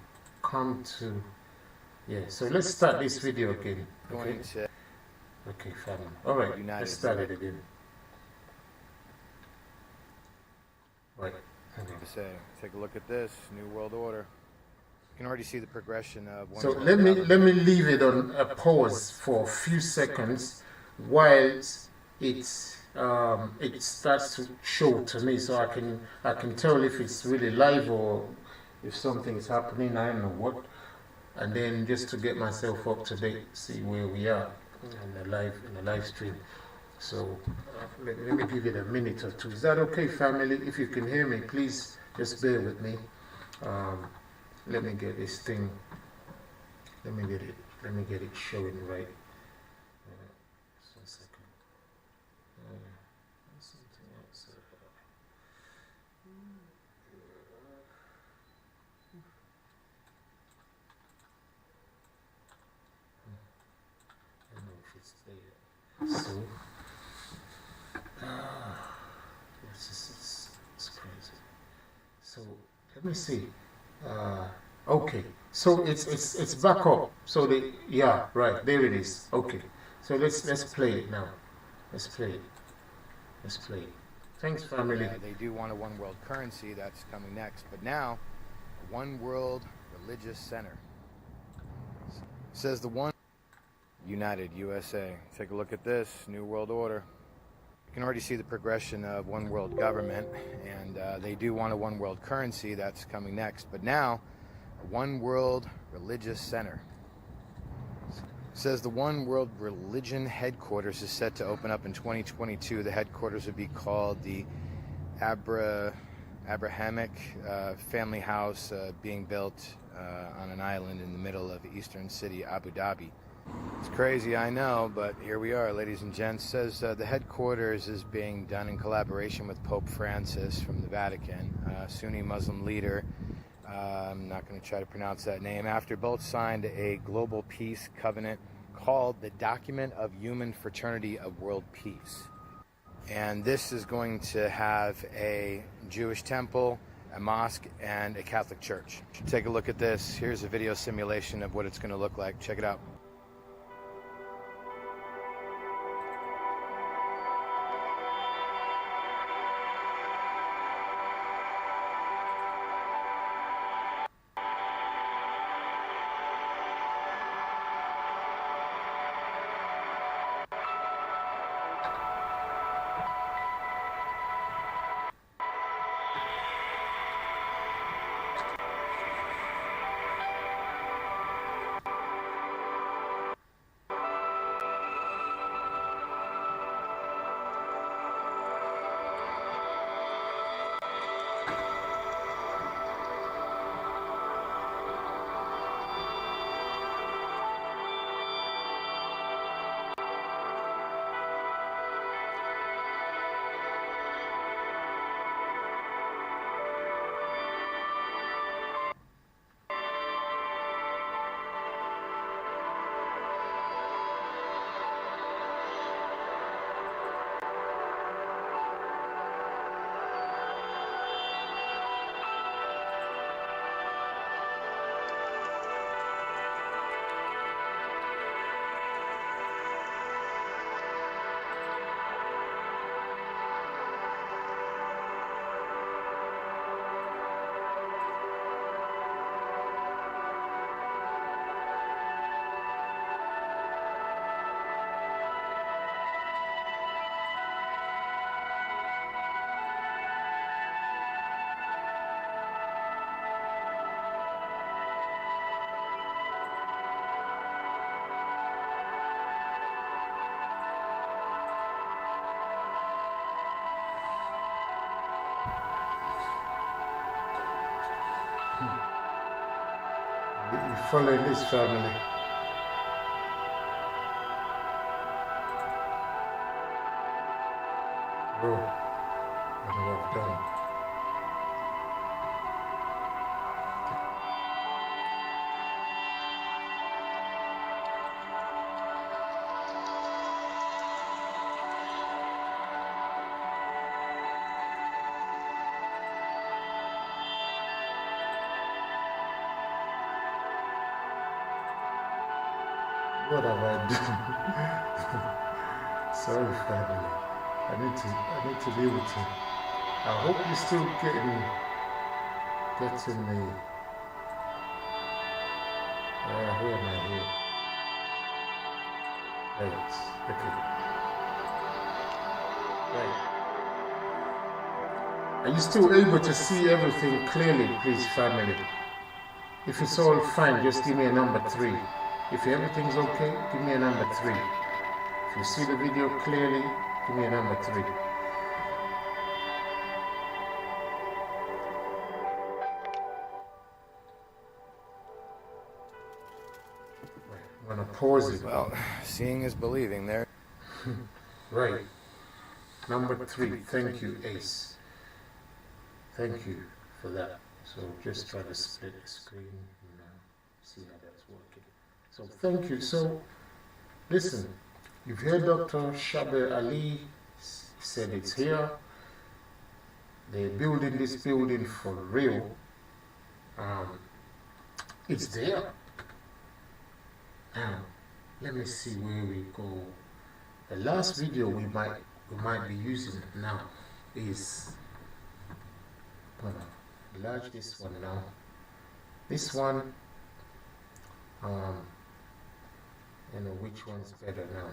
come to, yeah. So let's start this video again. Okay. Okay, family. All right. Let's start it again. Right. Say, take a look at this New World Order. You can already see the progression of one. So let me leave it on a pause for a few seconds while it starts to show to me, so I can tell if it's really live or if something is happening. I don't know what, and then just to get myself up to date, see where we are in the live stream. So let me give it a minute or two. Is that okay, family? If you can hear me, please just bear with me. Let me get this thing. Let me get it showing right. Just 1 second. Something else. I don't know if it's there. So, it's crazy. So let me see. Okay, so it's back up. So yeah, right there it is. Okay, so let's play it now. Let's play it. Thanks, family. They do want a one world currency. That's coming next. But now, a one world religious center. Says the one United USA. Take a look at this New World Order. You can already see the progression of one world government, and they do want a one world currency. That's coming next. But now, a one world religious center. Says the one world religion headquarters is set to open up in 2022. The headquarters would be called the Abrahamic family house, being built on an island in the middle of the eastern city, Abu Dhabi. It's crazy, I know, but here we are, ladies and gents. Says the headquarters is being done in collaboration with Pope Francis from the Vatican, Sunni Muslim leader. I'm not going to try to pronounce that name. After both signed a global peace covenant called the Document of Human Fraternity of World Peace. And this is going to have a Jewish temple, a mosque, and a Catholic church. Take a look at this. Here's a video simulation of what it's going to look like. Check it out. following this family. Bro, what have I done? What have I done? Sorry, family. I need to be able to. I hope you're still getting me. Where am I here? Right. Okay. Right. Are you still able to see everything clearly, please, family? If it's all fine, just give me a number 3. If everything's okay, give me a number 3. If you see the video clearly, give me a number 3. I'm gonna pause it. Well, seeing is believing there. Right. Number 3. Thank you, Ace. Thank you for that. So just try to split the screen and see how that's working. So thank you. So listen, you've heard Dr. Shaber Ali said it's here. They're building this building for real. It's there. Now, let me see where we go. The last video we might be using now is, I'm gonna enlarge this one now. This one, you know which one's better now.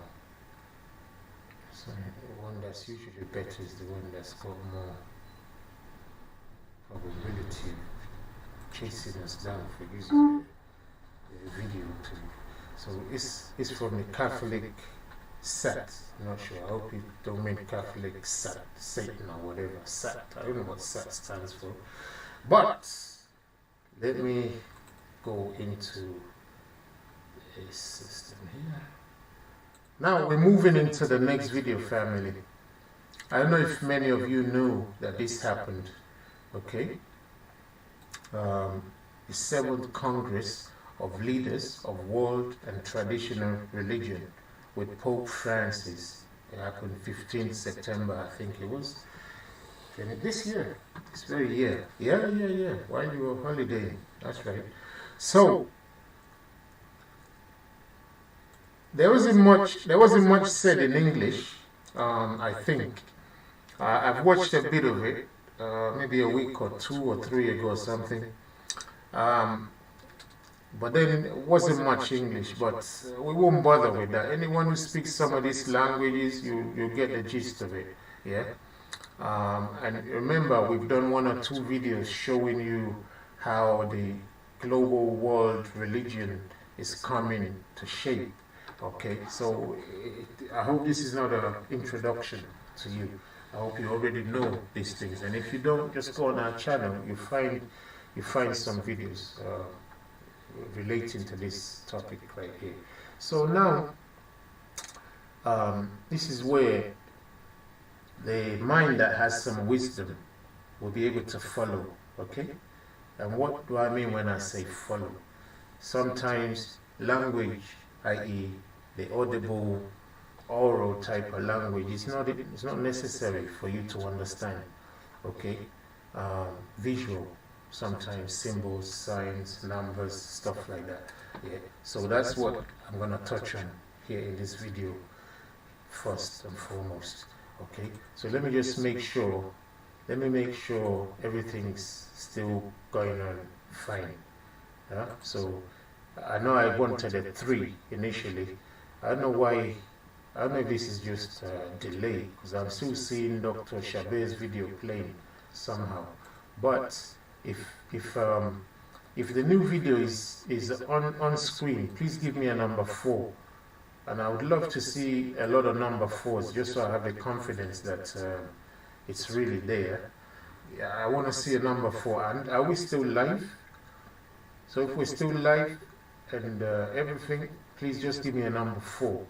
So the one that's usually better is the one that's got more probability of chasing us down for using the video to. So it's from the Catholic SAT. I'm not sure. I hope you don't mean Catholic SAT, Satan or whatever. SAT. I don't know what SAT stands for. But let me go into a system here. Now we're moving into the next video, family. I don't know if many of you knew that this happened. Okay. The 7th Congress of Leaders of World and Traditional Religion with Pope Francis. It happened 15th September, I think it was. This year, this very year. Yeah, while you were holidaying. That's right. So, there wasn't much said in English, I think. I've watched a bit of it, maybe a week or 2 or 3 ago or something. But then it wasn't much English, but we won't bother with that. Anyone who speaks some of these languages, you get the gist of it, yeah? And remember, we've done 1 or 2 videos showing you how the global world religion is coming to shape, okay? So I hope this is not an introduction to you. I hope you already know these things. And if you don't, just go on our channel, you find some videos relating to this topic right here. So now, this is where the mind that has some wisdom will be able to follow, okay? And what do I mean when I say follow? Sometimes language, i.e. the audible, oral type of language, it's not necessary for you to understand, okay? Visual, sometimes symbols, signs, numbers, stuff like that. Yeah. So that's what I'm going to touch on here in this video first and foremost. Okay. So let me just make sure everything's still going on fine. Yeah. So I know I wanted a 3 initially. I don't know why. I don't know if this is just a delay, because I'm still seeing Dr. Shaber's video playing somehow. But if the new video is on screen, please give me a number 4, and I would love to see a lot of number 4s, just so I have the confidence that it's really there. Yeah, I want to see a number 4. And are we still live? So if we're still live, and everything, please just give me a number 4.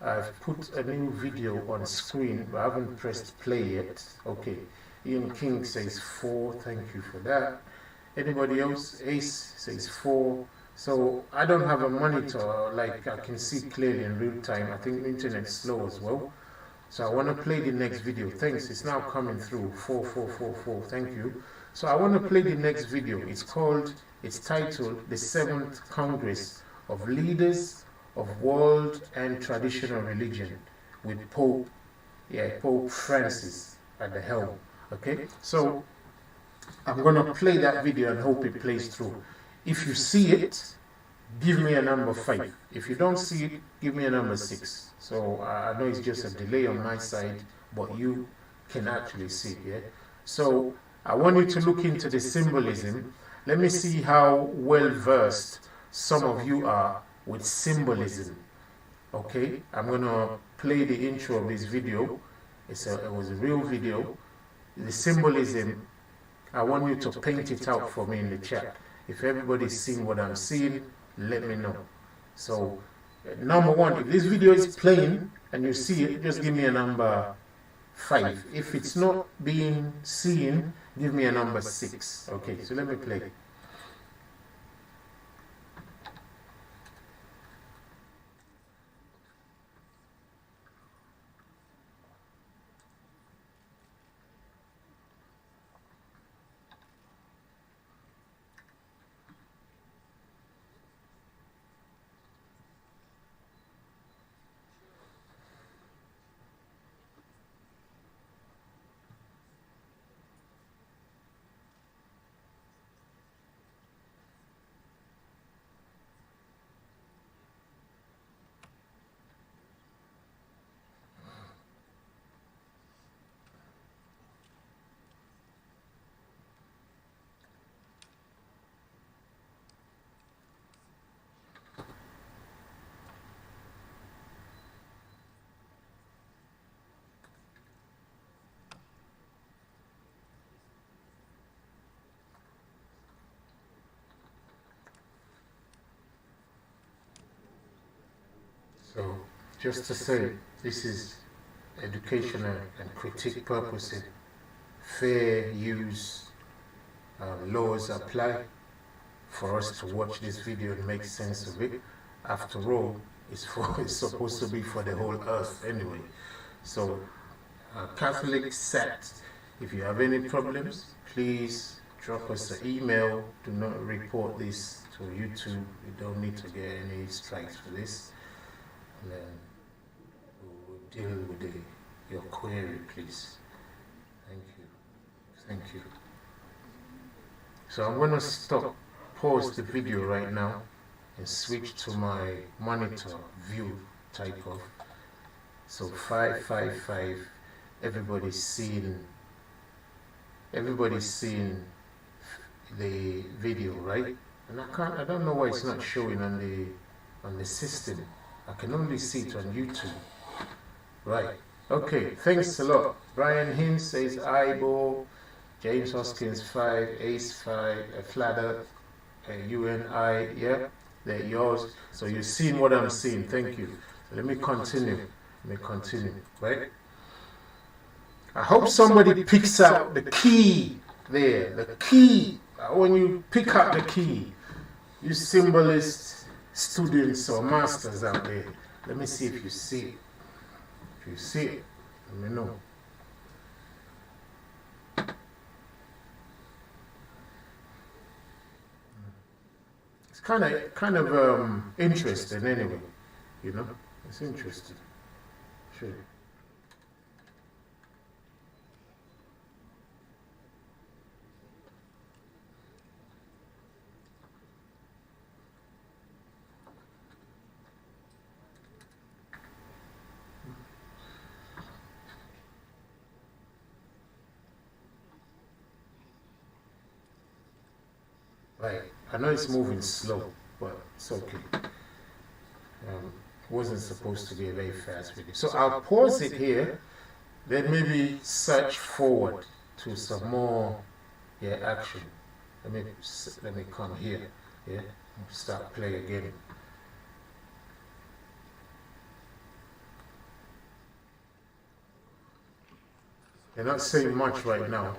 I've put a new video on screen, but I haven't pressed play yet. Okay, Ian King says 4, thank you for that. Anybody else? Ace says 4. So I don't have a monitor, like I can see clearly in real time. I think the internet's slow as well. So I want to play the next video. Thanks, it's now coming through. 4, 4, 4, 4, thank you. So I want to play the next video. It's titled The 7th Congress of Leaders of World and Traditional Religion with Pope Francis at the helm. Okay, so I'm going to play that video and hope it plays through. If you see it, give me a number 5. If you don't see it, give me a number 6. So I know it's just a delay on my side, but you can actually see it, yeah? So I want you to look into the symbolism. Let me see how well versed some of you are with symbolism. Okay, I'm going to play the intro of this video. It was a real video. The symbolism, I want you to paint it out for me in the chat. If everybody's seeing what I'm seeing, let me know. So, number 1, if this video is playing and you see it, just give me a number 5. If it's not being seen, give me a number 6. Okay, so let me play. So, just to say, this is educational and critique purposes. Fair use laws apply for us to watch this video and make sense of it. After all, it's supposed to be for the whole earth anyway. So, Catholic SAT, if you have any problems, please drop us an email. Do not report this to YouTube. You don't need to get any strikes for this. And then we'll deal with your query, please. Thank you. Thank you. So I'm going to pause the video right now and switch to my monitor view type of. So 555, everybody's seeing the video, right? And I don't know why it's not showing on the system. I can only see it on YouTube. Right. Okay, thanks a lot. Brian Hinz says eyeball. James Hoskins 5, Ace 5, Flatter, UNI, yeah, they're yours. So you're seeing what I'm seeing. Thank you. So let me continue. Right? I hope somebody picks out the key there. The key. When you pick up the key, you symbolists, students or masters out there, let me see if you see it. If you see it, let me know. It's kind of interesting anyway, you know. It's interesting. Sure. Right, I know it's moving slow, but it's okay. It wasn't supposed to be a very fast video. So I'll pause it here, then maybe search forward to some more action. Let me come here, yeah, Start play again. They're not saying much right now.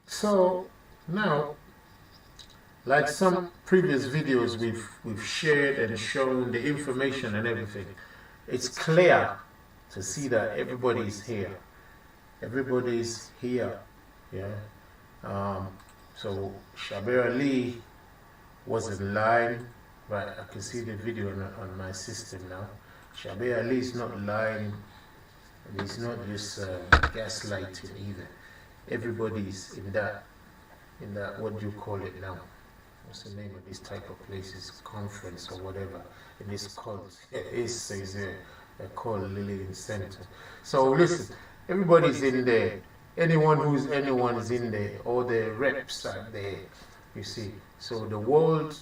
So now, like some previous videos we've shared and shown the information and everything, it's clear to see that everybody's here. Everybody's here. Yeah. So Shabir Ali was in line, right? I can see the video on my system now. Shabir Ali is not lying, and he's not just gaslighting either. Everybody's in that, what do you call it now? What's the name of this type of places? Conference or whatever. And it's called, says there, they're called Lillian Center. So listen, everybody's in there. Anyone is in there. All the reps are there, you see. So the world,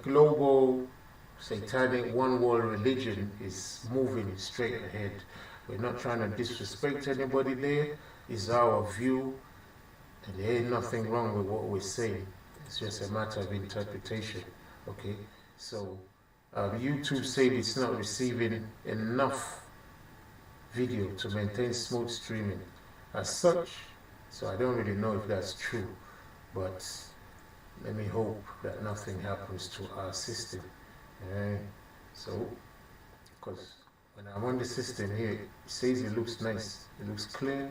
global, satanic, one world religion is moving straight ahead. We're not trying to disrespect anybody there. It's our view, and there ain't nothing wrong with what we're saying. It's just a matter of interpretation, okay? So YouTube said it's not receiving enough video to maintain smooth streaming as such, so I don't really know if that's true, but let me hope that nothing happens to our system. So, because when I'm on the system here, it says it looks nice, it looks clear,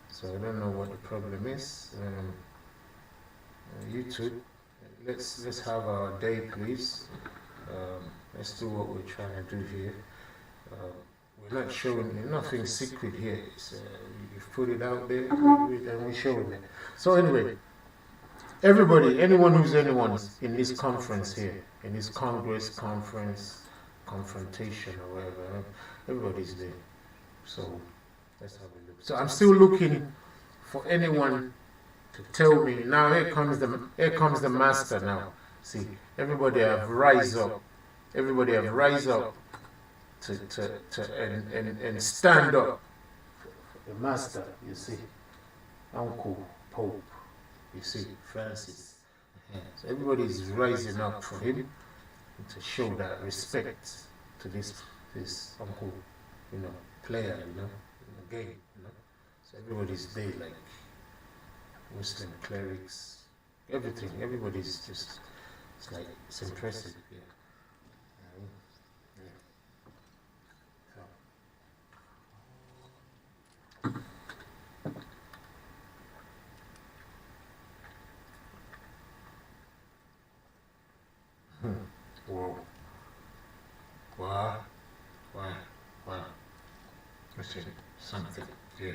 so I don't know what the problem is. YouTube, let's have our day, please. Let's do what we're trying to do here. We're not showing nothing secret here. You've put it out there, and we're showing it. So anyway, everybody, anyone who's in this conference here, in this conference, confrontation or whatever, everybody's there. So let's have a look. So I'm still looking for anyone to tell me. Now here comes the master now. See, everybody have rise up. Everybody have rise up and stand up for the master, you see. Uncle Pope, you see, Francis. So everybody is rising up for him to show that respect to this uncle, player, in the game, So everybody's there, like Muslim clerics, everything. Everybody's just, it's impressive, yeah. Whoa. Wow. Let's see, something, yeah.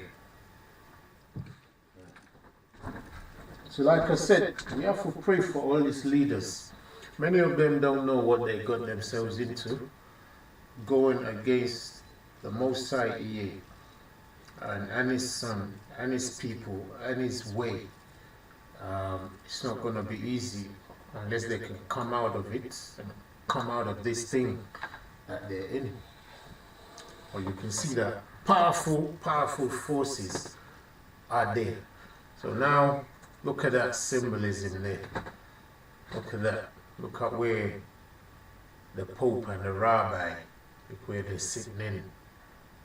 So like I said, we have to pray for all these leaders. Many of them don't know what they got themselves into, going against the Most High EA and his son, and his people, and his way. It's not going to be easy unless they can come out of it and come out of this thing that they're in. Or you can see that powerful forces are there. So now, look at that symbolism there. Look at that. Look at where the Pope and the Rabbi, look where they're sitting in.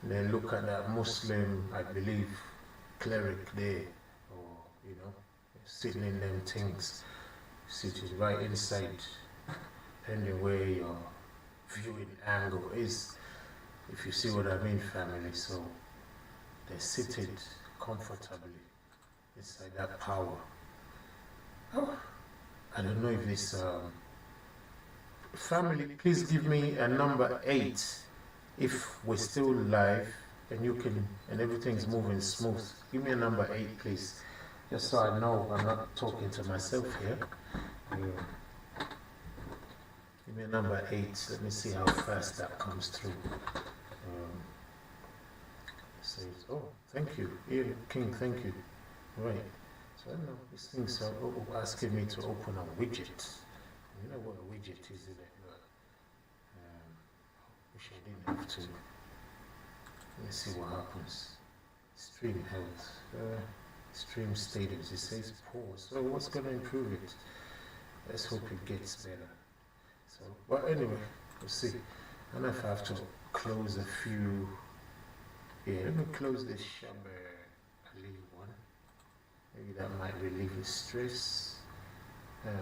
And then look at that Muslim, I believe, cleric there, or, sitting in them things, sitting right inside, depending where your viewing angle is, if you see what I mean, family. So they're seated comfortably inside that power. Oh, I don't know if this family, please give me a number 8 if we're still live and you can, and everything's moving smooth. Give me a number 8, please, just so I know I'm not talking to myself here. Give me a number 8. Let me see how fast that comes through. Says, oh, thank you, Ian King, thank you. Right. So I don't know, these things are asking me to open a widget. You know what a widget is, isn't it? Wish I didn't have to. Let me see what happens. Stream health. Stream status. It says pause. So what's going to improve it? Let's hope it gets better. So, but anyway, we'll see. I don't know if I have to close a few. Yeah, let me close this Shabbat Ali one. Maybe that might relieve the stress. One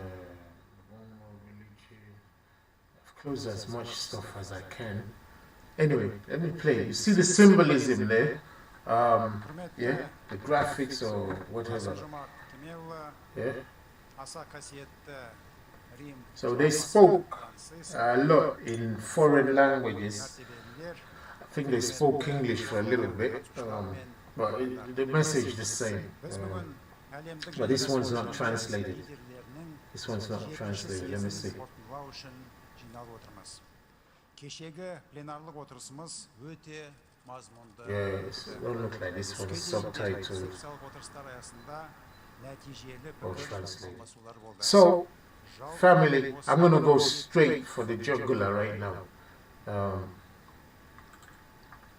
more religion. I've closed as much stuff as I can. Anyway, let me play. You see the symbolism there? Yeah, the graphics or whatever. Yeah. So they spoke a lot in foreign languages. I think they spoke English for a little bit, but the message is the same. But this one's not translated. This one's not translated. Let me see. Yeah, it don't look like this one is subtitled or translated. So, family, I'm going to go straight for the jugular right now.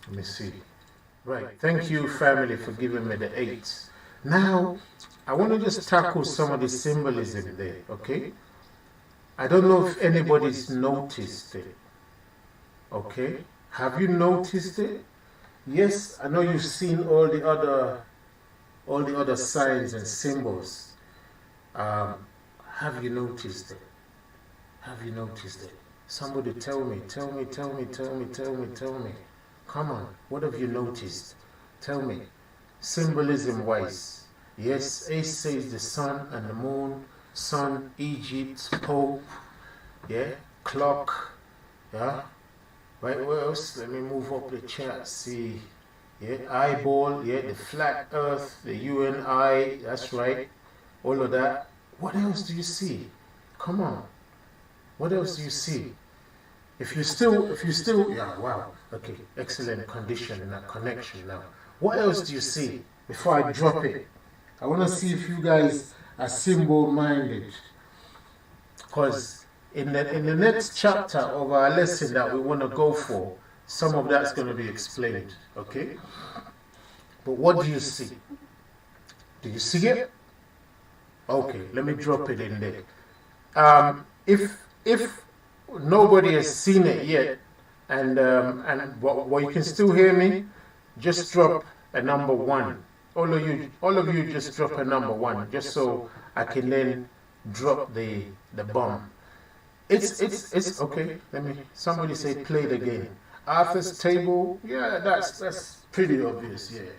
Let me see. Right, thank you, family, for giving me the 8. Now, I want to just tackle some of the symbolism there, okay? I don't know if anybody's noticed it, okay? Have you noticed it? Yes, I know you've seen all the other signs and symbols. Have you noticed it? Have you noticed it? Somebody tell me. Come on, what have you noticed? Tell me. Symbolism-wise. Yes, A says the sun and the moon, sun, Egypt, Pope, yeah, clock, yeah. Right, what else? Let me move up the chart, see. Yeah, eyeball, yeah, the flat earth, the UNI, that's right. All of that. What else do you see? Come on. What else do you see? If you still, yeah, wow. Okay, excellent condition and connection now. What else do you see before I drop it? I want to see if you guys are symbol-minded. Because in the next chapter of our lesson that we want to go for, some of that's going to be explained, okay? But what do you see? Do you see it? Okay, let me drop it in there. If nobody has seen it yet, and you can still hear me, just drop a number 1. All of you just drop a number 1, just so I can then drop the bomb. It's okay. Somebody say play it again. Arthur's table, yeah, that's pretty obvious, yeah,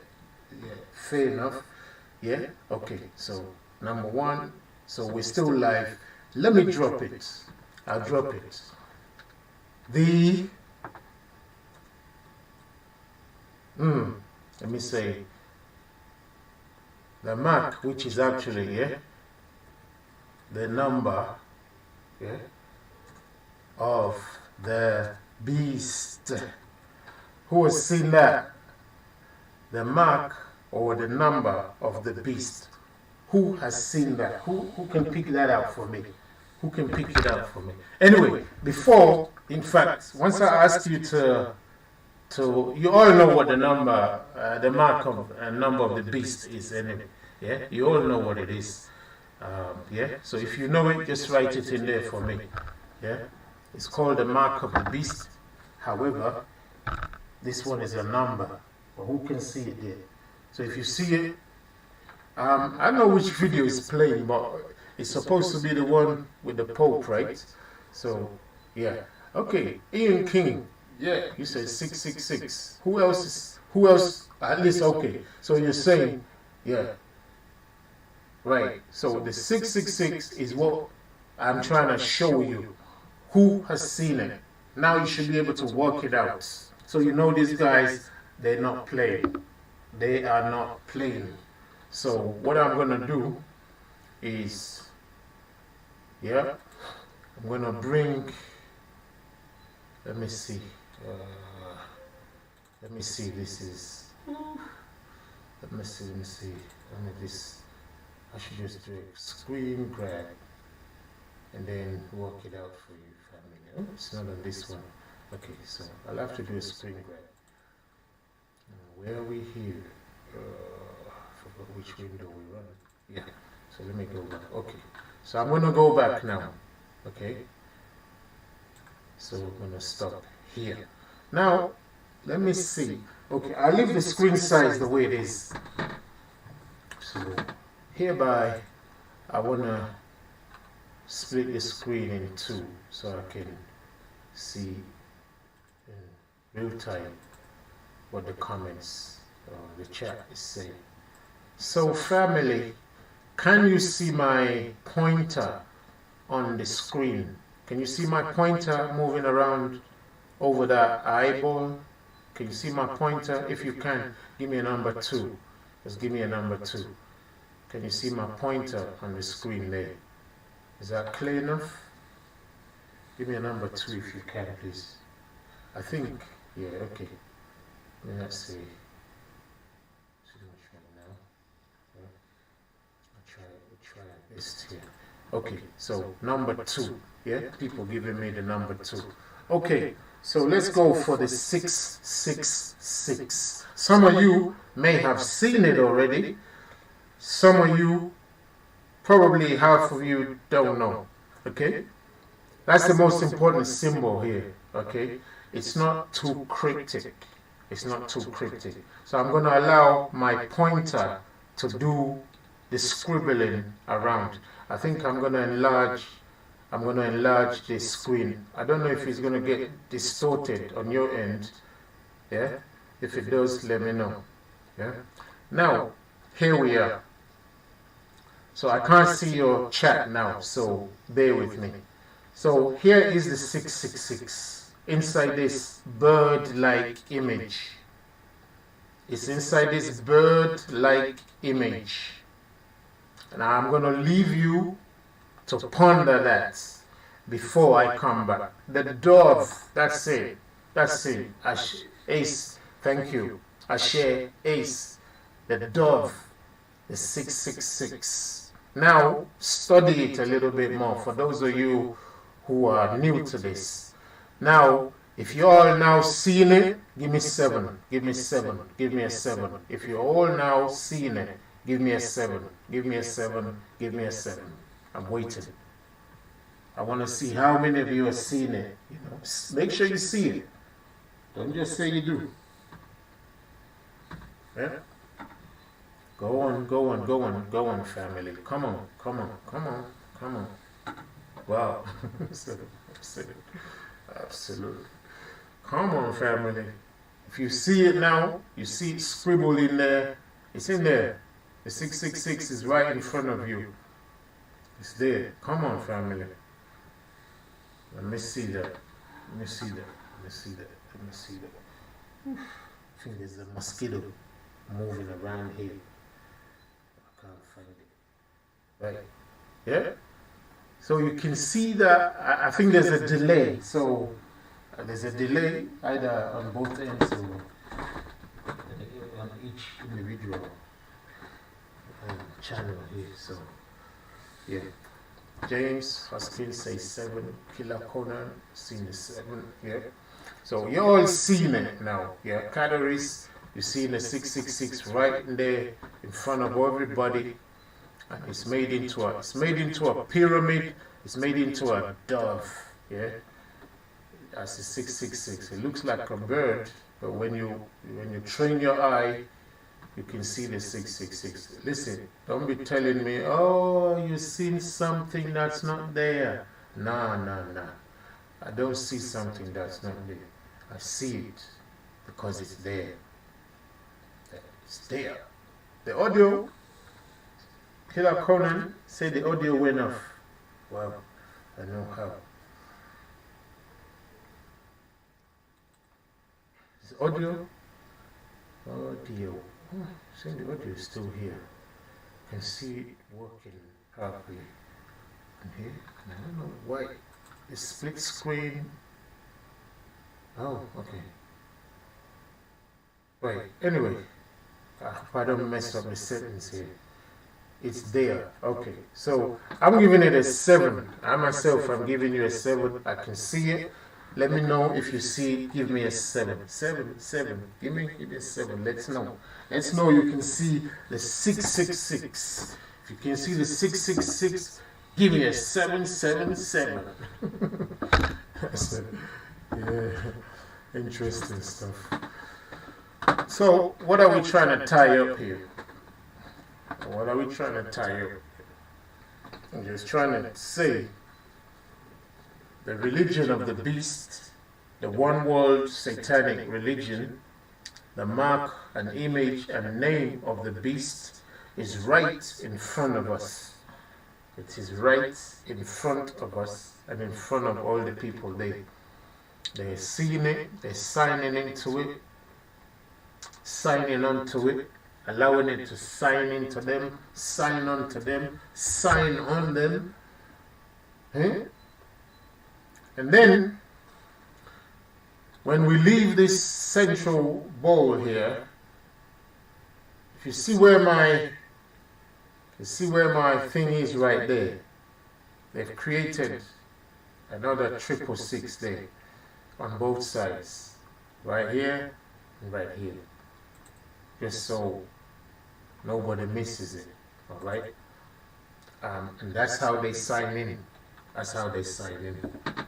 fair enough, yeah, okay, so number 1, so we're still live. Let me drop it. I'll drop it. Let me say the mark, which is actually the number of the beast. Who has seen that? The mark or the number of the beast. Who has seen that? Who can pick that out for me? Who can pick it out for me? Anyway, before, in fact, once I asked you to you all know what the number, the mark of number of the beast is anyway. Yeah, you all know what it is. Yeah, so if you know it, just write it in there for me. Yeah, it's called the mark of the beast. However, this one is a number. But who can see it there? So if you see it, I don't know which video is playing, but it's supposed to be the one with the Pope, right? So, yeah. Okay, Ian King. Yeah, you said 666. Who else? At least, okay. So you're saying, yeah. Right. So the 666 is what I'm trying to show you. Who has seen it? Now you should be able to work it out. So you know these guys, they're not playing. They are not playing. So what I'm going to do is, I'm going to bring, let me see, this is, let me see, I should just do a screen grab and then work it out for you, family. Oh, it's not on this one. Okay, so I'll have to do a screen grab. Where are we here? Forgot which window we run. Yeah, so let me go back. Okay, so I'm going to go back now. Okay, so we're going to stop here. Now, let me see. Okay, I'll leave the screen size the way it is. So, hereby, I want to split the screen in two so I can see in real time what the comments or the chat is saying. So family, can you see my pointer on the screen? Can you see my pointer moving around over the eyeball? Can you see my pointer? If you can, give me a number 2. Just give me a number 2. Can you see my pointer on the screen there? Is that clear enough? Give me a number 2 if you can, please. I think, yeah, okay. Let's see. See much right now. Yeah. We'll try this here. Okay, so number 2. Yeah, people giving me the number 2. Okay, so let's go for the 666. Some of you may have seen it already. Some of you, probably half of you, don't know. Okay? That's the most important symbol here. Okay? It's not too cryptic. It's not too cryptic. So I'm going to allow my pointer to do the scribbling around. I think I'm going to enlarge this screen. I don't know if it's going to get distorted on your end. Yeah? If it does, let me know. Yeah? Now, here we are. So I can't see your chat now, so bear with me. So here is the 666. Inside this bird-like image. It's inside this bird-like image. And I'm going to leave you to ponder that before I come back. The dove, that's it. That's it. Ace, thank you. Ashe, Ace, the dove, the 666. Now, study it a little bit more for those of you who are new to this. Now, if you're all now seeing it, give me 7. Give me 7. Give me a 7. If you're all now seeing it, give me a 7. Give me a 7. Give me a 7. I'm waiting. I want to see how many of you are seeing it. You know, make sure you see it. Don't just say you do. Yeah? Go on, go on, go on, go on, family. Come on, come on, come on, come on. Wow. Absolutely. Come on, family. If you see it now, you see it scribbled in there. It's in there. The 666 is right in front of you. It's there. Come on, family. Let me see that. Let me see that. Let me see that. Let me see that. I think there's a mosquito moving around here. I can't find it. Right. Yeah? So you can see that. I think there's a delay. So there's a delay either on both ends or on each individual channel here. So, yeah. James Hoskins says 7. Killer Conan seen the 7. Yeah. So you're all seeing it now. Yeah. Calories, you're seeing the 666 right there in front of everybody. And it's made into a pyramid. It's made into a dove. Yeah. That's the 666. It looks like a bird, but when you train your eye, you can see the 666. Listen, don't be telling me, oh, you've seen something that's not there. Nah. I don't see something that's not there. I see it because it's there. It's there. The audio, Killer Conan said the audio went off. Wow, I know how. Is audio? Audio. Oh, see, the audio is still here. You can see it working properly. And here, and I don't know why. The split screen. Oh, okay. Right, anyway. I hope I don't mess up the settings here. It's there. Okay, so I'm giving it a 7. I myself, I'm giving you a 7. I can see it. Let me know if you see. Give me a 7. 7, 7. Give me a 7. Let's know. Let's know you can see the 666. If you can see the 666, give me a 777. Yeah, interesting stuff. So, what are we trying to tie up here? What are we trying to tie up? I'm just trying to say the religion of the beast, the one world satanic religion, the mark, an image, and a name of the beast is right in front of us. It is right in front of us and in front of all the people. They're seeing it, they're signing into it, signing onto it, allowing it to sign into them, sign onto them, sign on them. And then, when we leave this central bowl here, if you see where my thing is right there, they've created another 666 there on both sides, right here and right here, just so nobody misses it. All right, and that's how they sign in. That's how they sign in.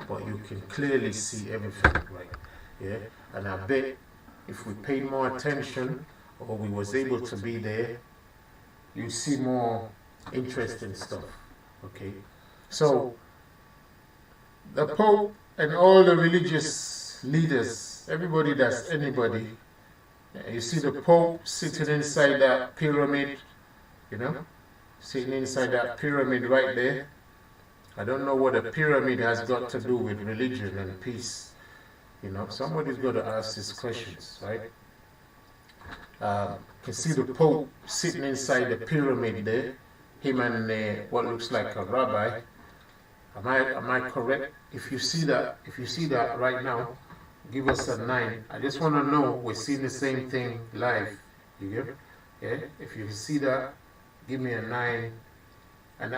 But you can clearly see everything, right? Yeah, and I bet if we paid more attention, or we was able to be there, you see more interesting stuff. Okay, so the Pope and all the religious leaders, everybody that's anybody, you see the Pope sitting inside that pyramid, sitting inside that pyramid right there. I don't know what a pyramid has got to do with religion and peace. Somebody's got to ask these questions, right? You can see the Pope sitting inside the pyramid there, him and what looks like a rabbi. Am I correct? If you see that right now, give us a 9. I just want to know we're seeing the same thing live. You get it? Yeah? If you see that, give me a 9. And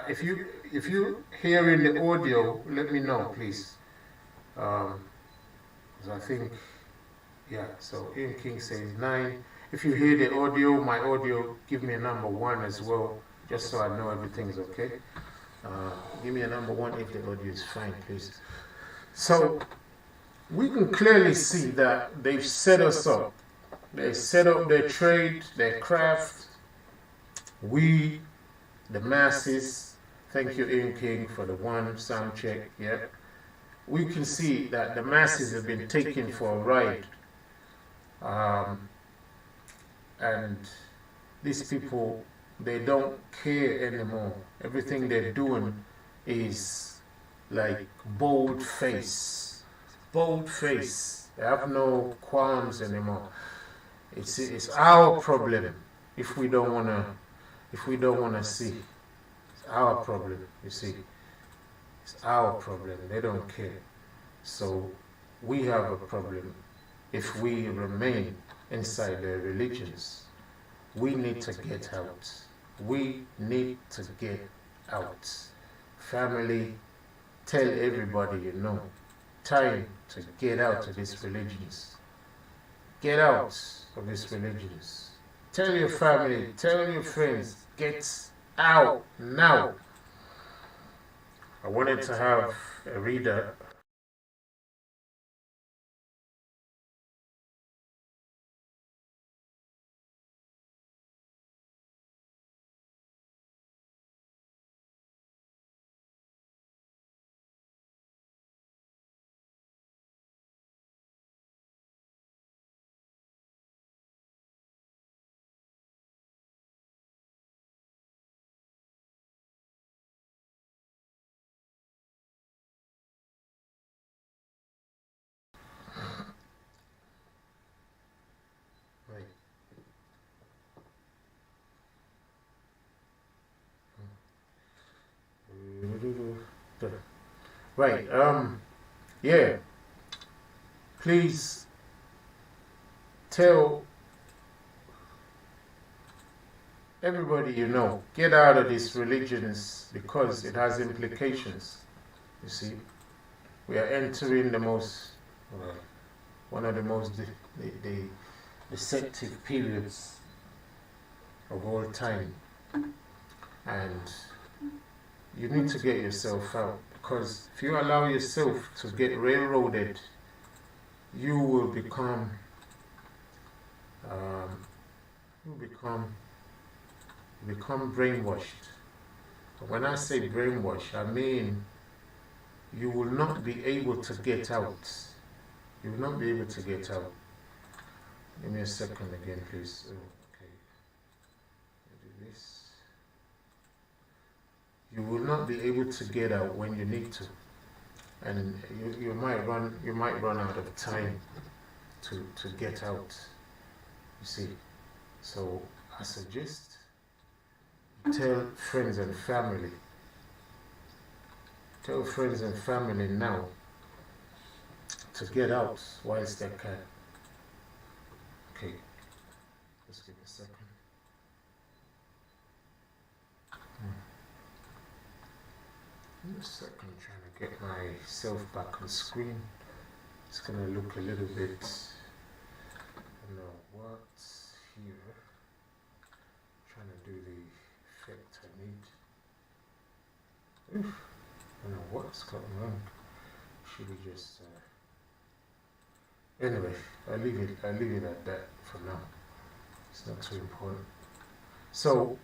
if you hearing the audio, let me know, please. So I think, yeah. So Ian King says 9. If you hear the audio, my audio, give me a number 1 as well, just so I know everything's okay. Give me a number 1 if the audio is fine, please. So we can clearly see that they've set us up. They set up their trade, their craft. We, the masses, thank you, Ian King, for the 1 sound check. Yeah, we can see that the masses have been taken for a ride, and these people, they don't care anymore. Everything they're doing is like bold face. They have no qualms anymore. It's our problem if we don't wanna see. It's our problem, you see. It's our problem. They don't care. So we have a problem if we remain inside their religions. We need to get out. We need to get out. Family, tell everybody you know. Time to get out of these religions. Get out of these religions. Tell your family, tell your friends, get out now. I wanted to have a reader. Right, yeah. Please tell everybody you know, get out of these religions because it has implications, you see. We are entering the most, one of the most deceptive periods of all time, and you need to get yourself out, because if you allow yourself to get railroaded, you will become brainwashed. When I say brainwash, I mean you will not be able to get out. You will not be able to get out. Give me a second again, please. Okay. Do this. You will not be able to get out when you need to, and you might run out of time to get out. You see, so I suggest tell friends and family. Tell friends and family now to get out whilst they can. Okay, let's give it a second. In a second, trying to get myself back on screen. It's going to look a little bit, I don't know what's here. Trying to do the effect I need. Oof. I don't know what's going on. Should we just anyway, I'll leave it at that for now. It's not too important. So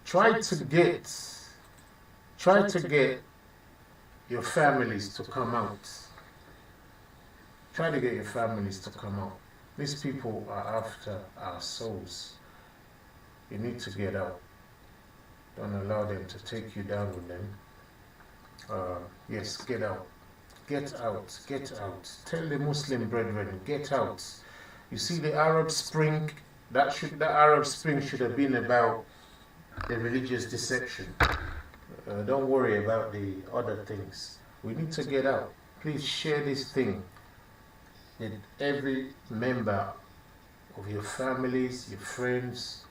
try to get your families to come out. Try to get your families to come out. These people are after our souls. You need to get out. Don't allow them to take you down with them. Yes, get out. Get out. Get out. Tell the Muslim brethren, get out. You see the Arab Spring, that Arab Spring should have been about the religious deception. Don't worry about the other things. We need to get out. Please share this thing with every member of your families, your friends.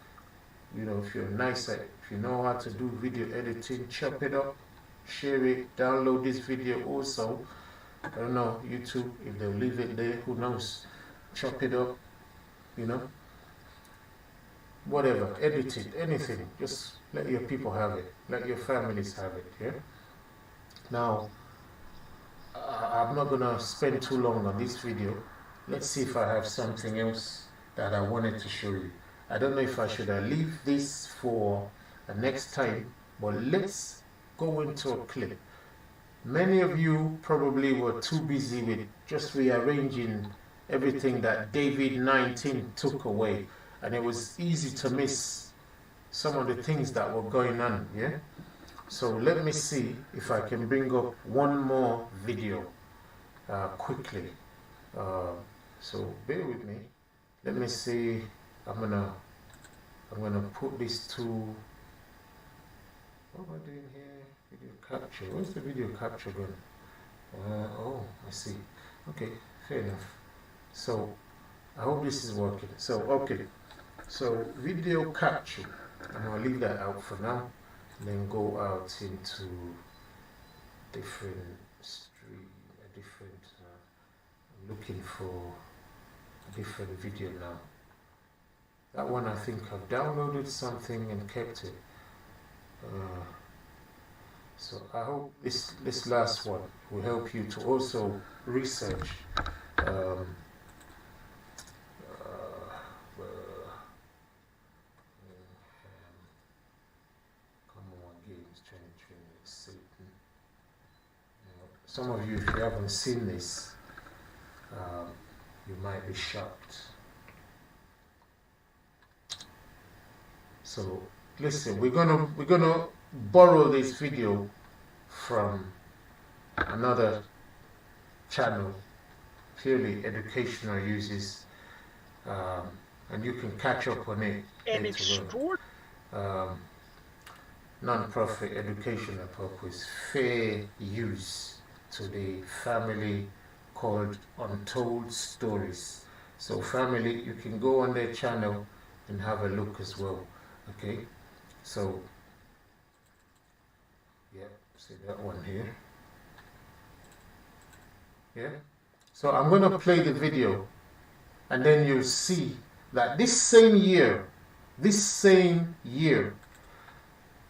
You know, if you're nice at, if you know how to do video editing, chop it up, share it, download this video also. I don't know, YouTube, if they'll leave it there, who knows? Chop it up, you know. Whatever, edit it, anything. Just let your people have it. Let your families have it, yeah? Now, I'm not going to spend too long on this video. Let's see if I have something else that I wanted to show you. I don't know if I should leave this for the next time, but let's go into a clip. Many of you probably were too busy with just rearranging everything that COVID-19 took away, and it was easy to miss some of the things that were going on, yeah? So let me see if I can bring up one more video quickly. So bear with me. Let me see. I'm gonna put this to, what am I doing here? Video capture. Where's the video capture going? Oh, I see. Okay, fair enough. So I hope this is working. So okay. So video capture. I'm gonna leave that out for now, and then go out into different stream, a different. I'm looking for a different video now. That one, I think I've downloaded something and kept it. So I hope this last one will help you to also research some of you, if you haven't seen this, you might be shocked. So listen, we're gonna borrow this video from another channel, purely educational uses, and you can catch up on it later on. Non-profit educational purpose, fair use to the family, called Untold Stories. So family, you can go on their channel and have a look as well. Okay, so yeah, see that one here. Yeah. So I'm going to play the video, and then you'll see that this same year,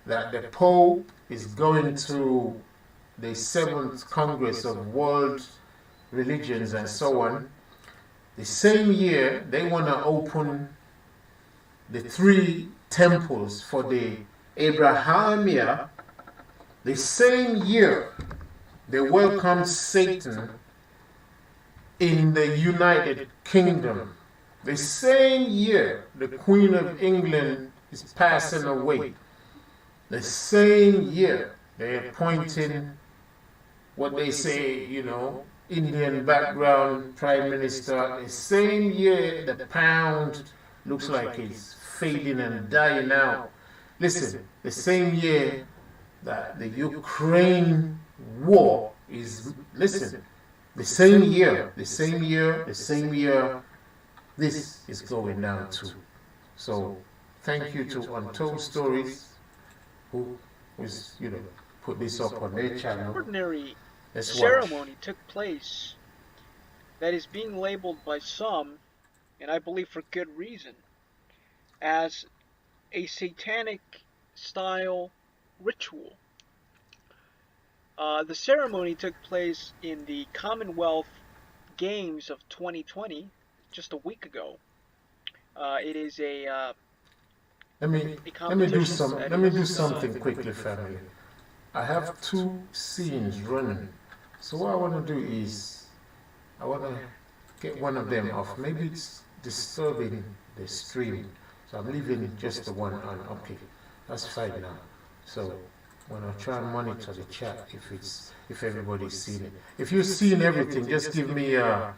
that the Pope is going to the 7th Congress of World Religions and so on, the same year they want to open the 3 temples for the Abrahamic. The same year they welcome Satan in the United Kingdom. The same year the Queen of England is passing away. The same year they're appointing what they say, you know, Indian background prime minister. The same year the pound looks like it's fading and dying out. Listen, the same year that the Ukraine war is, listen, the same year, this is going down too. So thank you to Untold Stories, who was, you know, put this up on their channel. Extraordinary ceremony took place that is being labeled by some, and I believe for good reason, as a satanic style ritual. The ceremony took place in the Commonwealth Games of 2020, just a week ago. It is a let me do something quickly, family. I have 2 scenes running, so what I want to do is I want to get one of them off. Maybe it's disturbing the stream, so I'm leaving just the one on. Okay, that's fine now. So when I try and monitor the chat, if everybody's seen it. If you've seen everything, just give me a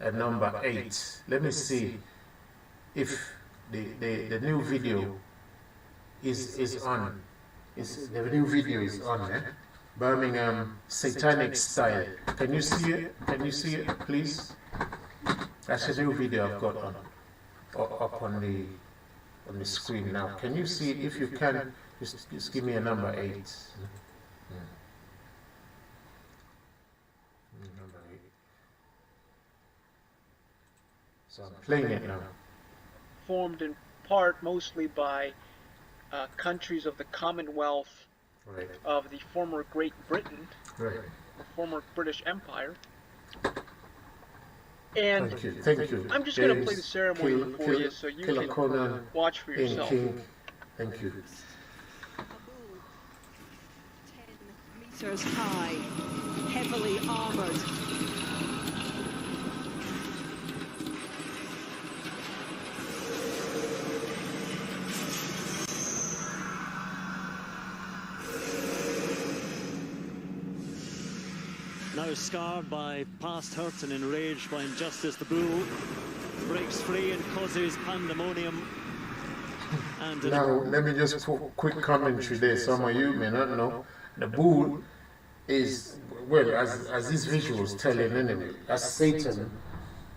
number 8. Let me see if the new video is on. The new video is on, eh? Birmingham Satanic Style. Can you see it? Can you see it, please? That's a new video I've got on up on the screen now. Can you see it? If you can, just give me a number 8. Number 8. So I'm playing it now. Formed in part mostly by countries of the Commonwealth of the former Great Britain, the former British Empire. And thank you. I'm just going to play the ceremony for you so you can watch for yourself. Thank you. 10 meters high, heavily armored. Now scarred by past hurt and enraged by injustice, the bull breaks free and causes pandemonium. And now, let me just put quick commentary there. Some of you may not know. The bull is, well, as these visuals telling anyway, that's Satan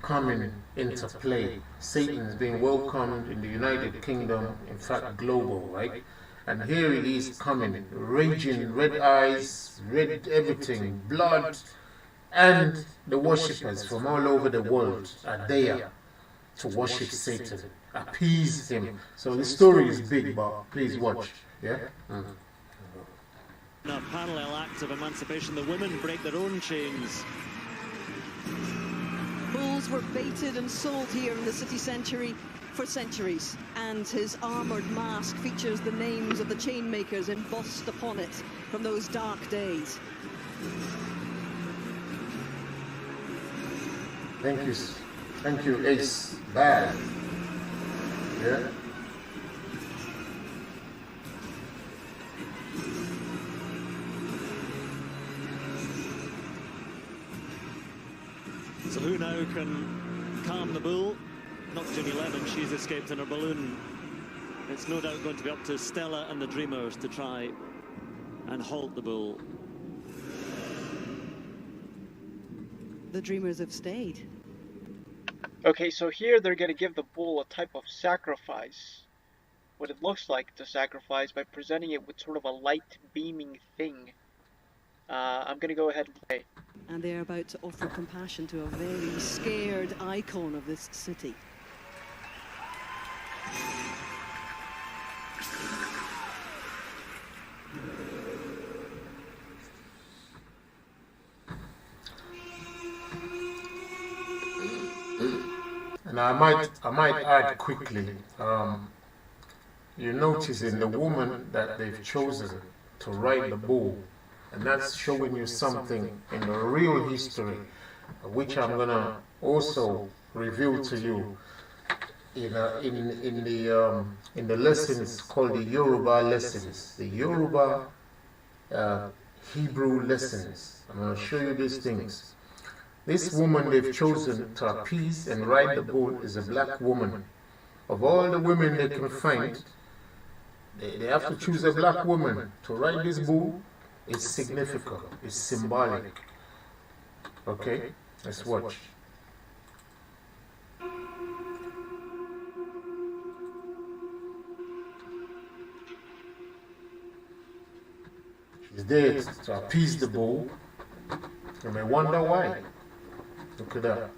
coming into play. Satan is being welcomed in the United Kingdom, in fact global, right? And here it is coming, raging, red eyes, red everything, blood, and the worshippers from all over the world are there to worship Satan, appease him. So the story is big, but please watch. Yeah? In a parallel act of emancipation, the women break their own chains. Bulls were baited and sold here in the city centre for centuries, and his armoured mask features the names of the chain makers embossed upon it from those dark days. Thank you, Ace. Bad. Yeah. So who now can calm the bull? Not Ginny Lemon, she's escaped in her balloon. It's no doubt going to be up to Stella and the Dreamers to try and halt the bull. The Dreamers have stayed. Okay, so here they're going to give the bull a type of sacrifice. What it looks like to sacrifice by presenting it with sort of a light beaming thing. I'm going to go ahead and play. And they're about to offer compassion to a very scared icon of this city. And I might add quickly, you notice in the woman that they've chosen to ride the bull, and that's showing you something in the real history, which I'm going to also reveal to you in the lessons called the Yoruba lessons, the Yoruba Hebrew lessons. I'm going to show you these things. This woman they've chosen to appease and ride the bull is a black woman. Of all the women they can find, they have to choose a black woman to ride this bull. It's significant, it's symbolic. Okay, let's watch. She's there to appease the bull. You may wonder why. Look at that.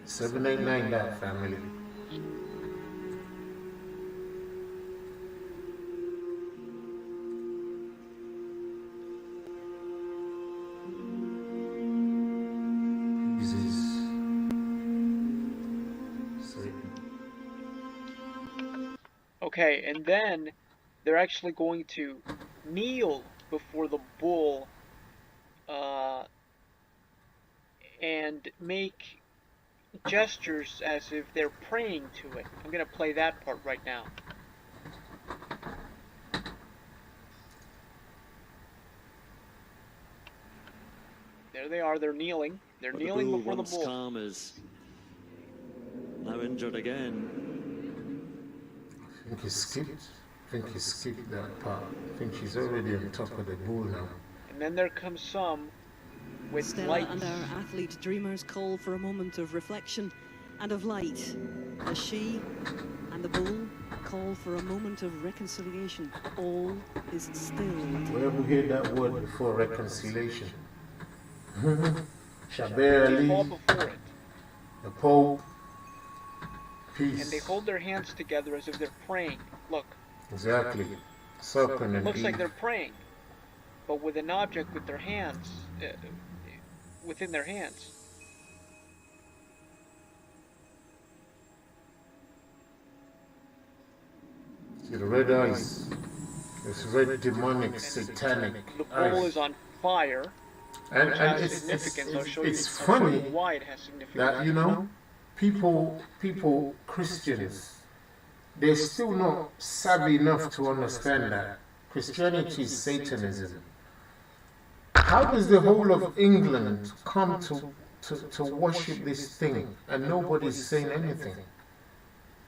$789 that family. Okay, and then they're actually going to kneel before the bull and make gestures as if they're praying to it. I'm going to play that part right now. There they are, they're kneeling. They're kneeling before the bull. Calm is now injured again. I think he skipped that part. I think she's already on top of the bull now. And then there comes some with Stella lights. and our athlete dreamers call for a moment of reflection and of light, as she and the bull call for a moment of reconciliation. All is still. Where have we heard that word before, reconciliation? Shaber Ali, the Pope, peace. And they hold their hands together as if they're praying. Look. Exactly. Serpent and looks Eve. like they're praying, but with an object with their hands, within their hands. See the red eyes. It's red, demonic, satanic. The bull is on fire. And it's funny why it has significance. that, you know, people, Christians, they're still not savvy enough to understand that Christianity is Satanism. How does the whole of England come to worship this thing and nobody's saying anything?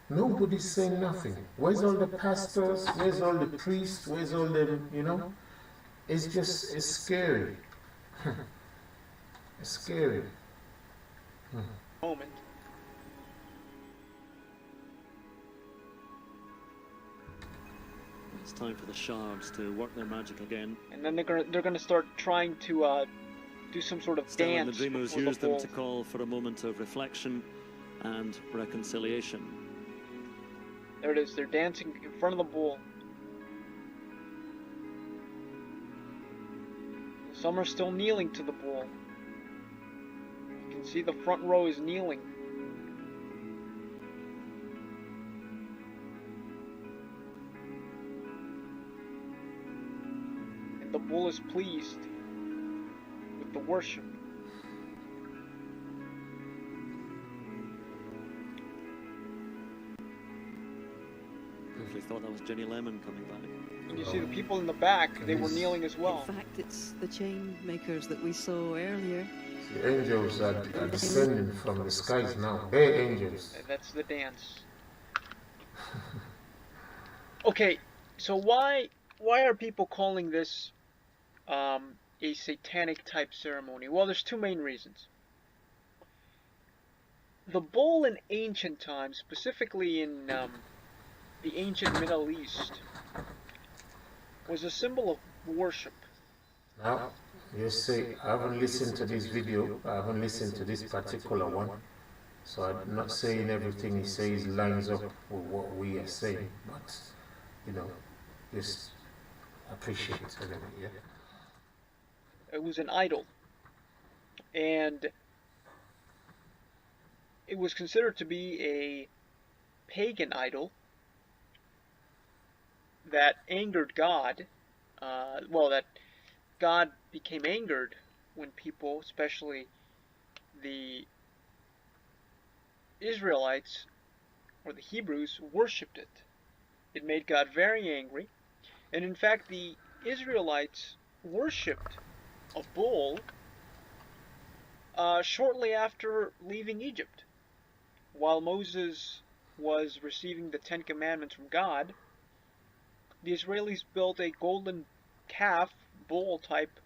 Nobody's saying nothing. Where's all the pastors? Where's all the priests? Where's all the, you know? It's just, it's scary. It's scary. Moment. It's time for the shards to work their magic again. And then they're gonna start trying to do some sort of Stella dance. and the dreamers before use the them bull. to call for a moment of reflection and reconciliation. There it is. They're dancing in front of the bull. Some are still kneeling to the bull. You can see the front row is kneeling. And the bull is pleased with the worship. Actually thought that was Jenny Lemon coming back. And you see the people in the back, they were kneeling as well. In fact, it's the chain makers that we saw earlier. The angels are descending from the skies now. They're angels. That's the dance. Okay, so why are people calling this a satanic type ceremony? Well, there's two main reasons. The bull in ancient times, specifically in the ancient Middle East was a symbol of worship. Now, you say, I haven't listened to this video, I haven't listened to this particular one, so I'm not saying everything he says lines up with what we are saying, but, you know, just appreciate it anyway, yeah? It was an idol, and it was considered to be a pagan idol that angered God. That God became angered when people, especially the Israelites or the Hebrews, worshipped it. It made God very angry, and in fact the Israelites worshipped a bull shortly after leaving Egypt. While Moses was receiving the Ten Commandments from God, the Israelis built a golden calf, bull-type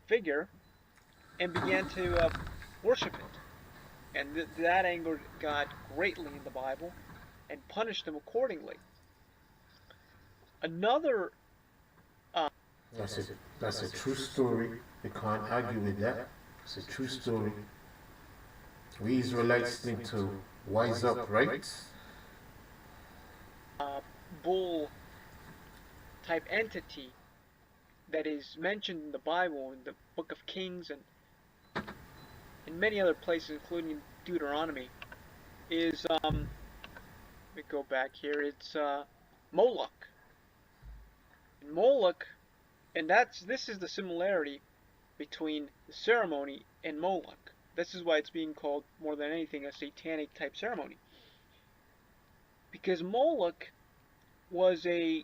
figure, and began to worship it. And that angered God greatly in the Bible and punished them accordingly. Another... That's a true story. You can't argue with that. It's a true story. We Israelites need to wise up, right? Bull-type entity that is mentioned in the Bible, in the Book of Kings, and in many other places, including Deuteronomy, is, let me go back here, it's Moloch. And Moloch, and this is the similarity between the ceremony and Moloch. This is why it's being called, more than anything, a satanic type ceremony. Because Moloch was a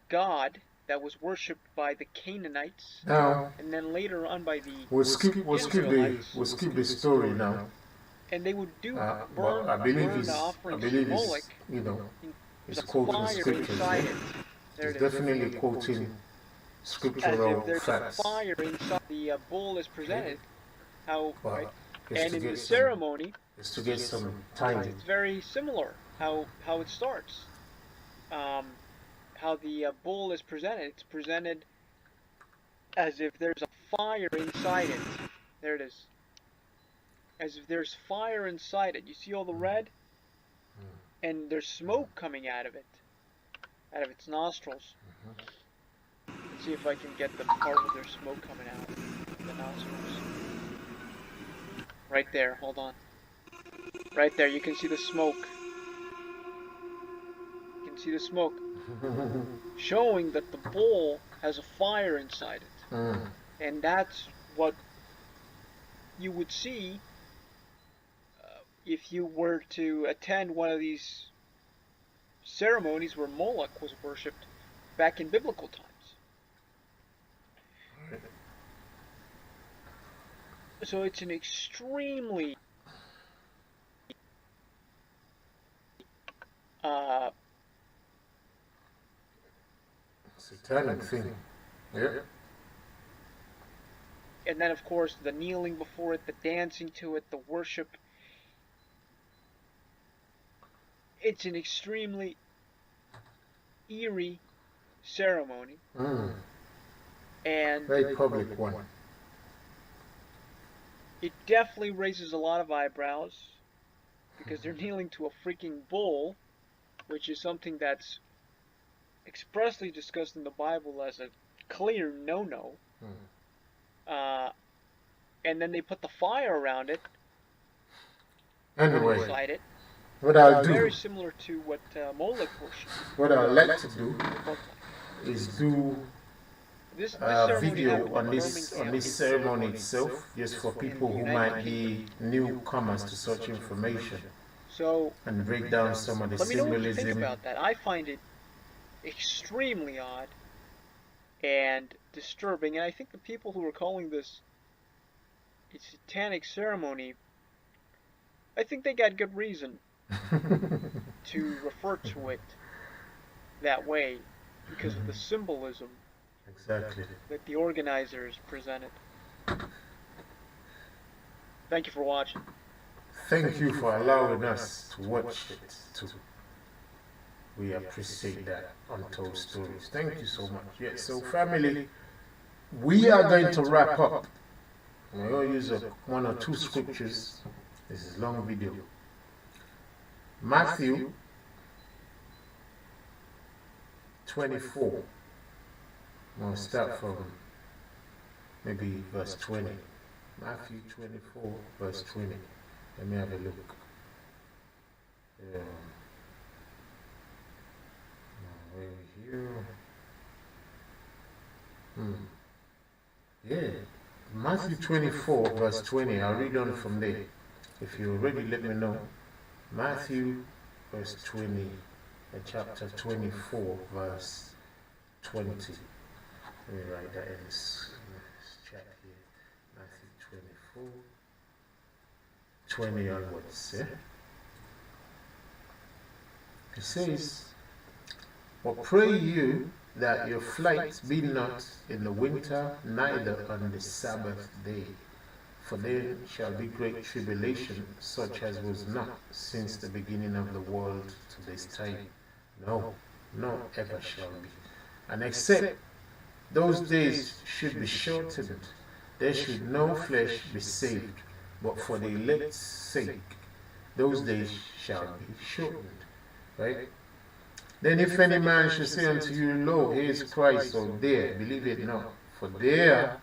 god that was worshipped by the Canaanites, and then later on by the Israelites. We'll skip the story now. And they would do but I believe Moloch, you know, it's quoting scriptures. It's definitely quoting scriptural there's facts. A fire inside the bull is presented, how right? And in the ceremony, it's to get some timing. It's very similar how it starts. How the bull is presented. It's presented as if there's a fire inside it. There it is. As if there's fire inside it. You see all the red? And there's smoke coming out of it. Out of its nostrils. Let's see if I can get the part where there's smoke coming out of the nostrils. Right there, hold on. Right there, you can see the smoke. You can see the smoke. Showing that the bull has a fire inside it. And that's what you would see if you were to attend one of these ceremonies where Moloch was worshipped back in biblical times. So it's an extremely satanic thing. Yeah. And then, of course, the kneeling before it, the dancing to it, the worship. It's an extremely eerie ceremony. And very public one. It definitely raises a lot of eyebrows because they're kneeling to a freaking bull, which is something that's expressly discussed in the Bible as a clear no-no. And then they put the fire around it, anyway, inside it. What I'll do, very similar to what Moloch worship. What I'd like to do is do a video on this ceremony itself, just for people who might be newcomers to such information, and break down some of the symbolism. Let me know what you think about that. I find it extremely odd and disturbing, and I think the people who are calling this a satanic ceremony, I think they got good reason to refer to it that way because of the symbolism that the organizers presented. Thank you for watching. Thank you for allowing us to watch it too. We appreciate that untold stories. Thank you so much. Yes, so family, we are going to wrap up. I will use one or two scriptures. This is a long video. Matthew 24. I'm going to start from maybe verse 20. Matthew 24, verse 20. Let me have a look. Here. Yeah, Matthew 24, verse 20. I'll read on from there. If you're ready, let me know. Matthew, verse 20, chapter 24, verse 20. Let me write that in this chat here. Matthew 24, 20 onwards. Yeah? It says, "But pray you that your flight be not in the winter, neither on the Sabbath day. For then shall be great tribulation, such as was not since the beginning of the world to this time. No, nor ever shall be. And except those days should be shortened, there should no flesh be saved. But for the elect's sake, those days shall be shortened." Right? "Then if any man shall say unto you, Lo, here is Christ, or there, believe it not. For there,"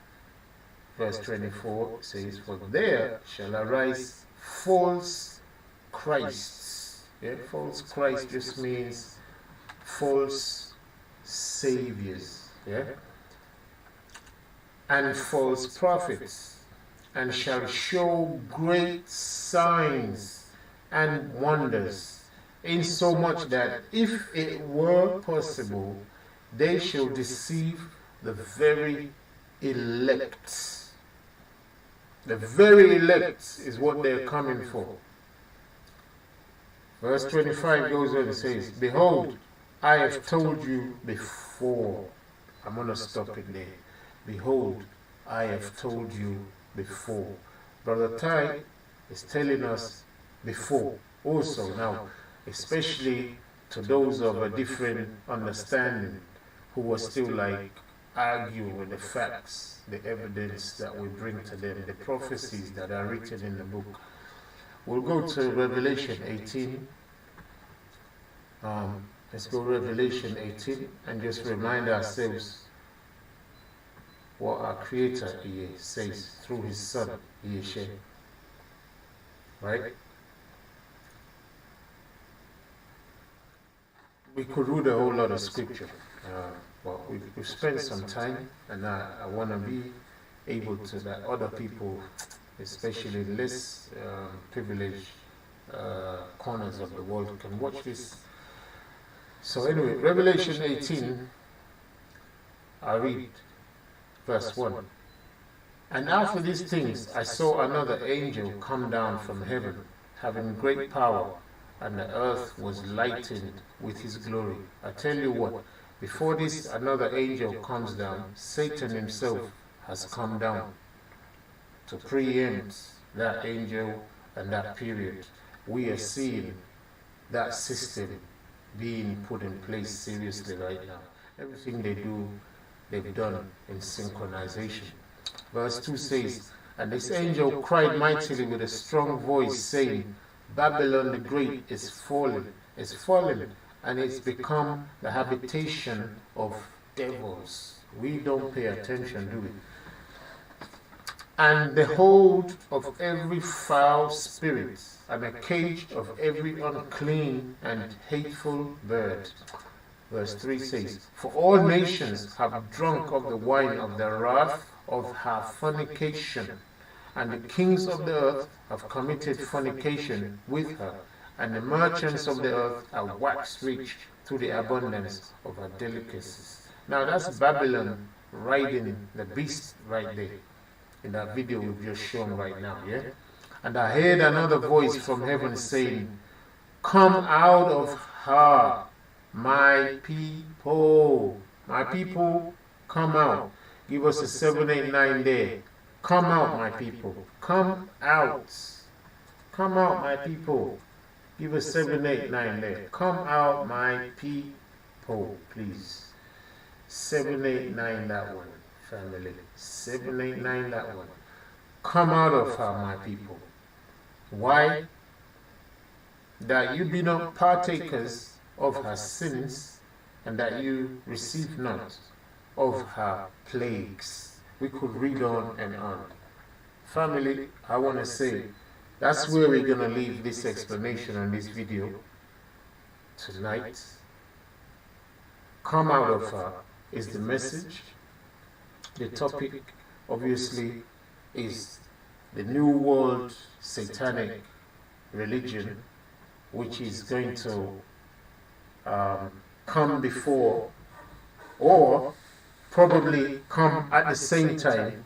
verse 24 says, "For there shall arise false Christs." Yeah? False Christ just means false saviors. Yeah? "And false prophets, and shall show great signs and wonders, insomuch that if it were possible, they shall deceive the very elect." The very elect is what they're coming for. Verse 25 goes on and says, "Behold, I have told you before." I'm going to stop it there. Behold, I have told you before. Brother Ty is telling us before also now, especially to those of a different understanding who were still like arguing with the facts, the evidence that we bring to them, the prophecies that are written in the book. We'll go to Revelation 18. Let's go Revelation 18 and just remind ourselves what our Creator says through His Son, Yeshua. Right? We could read a whole lot of scripture, but we've spent some time, and I want to be able to that other people, especially less privileged corners of the world, can watch this. So anyway, Revelation 18, I read verse 1. "And after these things I saw another angel come down from heaven, having great power, and the earth was lightened with his glory." I tell you what, before this another angel comes down, Satan himself has come down to preempt that angel and that period. We are seeing that system being put in place seriously right now. Everything they do, they've done in synchronization. Verse 2 says, "And this angel cried mightily with a strong voice, saying, Babylon the Great is fallen, and it's become the habitation of devils." We don't pay attention, do we? "And the hold of every foul spirit, and a cage of every unclean and hateful bird." Verse 3 says, "For all nations have drunk of the wine of the wrath of her fornication, and the kings of the earth have committed fornication with her, and the merchants of the earth are waxed rich through the abundance of her delicacies." Now that's Babylon riding the beast right there, in that video we've just shown right now, yeah? "And I heard another voice from heaven saying, Come out of her, my people." My people, come out. Give us a 789 there. Come out, my people. Come out. Come out, my people. Give us 789 there. Come out, my people, please. 789 that one, family. 789 that one. Come out of her, my people. Why? That you be not partakers of her sins, and that you receive not of her plagues. We could read on and on. Family, I want to say, that's where we're going to leave this explanation on this video tonight. Come out of her is the message. The topic, obviously, is the New World Satanic religion, which is going to come before, or probably come at the same time,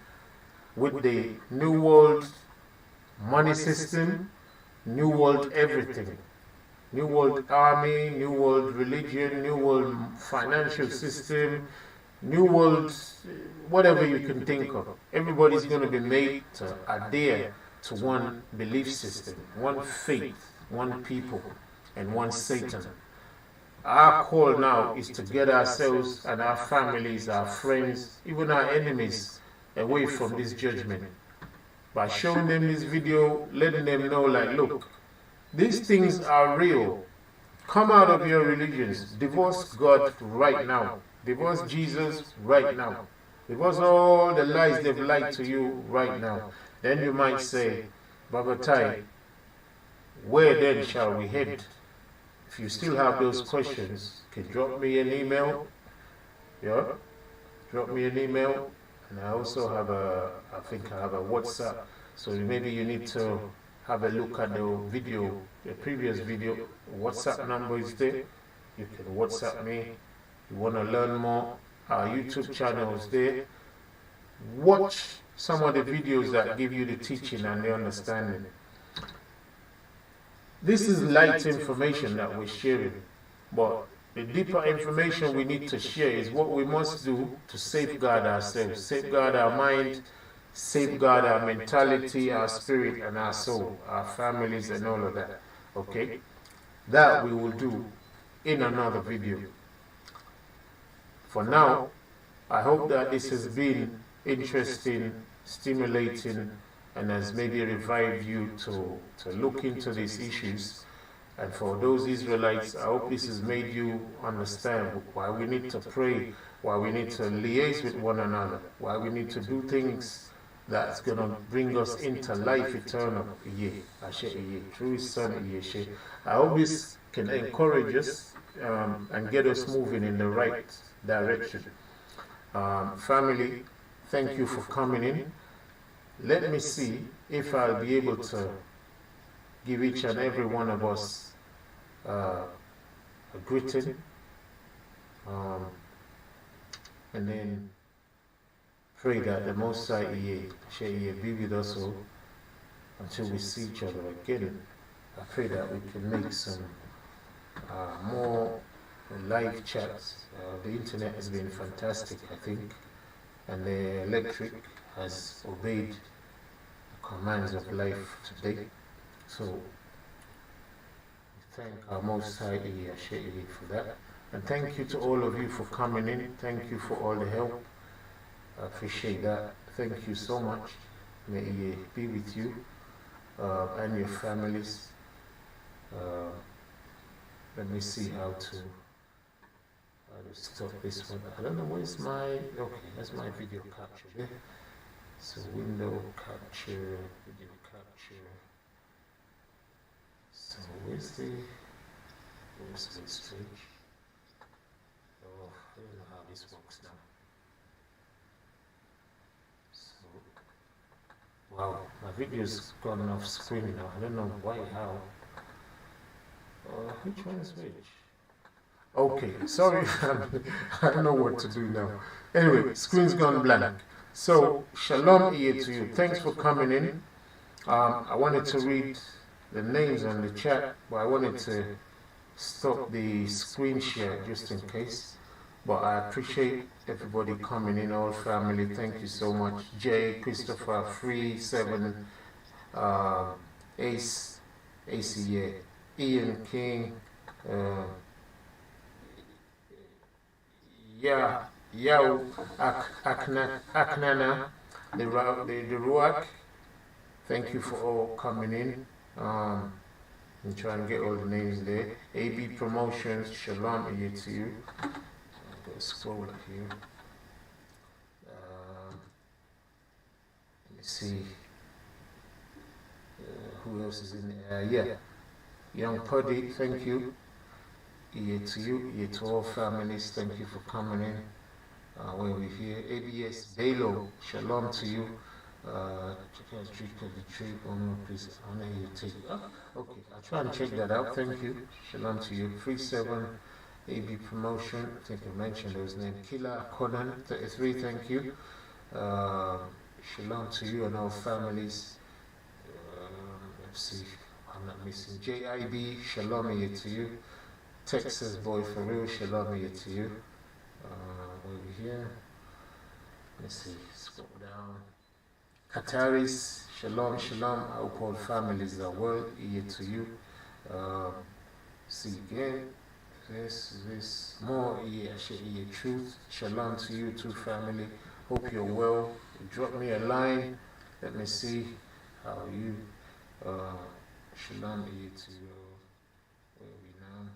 with the New World money system, New World everything. New World army, New World religion, New World financial system, New World, whatever you can think of. Everybody's going to be made to adhere to one belief system, one faith, one people, and one Satan. Our call now is to get ourselves and our families, our friends, even our enemies away from this judgment. By showing them this video, letting them know, like, look, these things are real. Come out of your religions. Divorce God right now. Divorce Jesus right now. Divorce all the lies they've lied to you right now. Then you might say, Baba Tai, where then shall we head? If you still have those questions, you can drop me an email. Yeah? Drop me an email. And I also have I think I have a WhatsApp. So maybe you need to have a look at the video, the previous video. WhatsApp number is there. You can WhatsApp me. You want to learn more, our YouTube channel is there. Watch some of the videos that give you the teaching and the understanding. This is light information that we're sharing, but the deeper information we need to share is what we must do to safeguard ourselves, safeguard our mind, safeguard our mentality, our spirit, and our soul, our families, and all of that. Okay? That we will do in another video. For now, I hope that this has been interesting, stimulating, and has maybe revived you to look into these issues. And for those Israelites, I hope this has made you understand why we need to pray, why we need to liaise with one another, why we need to do things that's going to bring us into life eternal. Through His Son. I hope this can encourage us and get us moving in the right direction. Family, thank you for coming in. Let me see if I'll be able to give each and every one of us a greeting, and then pray that the Most High be with us all until we see each other again. I pray that we can make some more live chats. The internet has been fantastic, I think, and the electric has obeyed the commands of life today. So we thank our Most High for that, and thank you to all of you for coming in. Thank you for all the help. I appreciate that. Thank you so much. May He be with you and your families. Let me see how to stop this one. I don't know where's my, okay, that's my video capture there. So window capture, video capture. So where's the stage? Oh, I don't know how this works now. So, wow, my video's gone off screen now. I don't know why, how. Which one is which? Okay, sorry, I don't know what to do now. Anyway, screen's gone blank. So, shalom to you. Thanks for coming in. I wanted to read the names on the chat, but I wanted to stop the screen share just in case. But I appreciate everybody coming in, all family. Thank you so much. Jay, Christopher, Free, 7, Ace, yeah. Ian King, Yao Aknana, the Ruach. Thank you for all coming in. I'm trying to get all the names there. AB Promotions, Shalom to you. I've got to scroll here. Let me see. Who else is in there? Young Puddy, thank you. To you, to all families, thank you for coming in. When we're here, ABS Balo, Shalom to you. Please, okay, I'll try and check that out. Thank you. Shalom to you. 37 AB Promotion. I think I mentioned those names. Killer Conan 33. Thank you. Shalom to you and all families. Let's see. I'm not missing. JIB. Shalom to you. Texas Boy for real. Shalom to you. Over here. Let's see. Scroll down. Qataris, Shalom, Shalom, I hope all families are well, to you. See again, this, more, truth, Shalom to you too, family. Hope you're well. Drop me a line, let me see how you, Shalom to you. Where are we now?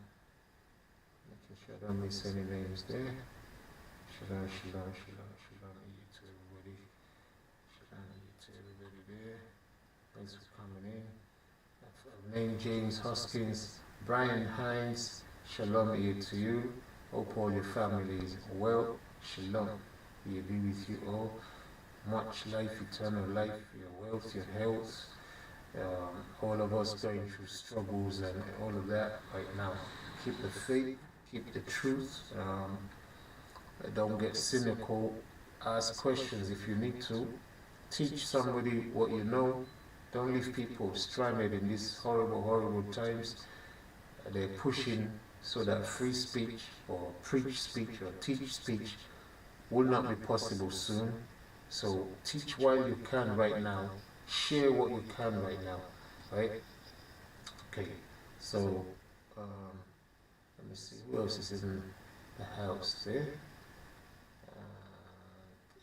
Making sure I don't miss any names there. Shalom, Shalom, Shalom, Shalom to everybody. To everybody there. Thanks for coming in. I've named James Hoskins, Brian Hines, Shalom to you. Hope all your families are well. Shalom. He be with you all. Much life, eternal life, your wealth, your health. All of us going through struggles and all of that right now. Keep the faith, keep the truth. Don't get cynical. Ask questions if you need to. Teach somebody what you know. Don't leave people stranded in these horrible, horrible times. They're pushing so that free speech or preach speech or teach speech will not be possible soon. So teach while you can right now. Share what you can right now. Right? Okay. So, let me see. Who else is in the house there?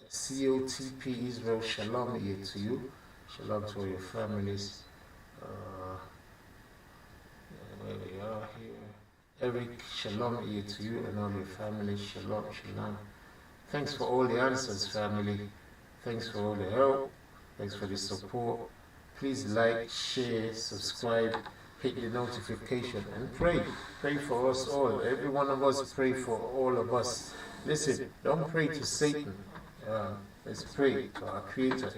COTP Israel, Shalom to you. Shalom to all your families. Where we are here. Eric, Shalom to you and all your families. Shalom, Shalom. Thanks for all the answers, family. Thanks for all the help. Thanks for the support. Please like, share, subscribe, hit the notification, and pray. Pray for us all. Every one of us pray for all of us. Listen, don't pray to Satan. Let's pray to our Creator,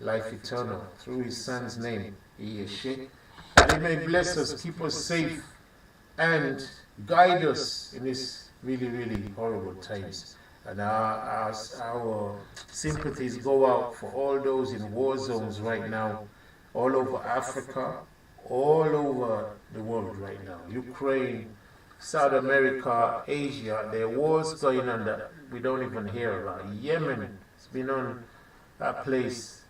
life eternal, through His Son's name, that He may bless us, keep us safe, and guide us in these really, really horrible times. And our sympathies go out for all those in war zones right now, all over Africa, all over the world right now. Ukraine, South America, Asia, there are wars going on that we don't even hear about. Yemen, it's been on that place.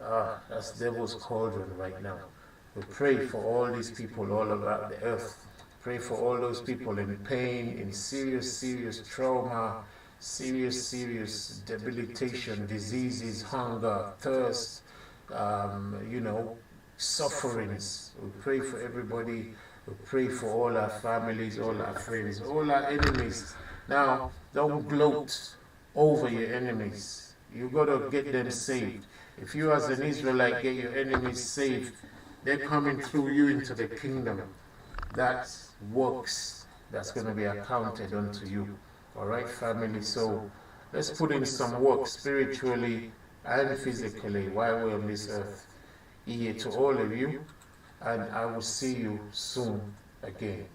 That's devil's cauldron right now. We pray for all these people all about the earth. Pray for all those people in pain, in serious, serious trauma, serious debilitation, diseases, hunger, thirst, sufferings. We pray for everybody. We pray for all our families, all our friends, all our enemies. Now, don't gloat over your enemies. You got to get them saved. If you as an Israelite get your enemies saved, they're coming through you into the kingdom. That works. That's going to be accounted unto you. All right, family? So let's put in some work spiritually and physically while we're on this earth. To all of you, and I will see you soon again.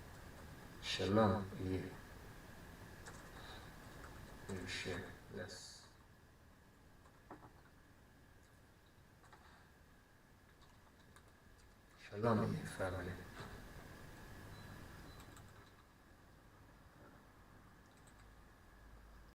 Shalom. Share. Yes. Shalom, family.